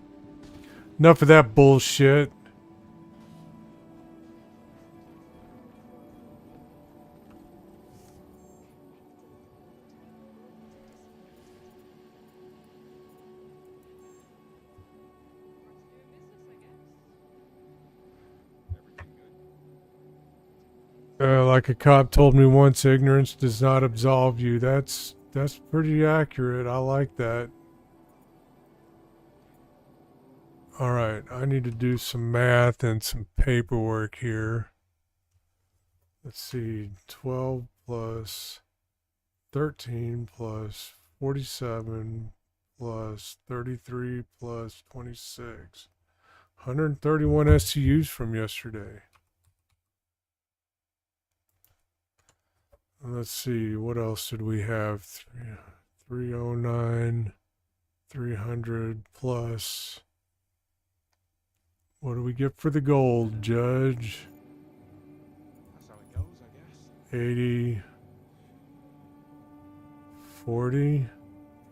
Enough of that bullshit. Like a cop told me once, ignorance does not absolve you. That's pretty accurate. I like that. Alright, I need to do some math and some paperwork here. Let's see, 12 plus 13 plus 47 plus 33 plus 26. 131 SCUs from yesterday. Let's see, what else did we have? 309, 300 plus. What do we get for the gold, Judge? That's how it goes, I guess. 80, 40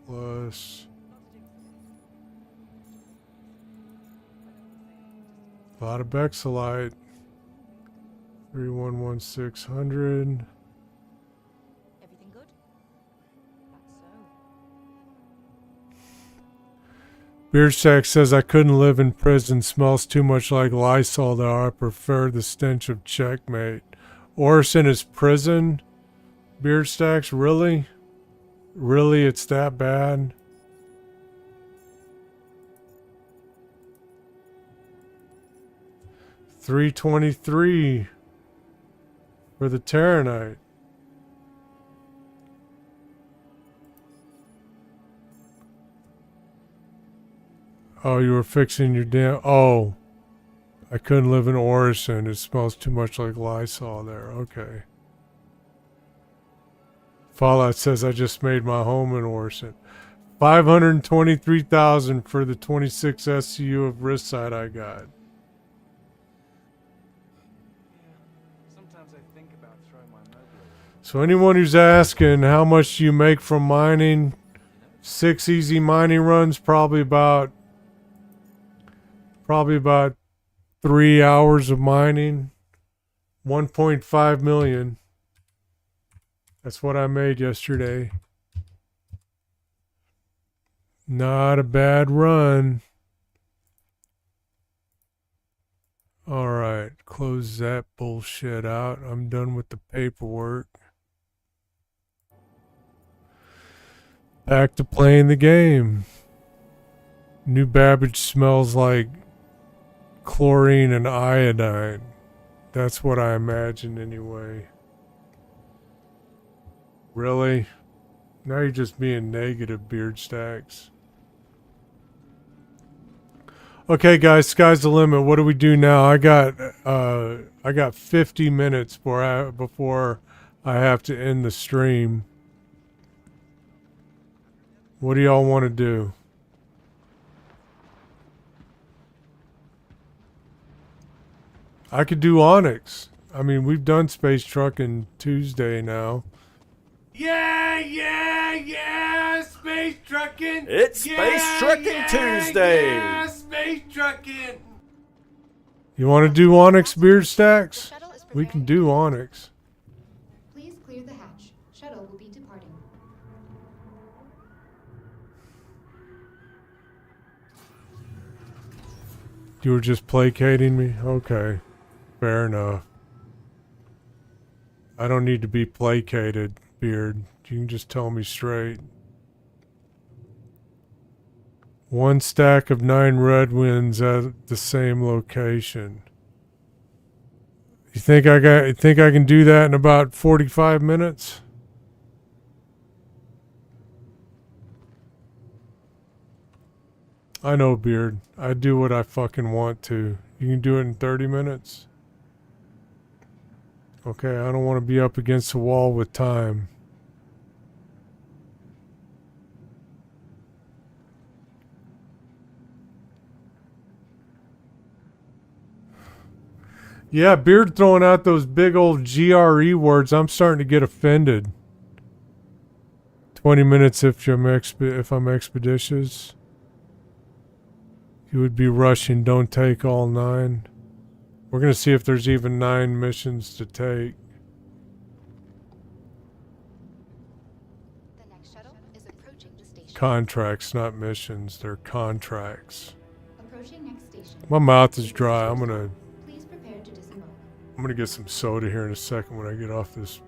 plus. A lot of Bexolite. 311,600. Beardstack says I couldn't live in prison. Smells too much like Lysol though. I prefer the stench of checkmate. Orson is prison? Beardstacks? Really? Really? It's that bad? $323 for the Terranite. Oh, you were fixing your damn... Oh. I couldn't live in Orison. It smells too much like Lysol there. Okay. Fallout says I just made my home in Orison. $523,000 for the 26 SCU of wrist side I got. Sometimes I think about throwing my mobile. So anyone who's asking how much do you make from mining, 6 easy mining runs, probably about 3 hours of mining, 1.5 million. That's what I made yesterday. Not a bad run. All right, close that bullshit out. I'm done with the paperwork. Back to playing the game. New Babbage smells like chlorine and iodine. That's what I imagine anyway. Really? Now you're just being negative, Beardstacks. Okay, guys, sky's the limit. What do we do now? I got 50 minutes before I have to end the stream. What do y'all want to do? I could do Onyx. I mean, we've done Space Truckin Tuesday now. Yeah, Space Truckin'. It's Space Truckin Tuesday. Yeah, Space Truckin'. You want to do Onyx, Beardstacks? We can do Onyx. Please clear the hatch. Shuttle will be departing. You were just placating me? Okay. Fair enough. I don't need to be placated, Beard. You can just tell me straight. One stack of 9 red winds at the same location. You think I can do that in about 45 minutes? I know, Beard. I do what I fucking want to. You can do it in 30 minutes? Okay, I don't want to be up against the wall with time. Yeah, Beard throwing out those big old GRE words. I'm starting to get offended. 20 minutes if I'm expeditious. You would be rushing. Don't take all 9. We're going to see if there's even 9 missions to take. The next shuttle is approaching the station. Contracts, not missions. They're contracts. Approaching next station. My mouth is dry. I'm gonna Please prepare to disembark. get some soda here in a second when I get off this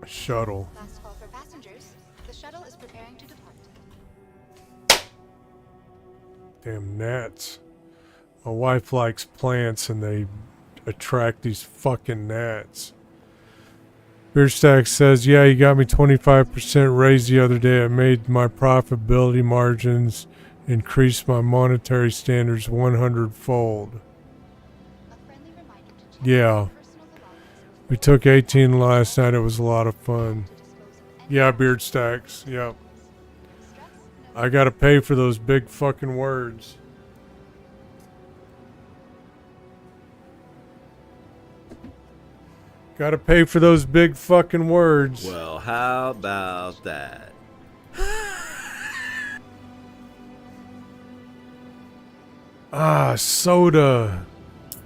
shuttle. Last call for passengers. The shuttle is preparing to depart. Damn gnats. My wife likes plants and they attract these fucking gnats. Beerstack says, yeah, you got me 25% raise the other day. It made my profitability margins, increased my monetary standards 100-fold. A friendly reminder to check Yeah. personal belongings We took 18 last night. It was a lot of fun. to dispose of any Yeah, beard stacks. Yep. stress. I gotta pay for those big fucking words. Gotta pay for those big fucking words. Well, how about that? Ah, soda. Last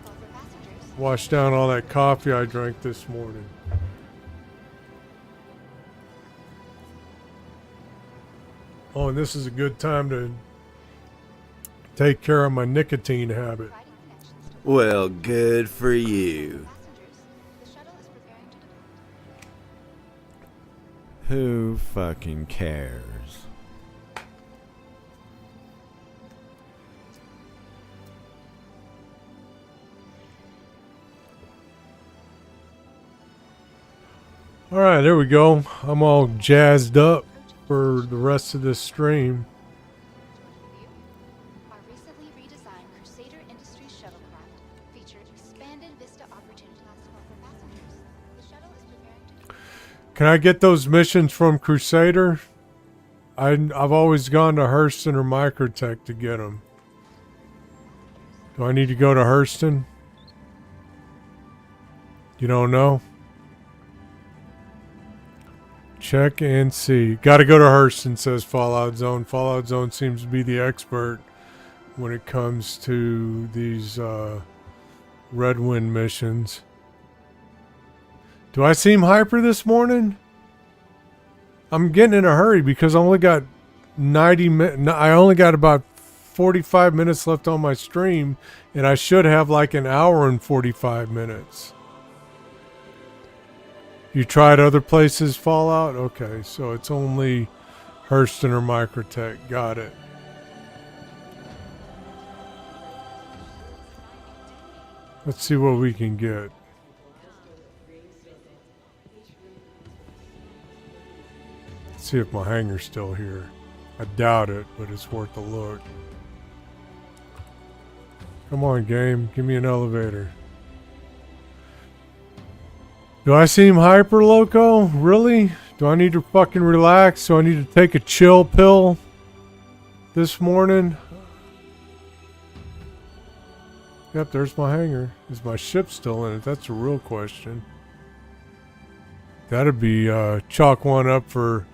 call for passengers. Wash down all that coffee I drank this morning. Oh, and this is a good time to take care of my nicotine habit. Providing connections to Well, good for you. passengers. The shuttle is preparing to depart. Who fucking cares? All right, there we go. I'm all jazzed up for the rest of this stream. Review. Our recently redesigned Crusader Industries shuttlecraft features expanded vista opportunity. Last call for passengers. The shuttle is preparing to depart. Can I get those missions from Crusader? I've always gone to Hurston or Microtech to get them. Do I need to go to Hurston? You don't know? Check and see. Got to go to Hurston, says Fallout Zone. Fallout Zone seems to be the expert when it comes to these Red Wind missions. Do I seem hyper this morning? I'm getting in a hurry because I only got 90 minutes. I only got about 45 minutes left on my stream, and I should have like an hour and 45 minutes. You tried other places, Fallout? Okay, so it's only Hurston or Microtech. Got it. Let's see what we can get. Let's see if my hangar's still here. I doubt it, but it's worth a look. Come on, game. Give me an elevator. Do I seem hyper loco? Really? Do I need to fucking relax? Do I need to take a chill pill this morning? Yep, there's my hangar. Is my ship still in it? That's a real question. That'd be chalk one up for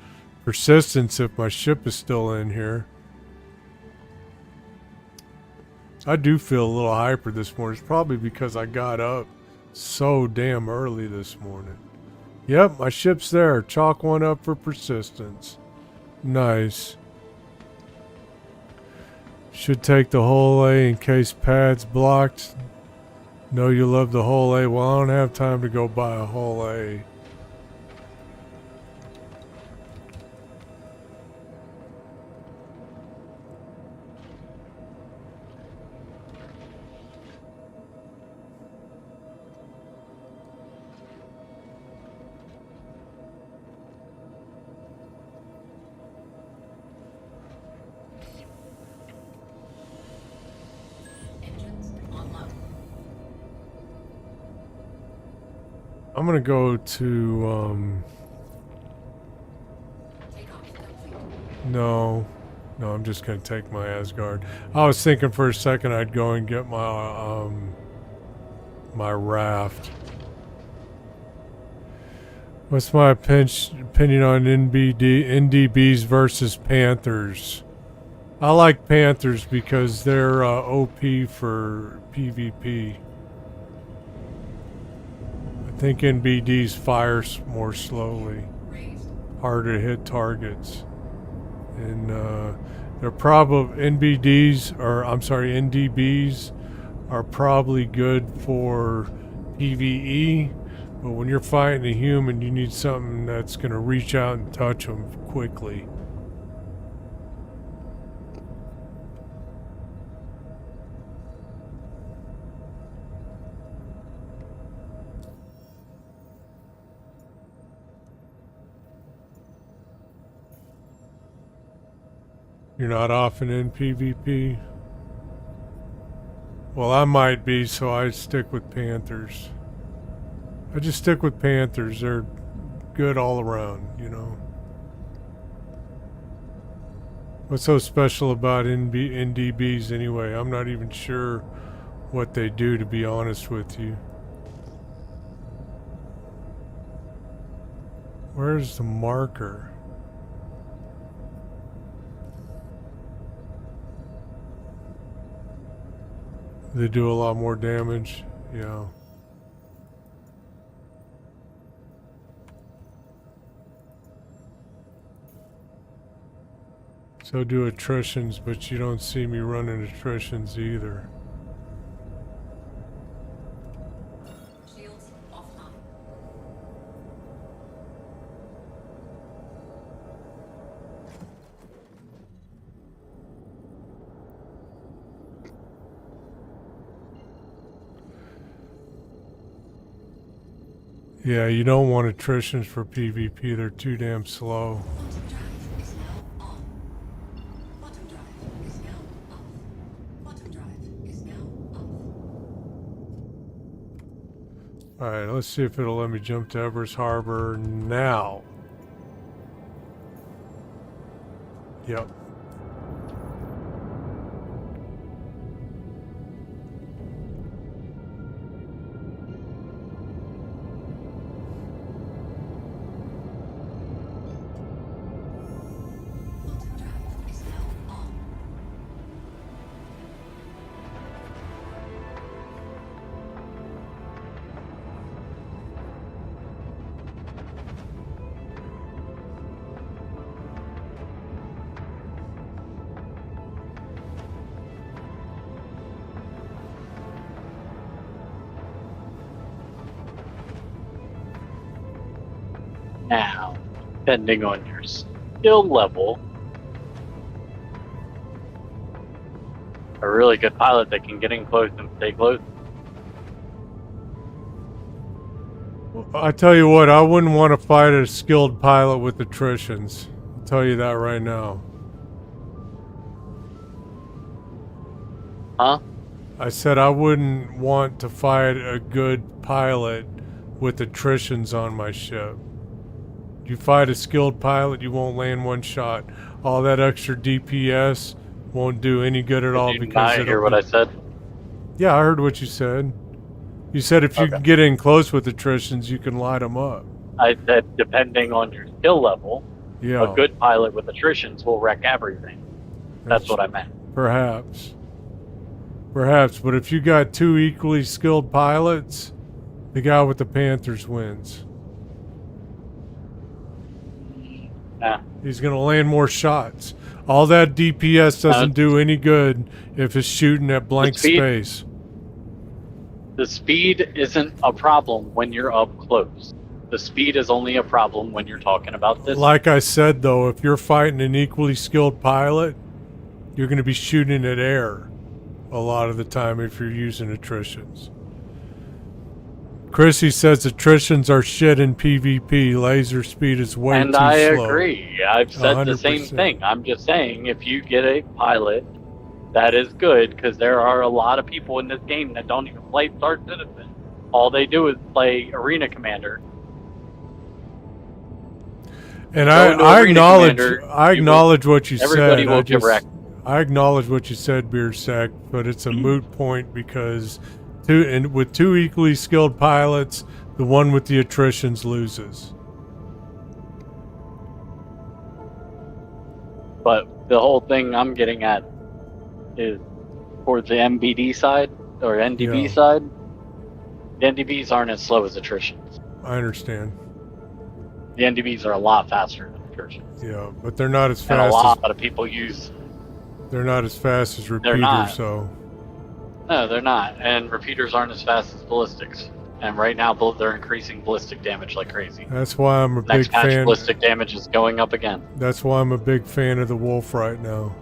persistence if my ship is still in here. I do feel a little hyper this morning. It's probably because I got up so damn early this morning. Yep, my ship's there. Chalk one up for persistence. Nice. Should take the whole A in case pad's blocked. Know you love the whole A. Well, I don't have time to go buy a whole A. I'm gonna go to no, I'm just gonna take my Asgard. I was thinking for a second I'd go and get my my raft. What's my opinion on NDBs versus Panthers? I like Panthers because they're OP for PvP. I think NBDs fire more slowly, harder to hit targets, and they're probably NDBs are probably good for PvE, but when you're fighting a human, you need something that's going to reach out and touch them quickly. You're not often in PvP? Well, I might be, so I stick with Panthers. I just stick with Panthers. They're good all around, you know. What's so special about NDBs anyway? I'm not even sure what they do, to be honest with you. Where's the marker? They do a lot more damage. Yeah. So do attritions, but you don't see me running attritions either. Shields offline. Yeah, you don't want attritions for PvP. They're too damn slow. Bottom drive is now on. Bottom drive is now off. Bottom drive is now off. Alright, let's see if it'll let me jump to Everest Harbor now. Yep. Bottom drive is now on. Now, depending on your skill level, a really good pilot that can get in close and stay close. I tell you what, I wouldn't want to fight a skilled pilot with attritions. I'll tell you that right now. Huh? I said I wouldn't want to fight a good pilot with attritions on my ship. You fight a skilled pilot, you won't land one shot. All that extra DPS won't do any good at all Did you because not hear what I said? Yeah, I heard what you said. You said if you can get in close with attritions, you can light them up. I said depending on your skill level, Yeah. a good pilot with attritions will wreck everything. That's what I meant. Perhaps. Perhaps, but if you got two equally skilled pilots, the guy with the Panthers wins. Yeah. He's going to land more shots. All that DPS doesn't do any good if it's shooting at blank space. The speed isn't a problem when you're up close. The speed is only a problem when you're talking about this. Like I said, though, if you're fighting an equally skilled pilot, you're going to be shooting at air a lot of the time if you're using attritions. Chrissy says attritions are shit in PvP. Laser speed is way too slow. And I agree. I've said the same 100%. thing. I'm just saying, if you get a pilot that is good, because there are a lot of people in this game that don't even play Star Citizen, all they do is play Arena Commander. And Go into I Arena acknowledge Commander, I acknowledge what you everybody said. will get wrecked. I acknowledge what you said, Beer Sack, but it's a moot point because with two equally skilled pilots, the one with the attritions loses. But the whole thing I'm getting at is for the MBD side or NDB Yeah. side, the NDBs aren't as slow as attritions. I understand. The NDBs are a lot faster than attritions. Yeah, but they're not as And a fast lot as of people use. they're not as fast as repeaters. not. So No, they're not. And repeaters aren't as fast as ballistics. And right now, they're increasing ballistic damage like crazy. that's why I'm a Next big patch, fan. ballistic damage is going up again. That's why I'm a big fan of the Wolf right now.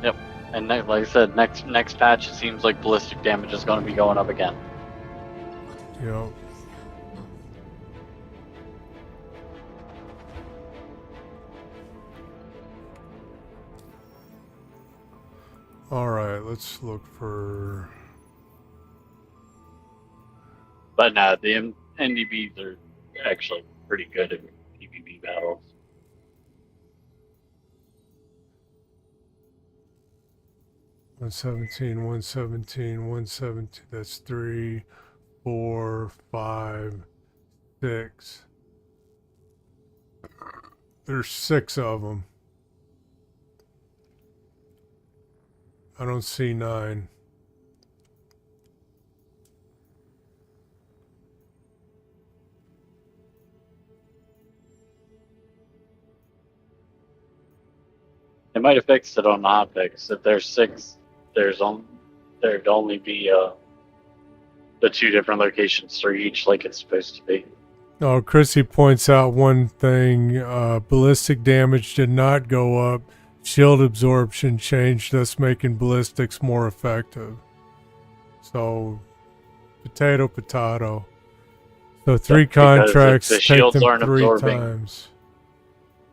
Yep. And like I said, next patch, it seems like ballistic damage is going to be going up again. Yeah. All right, let's look for. But no, the NDBs are actually pretty good at PvP battles. 117, 117, 117. That's 3, 4, 5, 6. There's 6 of them. I don't see 9. They might have fixed it on the hotfix. If there's 6, there'd only be the 2 different locations for each, like it's supposed to be. Oh, Chrissy points out one thing. Ballistic damage did not go up. Shield absorption changed, thus making ballistics more effective. So, potato. So 3 contracts, the take shields them aren't 3 absorbing. times.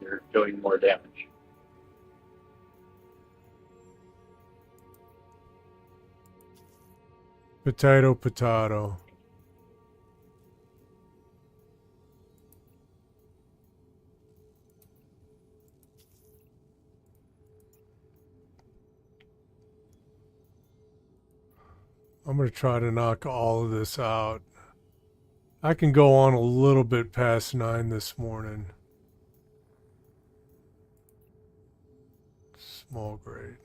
You're doing more damage. Potato. I'm going to try to knock all of this out. I can go on a little bit past 9 this morning. Small grade.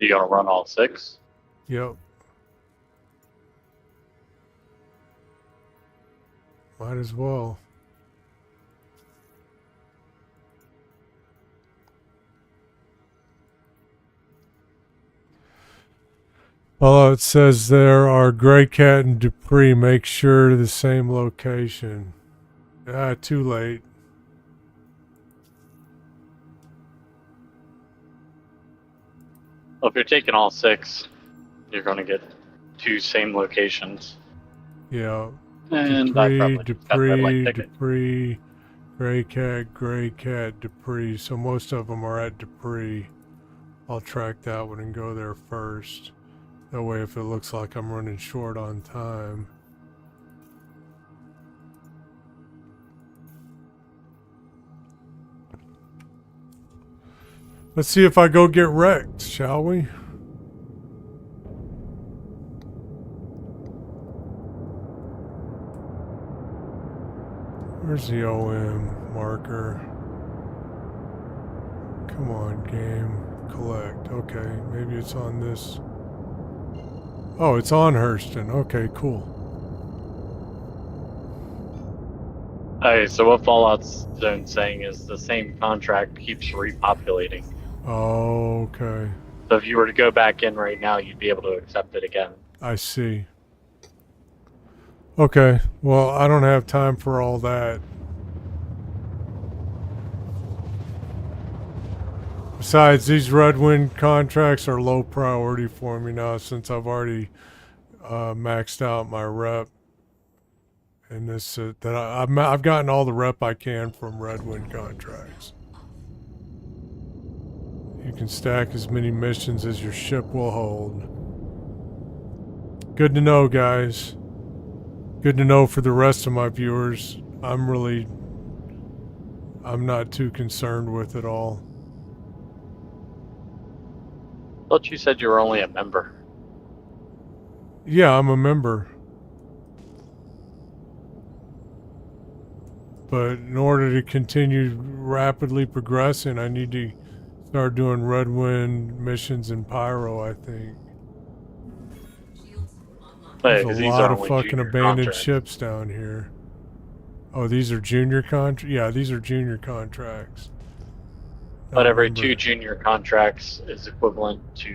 You gonna run all 6? Yep. Might as well. Well, it says there are Gray Cat and Dupree. Make sure the same location. Ah, too late. Well, if you're taking all 6, you're gonna get 2 same locations. Yeah. And I probably just got red light ticket. Dupree, Gray Cat, Dupree. So most of them are at Dupree. I'll track that one and go there first. That way if it looks like I'm running short on time. Let's see if I go get wrecked, shall we? Where's the OM marker? Come on, game. Collect. Okay, maybe it's on this. Oh, it's on Hurston. Okay, cool. Okay, so what Fallout Zone's saying is the same contract keeps repopulating. Oh, okay. So if you were to go back in right now, you'd be able to accept it again. I see. Okay, well, I don't have time for all that. Besides, these Red Wind contracts are low priority for me now since I've already maxed out my rep. And this that I've gotten all the rep I can from Red Wind contracts. You can stack as many missions as your ship will hold. Good to know, guys. Good to know for the rest of my viewers. I'm not too concerned with it all. Thought you said you were only a member. Yeah, I'm a member. But in order to continue rapidly progressing, I need to start doing Red Wind missions in Pyro, I think. There's a Because these lot are of only fucking junior abandoned contracts. ships down here. Oh, these are junior Yeah, these are junior contracts. But Not every member. 2 junior contracts is equivalent to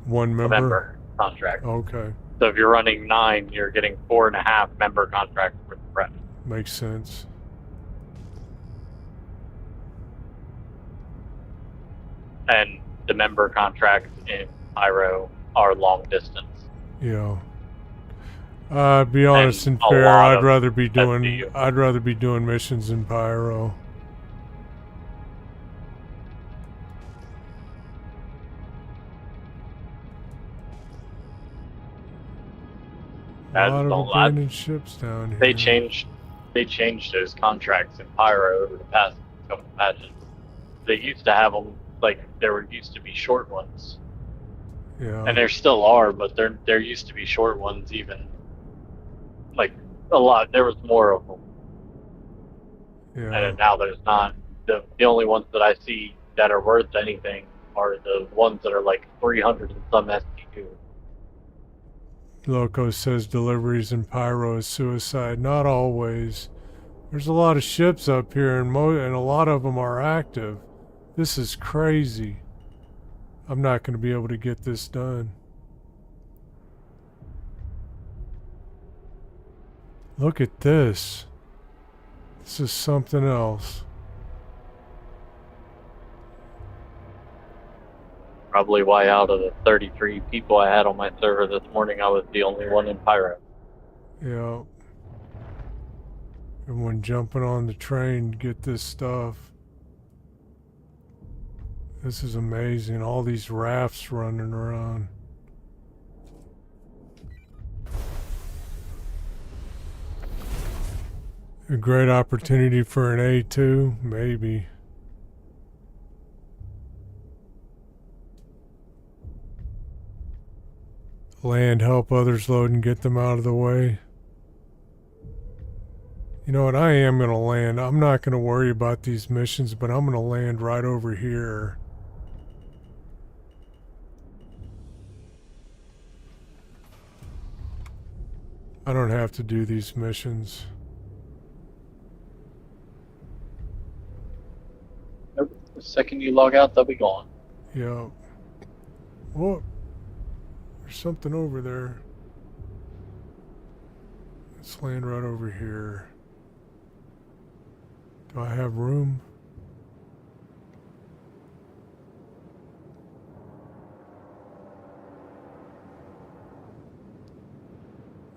One a member? member contract. Okay, So if you're running 9, you're getting 4.5 member contracts for the rep. makes sense. And the member contracts in Pyro are long distance. Yeah. Be honest and a fair, lot I'd of rather be doing SDU. missions in Pyro. A lot of abandoned ships down here. They changed those contracts in Pyro over the past couple patches. They used to have them used to be short ones, Yeah. and there still are, but there used to be short ones even. Like a lot, there was more of them, Yeah. and now there's not. The only ones that I see that are worth anything are the ones that are like 300 and some SDU. Loco says deliveries in Pyro is suicide. Not always. There's a lot of ships up here, and a lot of them are active. This is crazy. I'm not going to be able to get this done. Look at this. This is something else. Probably why out of the 33 people I had on my server this morning, I was the only one in Pyro. Yeah. Everyone jumping on the train to get this stuff. This is amazing. All these rafts running around. A great opportunity for an A2? Maybe. Land, help others load and get them out of the way. You know what? I am going to land. I'm not going to worry about these missions, but I'm going to land right over here. I don't have to do these missions. Nope. The second you log out, they'll be gone. Yeah. Whoa. There's something over there. Let's land right over here. Do I have room?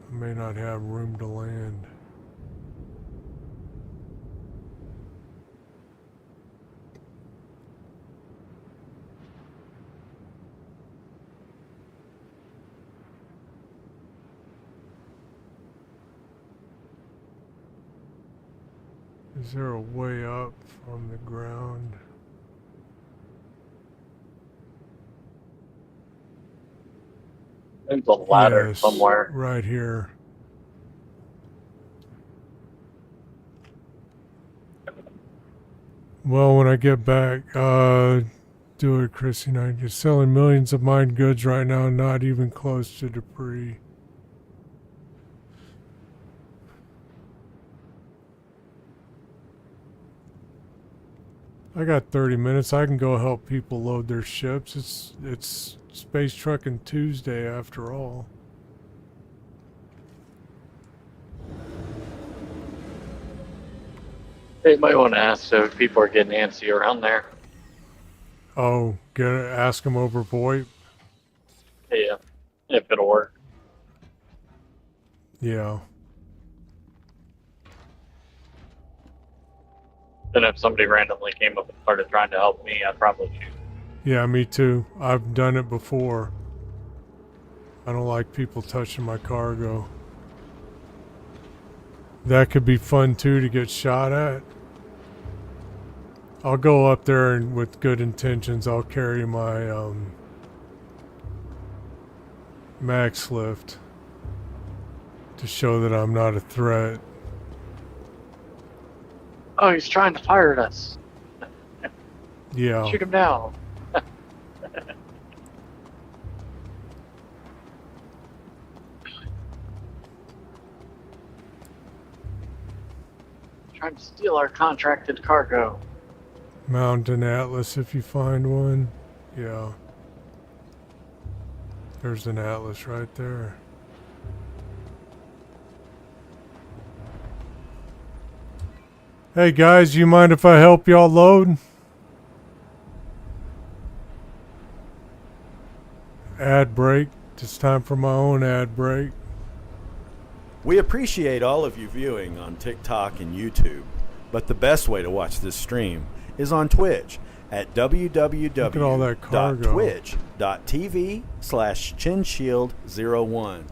I may not have room to land. Is there a way up from the ground? There's a ladder Yes, somewhere. right here. Well, when I get back, do it, Chrissy. You're selling millions of mined goods right now, not even close to Dupree. I got 30 minutes. I can go help people load their ships. It's Space Truckin Tuesday after all. They might want to ask so if people are getting antsy around there. Oh, ask them over VoIP? Yeah, if it'll work. Yeah. Then if somebody randomly came up and started trying to help me, I'd probably shoot. Yeah, me too. I've done it before. I don't like people touching my cargo. That could be fun too to get shot at. I'll go up there and with good intentions, I'll carry my max lift to show that I'm not a threat. Oh, he's trying to fire at us. Yeah. Shoot him down. Trying to steal our contracted cargo. Mountain Atlas if you find one. Yeah. There's an Atlas right there. Hey guys, you mind if I help y'all load? Ad break. It's time for my own ad break. We appreciate all of you viewing on TikTok and YouTube, but the best way to watch this stream is on Twitch at www.twitch.tv/chinshield01.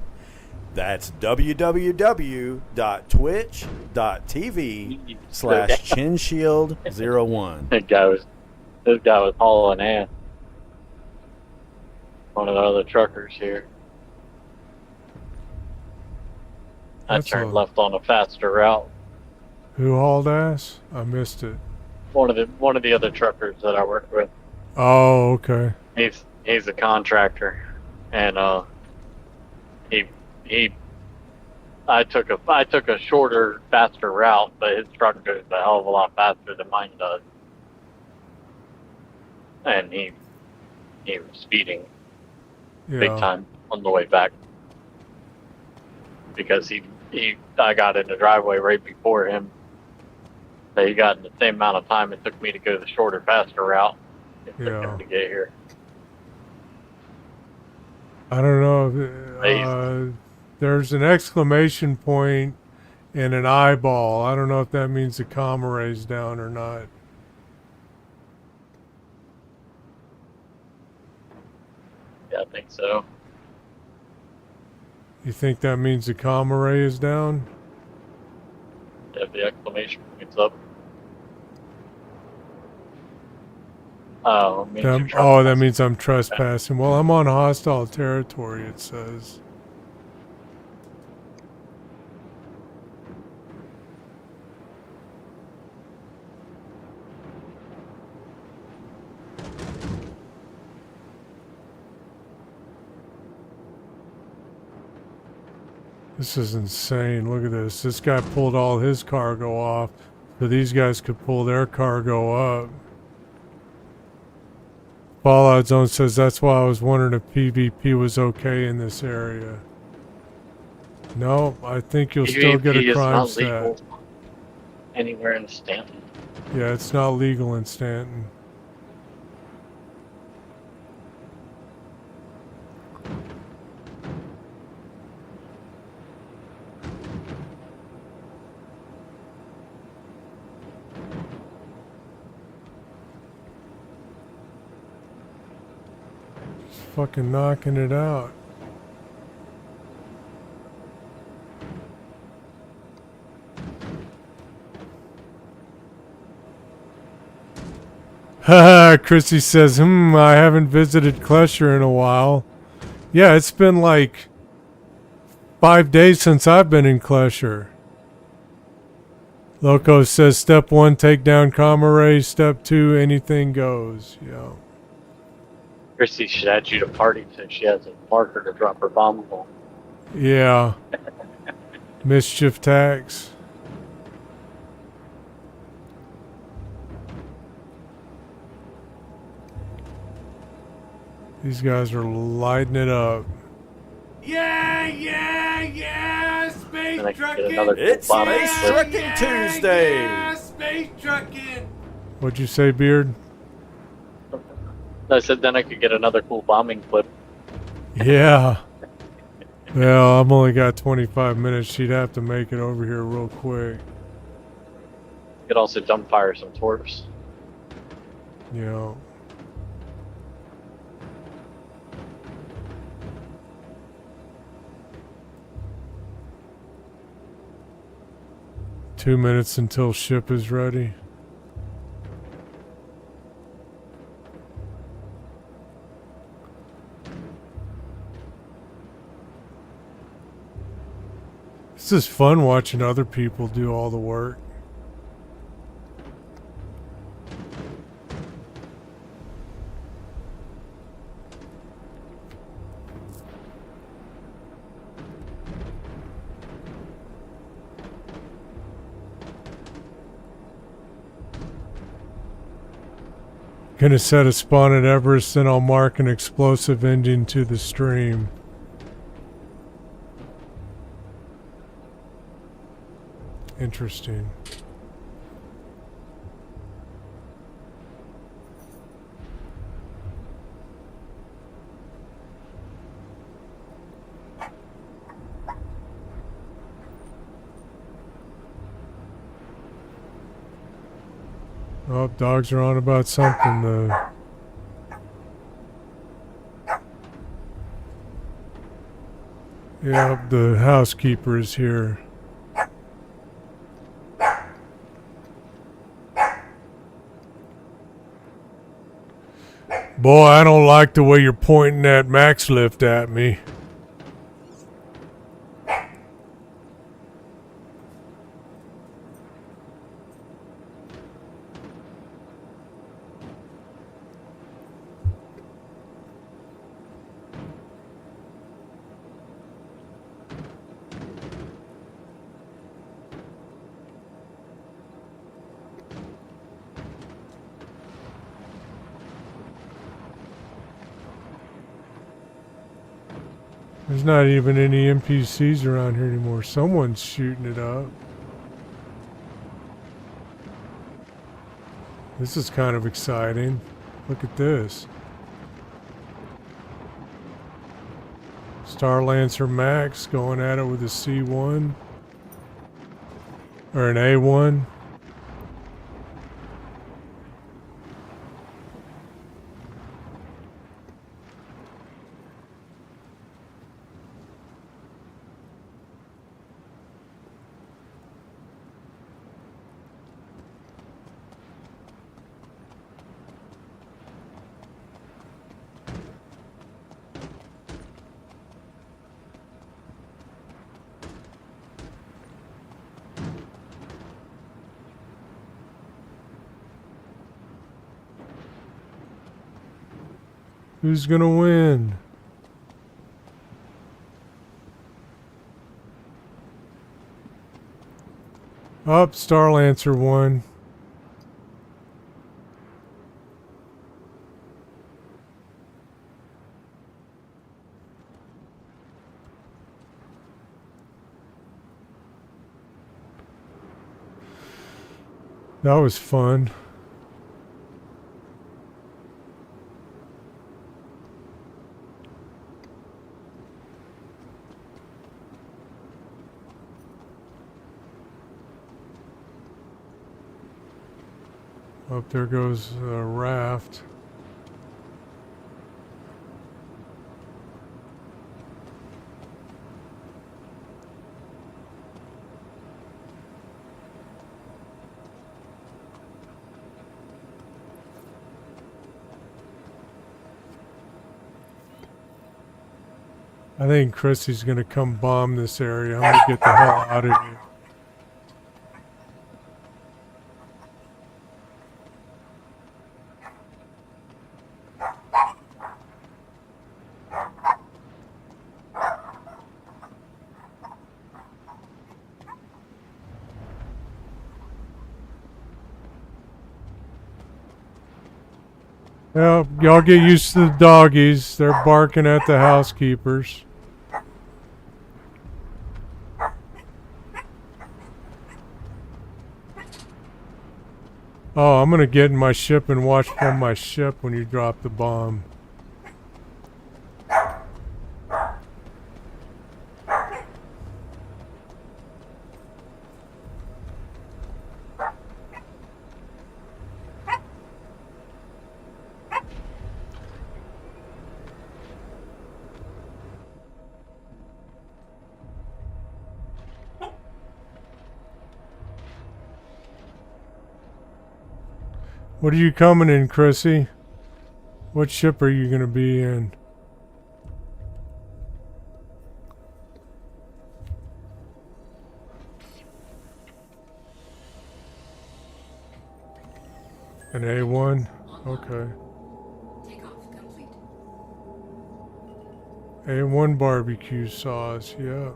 That's www.twitch.tv/chinshield01. This guy was hauling ass. One of the other truckers here. I turned left on a faster route. Who hauled ass? I missed it. One of the other truckers that I work with. Oh, okay. He's a contractor, and I took a shorter, faster route, but his truck goes a hell of a lot faster than mine does, and he was speeding big time on the way back because I got in the driveway right before him. So he got in the same amount of time it took me to go the shorter, faster route. It took him to get here. I don't know. There's an exclamation point and an eyeball. I don't know if that means the comma raised down or not. Yeah, I think so. You think that means the comma ray is down? If the exclamation point's up. Oh, that means I'm trespassing. Well, I'm on hostile territory, it says. This is insane. Look at this. This guy pulled all his cargo off, so these guys could pull their cargo up. Fallout Zone says that's why I was wondering if PvP was okay in this area. No, I think you'll still get a crime stat. Anywhere in Stanton. Yeah, it's not legal in Stanton. Fucking knocking it out. Haha, Chrissy says, I haven't visited Klesher in a while. Yeah, it's been like 5 days since I've been in Klesher. Loco says, step 1, take down comma ray. Step 2, anything goes. Yeah. Chrissy should add you to party since she has a marker to drop her bomb on. Yeah. Mischief tax. These guys are lighting it up. Yeah, yeah, yeah! Space trucking! It's Space Truckin Tuesday! Yeah, space trucking! What'd you say, Beard? I said then I could get another cool bombing clip. Yeah. Well, I've only got 25 minutes. She'd have to make it over here real quick. Could also dump fire some torps. Yeah. Two minutes until ship is ready. This is fun watching other people do all the work. Gonna set a spawn at Everest, then I'll mark an explosive engine to the stream. Interesting. Oh, dogs are on about something though. Yeah, the housekeeper is here. Boy, I don't like the way you're pointing that max lift at me. There's not even any NPCs around here anymore. Someone's shooting it up. This is kind of exciting. Look at this. Star Lancer Max going at it with a C1. Or an A1. Who's gonna win? Up, Star Lancer won. That was fun. Up there goes a raft. I think Chrissy's gonna come bomb this area. I'm gonna get the hell out of here. Well, y'all get used to the doggies. They're barking at the housekeepers. Oh, I'm gonna get in my ship and watch from my ship when you drop the bomb. What are you coming in, Chrissy? What ship are you gonna be in? An A1? Okay. Takeoff complete. A1 barbecue sauce, yeah.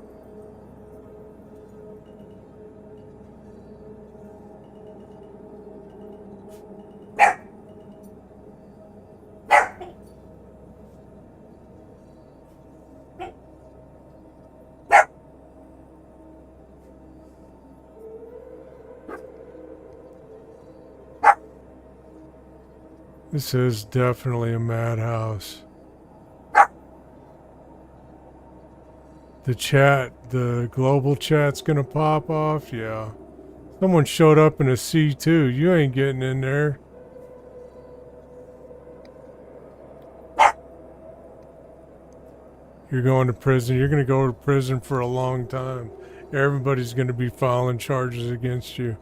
This is definitely a madhouse. The chat, the global chat's gonna pop off, yeah. Someone showed up in a C2. You ain't getting in there. You're going to prison. You're gonna go to prison for a long time. Everybody's gonna be filing charges against you.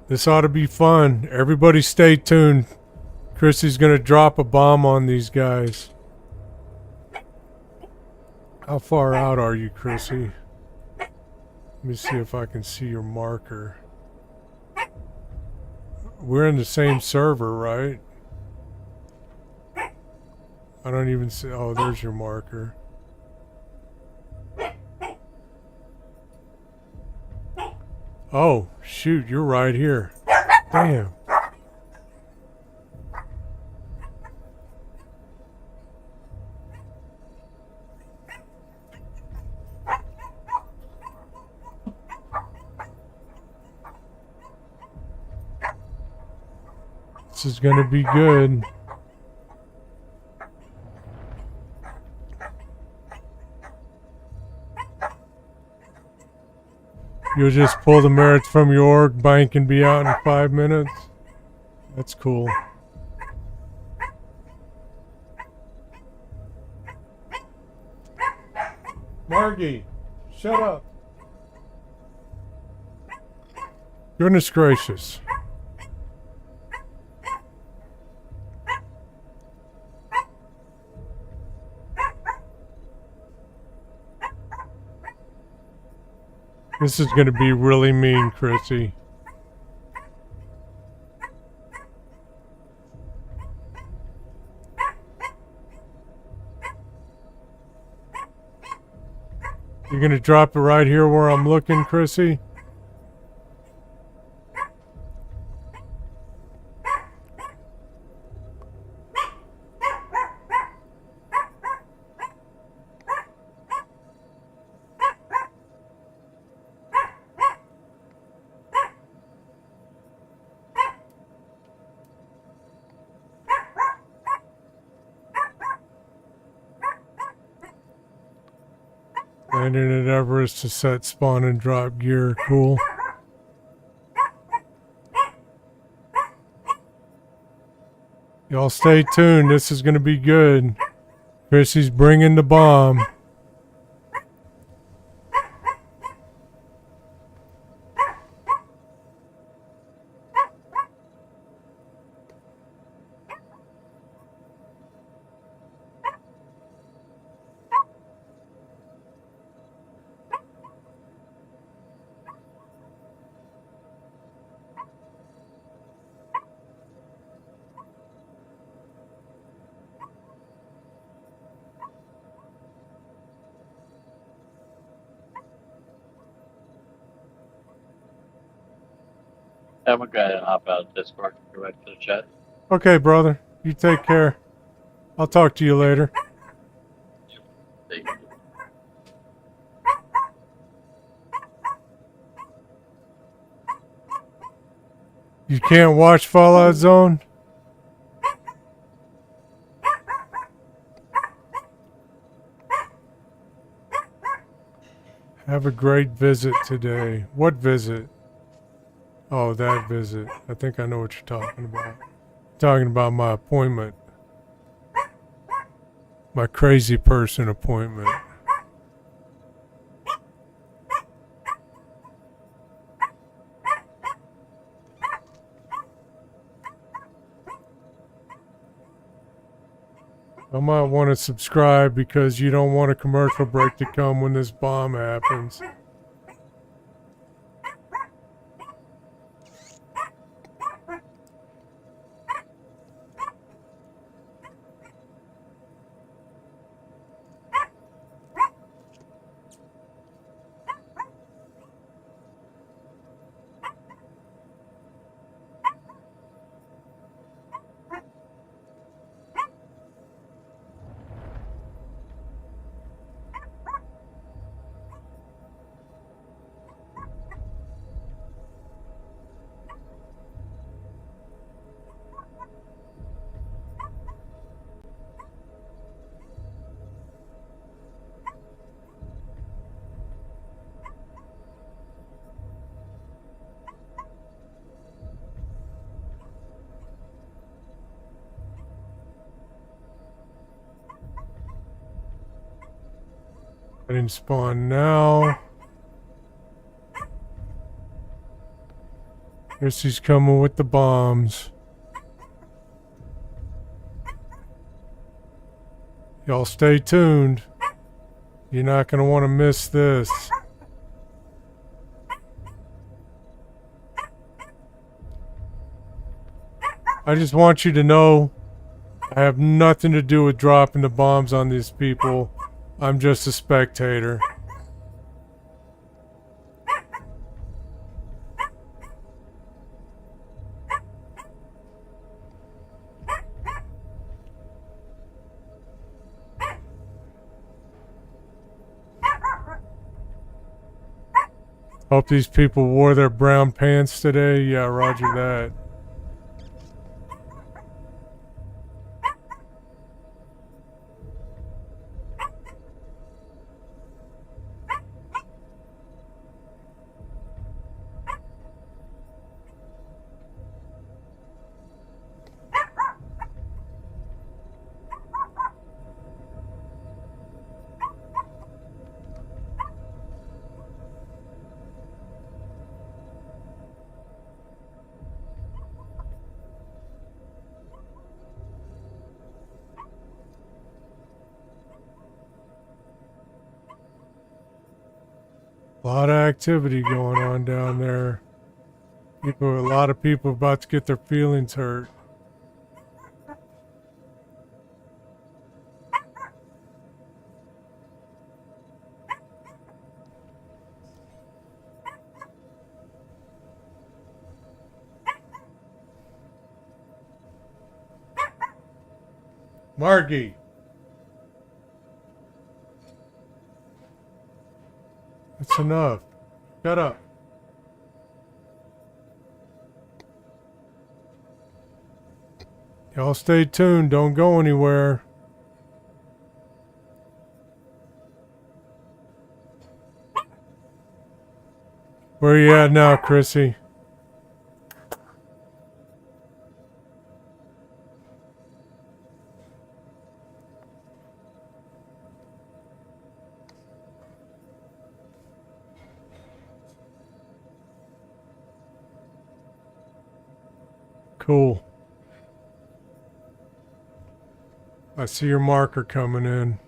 This ought to be fun. Everybody stay tuned. Chrissy's gonna drop a bomb on these guys. How far out are you, Chrissy? Let me see if I can see your marker. We're in the same server, right? I don't even see. Oh, there's your marker. Oh, shoot, you're right here. Damn. This is gonna be good. You'll just pull the merits from your org bank and be out in 5 minutes? That's cool. Margie, shut up. Goodness gracious. This is going to be really mean, Chrissy. You're going to drop it right here where I'm looking, Chrissy? Landing at Everest to set spawn and drop gear. Cool. Y'all stay tuned. This is going to be good. Chrissy's bringing the bomb. I'm gonna go ahead and hop out of Discord and go back to the chat. Okay, brother. You take care. I'll talk to you later. Thank you. You can't watch Fallout Zone? Have a great visit today. What visit? Oh, that visit. I think I know what you're talking about. Talking about my appointment. My crazy person appointment. I might want to subscribe because you don't want a commercial break to come when this bomb happens. I didn't spawn now. Guess he's coming with the bombs. Y'all stay tuned. You're not going to want to miss this. I just want you to know I have nothing to do with dropping the bombs on these people. I'm just a spectator. Hope these people wore their brown pants today. Yeah, roger that. A lot of activity going on down there. A lot of people about to get their feelings hurt. Margie. That's enough. Shut up. Y'all stay tuned. Don't go anywhere. Where you at now, Chrissy? Cool. I see your marker coming in.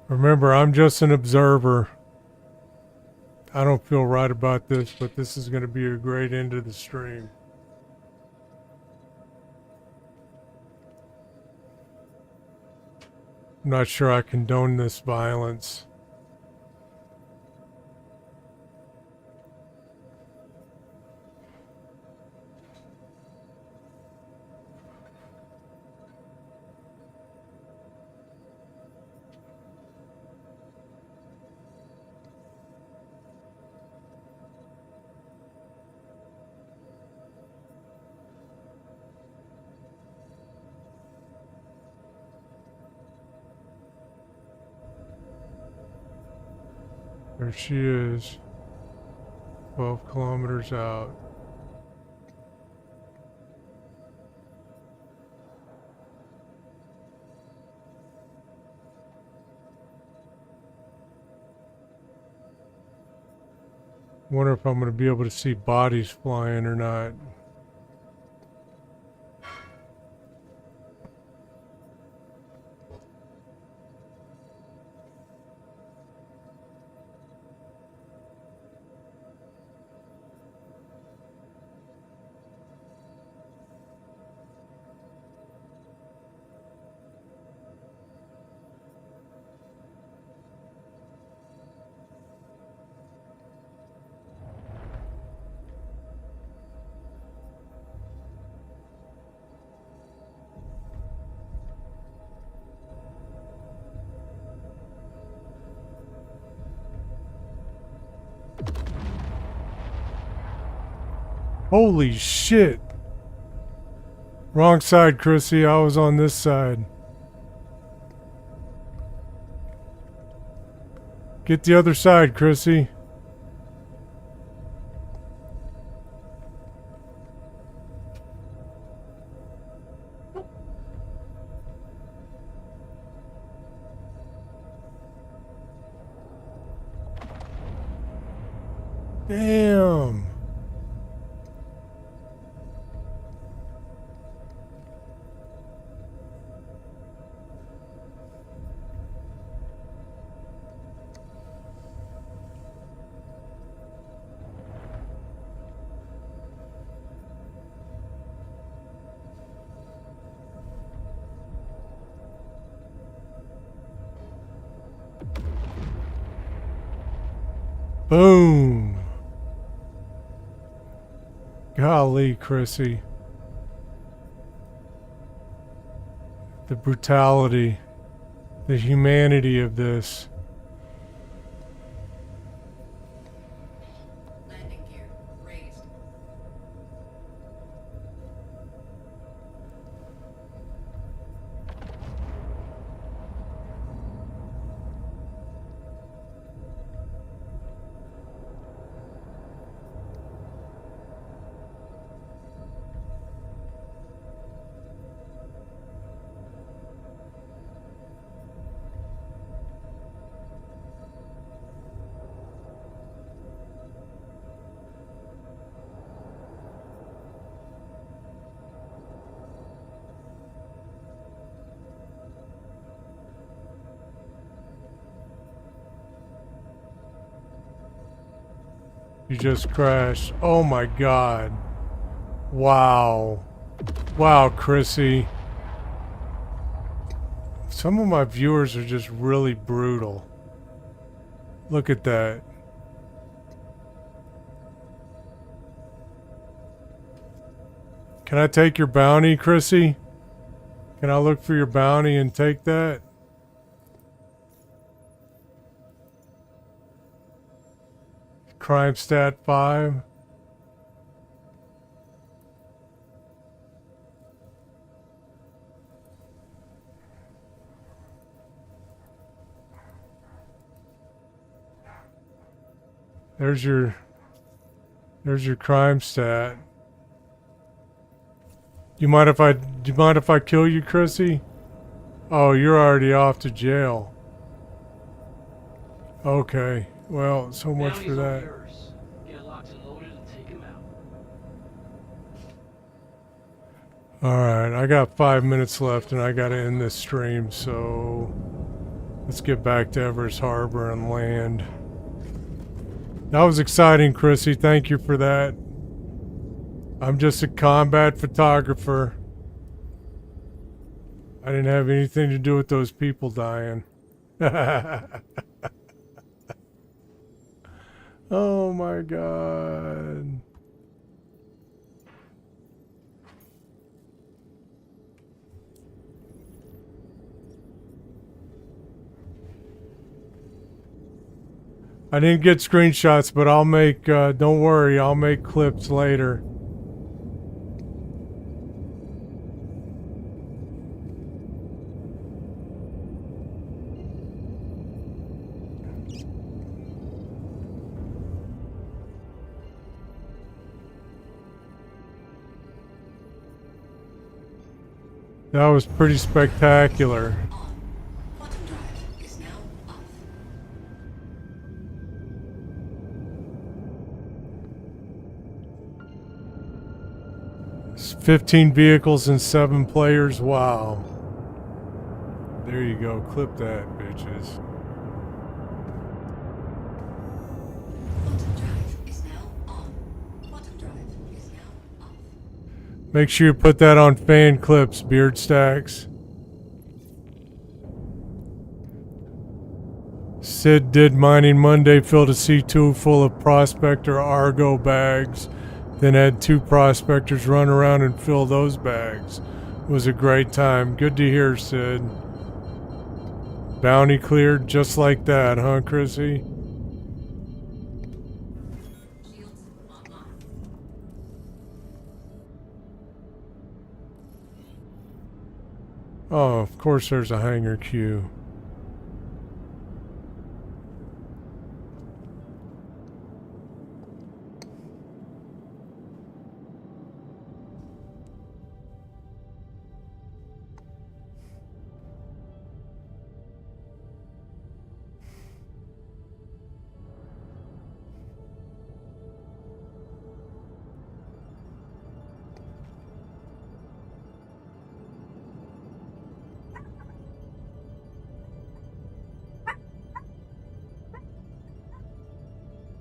Remember, I'm just an observer. I don't feel right about this, but this is going to be a great end to the stream. I'm not sure I condone this violence. There she is. 12 kilometers out. Wonder if I'm going to be able to see bodies flying or not. Holy shit! Wrong side, Chrissy. I was on this side. Get the other side, Chrissy. Damn. Boom. Golly, Chrissy. The brutality, the humanity of this. Landing gear raised. You just crashed. Oh my god. Wow. Wow, Chrissy. Some of my viewers are just really brutal. Look at that. Can I take your bounty, Chrissy? Can I look for your bounty and take that? Crime stat 5. There's your crime stat. Do you mind if I kill you, Chrissy? Oh, you're already off to jail. Okay. Well, so much for that. Get locked and loaded and take him out. Alright, I got 5 minutes left and I gotta end this stream, so let's get back to Everest Harbor and land. That was exciting, Chrissy. Thank you for that. I'm just a combat photographer. I didn't have anything to do with those people dying. Oh my god. I didn't get screenshots, but I'll make, don't worry, I'll make clips later. That was pretty spectacular. Quantum drive is now off. It's 15 vehicles and 7 players. Wow. There you go. Clip that, bitches. Quantum drive is now on. Quantum drive is now off. Make sure you put that on fan clips, Beard Stacks. Sid did Mining Monday, filled a C2 full of Prospector Argo bags, then had 2 prospectors run around and fill those bags. It was a great time. Good to hear, Sid. Bounty cleared just like that, huh, Chrissy? Shields online. Oh, of course there's a hangar queue.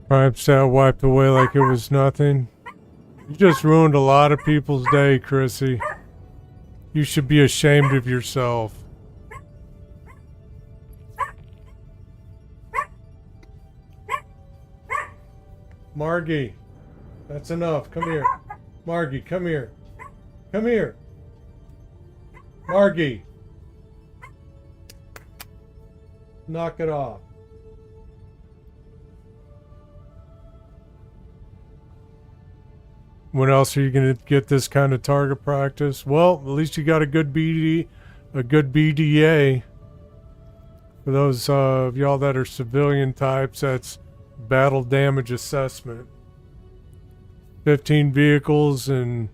Prime stat wiped away like it was nothing. You just ruined a lot of people's day, Chrissy. You should be ashamed of yourself. Margie, that's enough. Come here. Margie, come here. Come here. Margie. Knock it off. When else are you going to get this kind of target practice? Well, at least you got a good BDA. For those of y'all that are civilian types, that's battle damage assessment. 15 vehicles and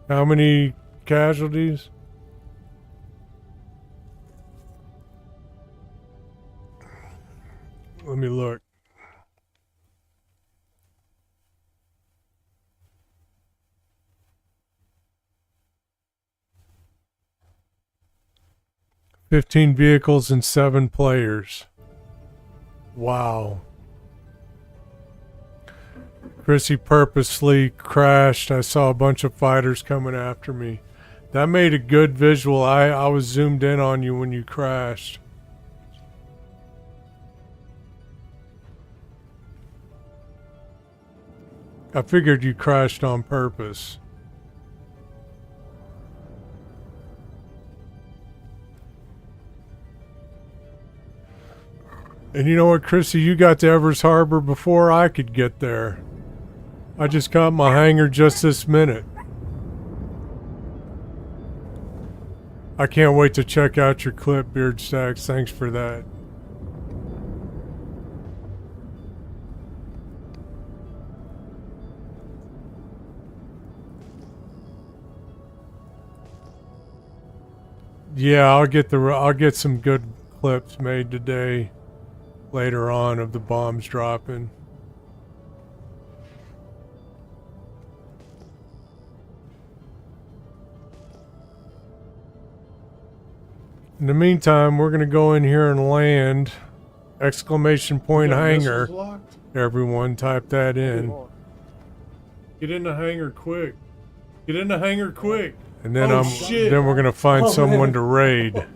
how many casualties? Let me look. "15 vehicles and 7 players. Wow. Chrissy purposely crashed. I saw a bunch of fighters coming after me. That made a good visual. I was zoomed in on you when you crashed. I figured you crashed on purpose. And you know what, Chrissy? You got to Evers Harbor before I could get there. I just got my hangar just this minute. I can't wait to check out your clip, Beard Stacks. Thanks for that. Yeah, I'll get some good clips made today, later on, of the bombs dropping. In the meantime, we're gonna go in here and land. Exclamation point hangar. Everyone type that in. Get in the hangar quick. Get in the hangar quick. And then shit. then we're gonna find Oh, someone man. to raid. Landing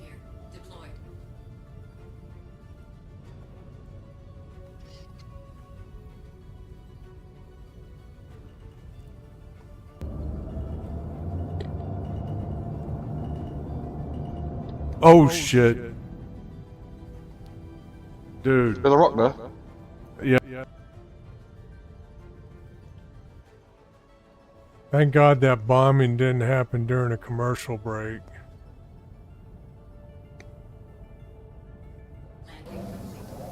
gear deployed. Oh shit. Dude. There's a rock there. Yeah. Thank God that bombing didn't happen during a commercial break. Landing complete.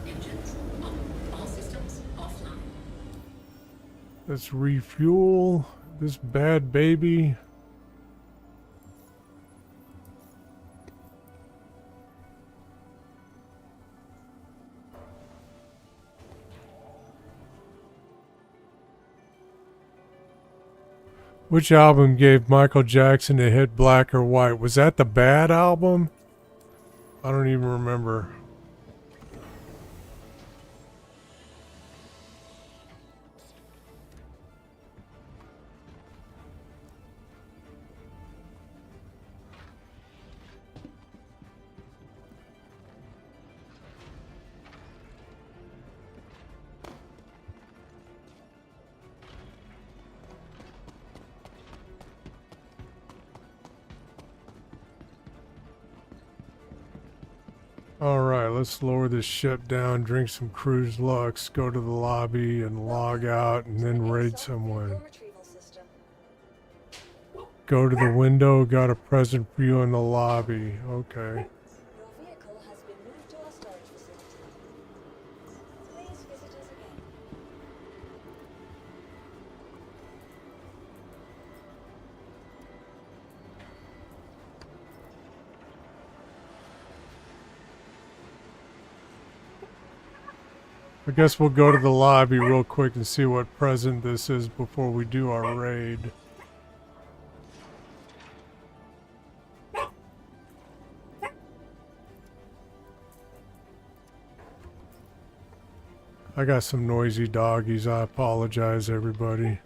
Engines on. All systems offline. Let's refuel. This bad baby. Which album gave Michael Jackson a hit, Black or White? Was that the Bad album? I don't even remember. Alright, let's lower this ship down, drink some Cruise Lux, go to the lobby and log out, and then raid someone. Go to the window, got a present for you in the lobby. Okay. I guess we'll go to the lobby real quick and see what present this is before we do our raid. I got some noisy doggies. I apologize, everybody.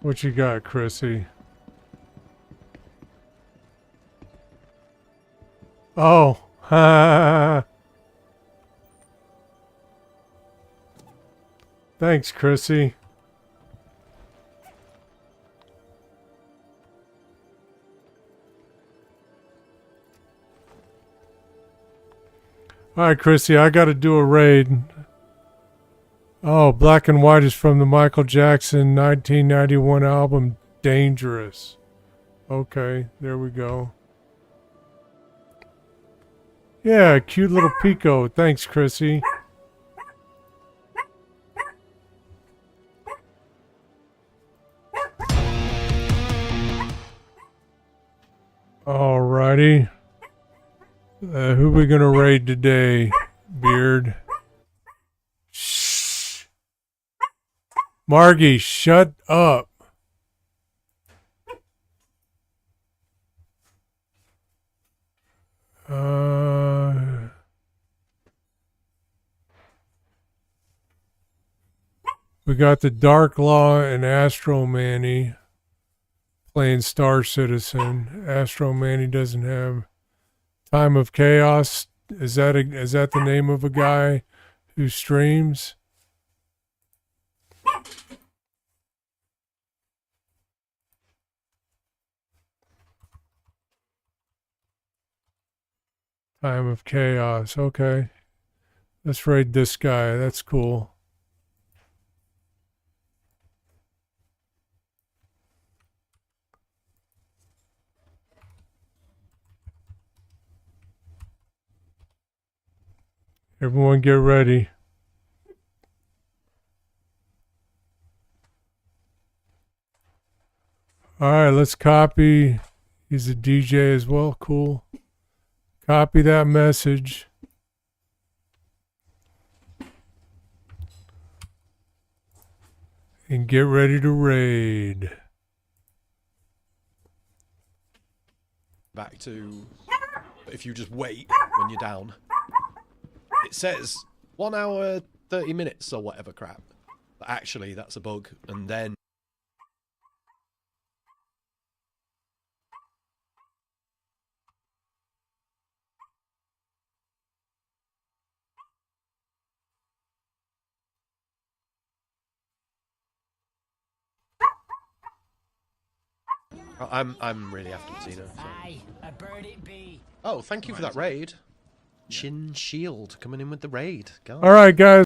What you got, Chrissy? Oh, thanks, Chrissy. All right, Chrissy, I got to do a raid. Oh, Black and White is from the Michael Jackson 1991 album, Dangerous. Okay, there we go. Yeah, cute little Pico. Thanks, Chrissy. Alrighty. Who we gonna raid today, Beard? Shh. Margie, shut up. We got the Dark Law and Astro Manny playing Star Citizen. Astro Manny doesn't have Time of Chaos. Is that the name of a guy who streams? Time of Chaos. Okay. Let's raid this guy. That's cool. Everyone get ready. All right, let's copy. He's a DJ as well. Cool. Copy that message. And get ready to raid. Back to if you just wait when you're down. It says 1 hour, 30 minutes or whatever crap. But actually, that's a bug. And then I'm really after Tina. So. Oh, thank you for that raid. Chin Shield coming in with the raid. God. All right, guys.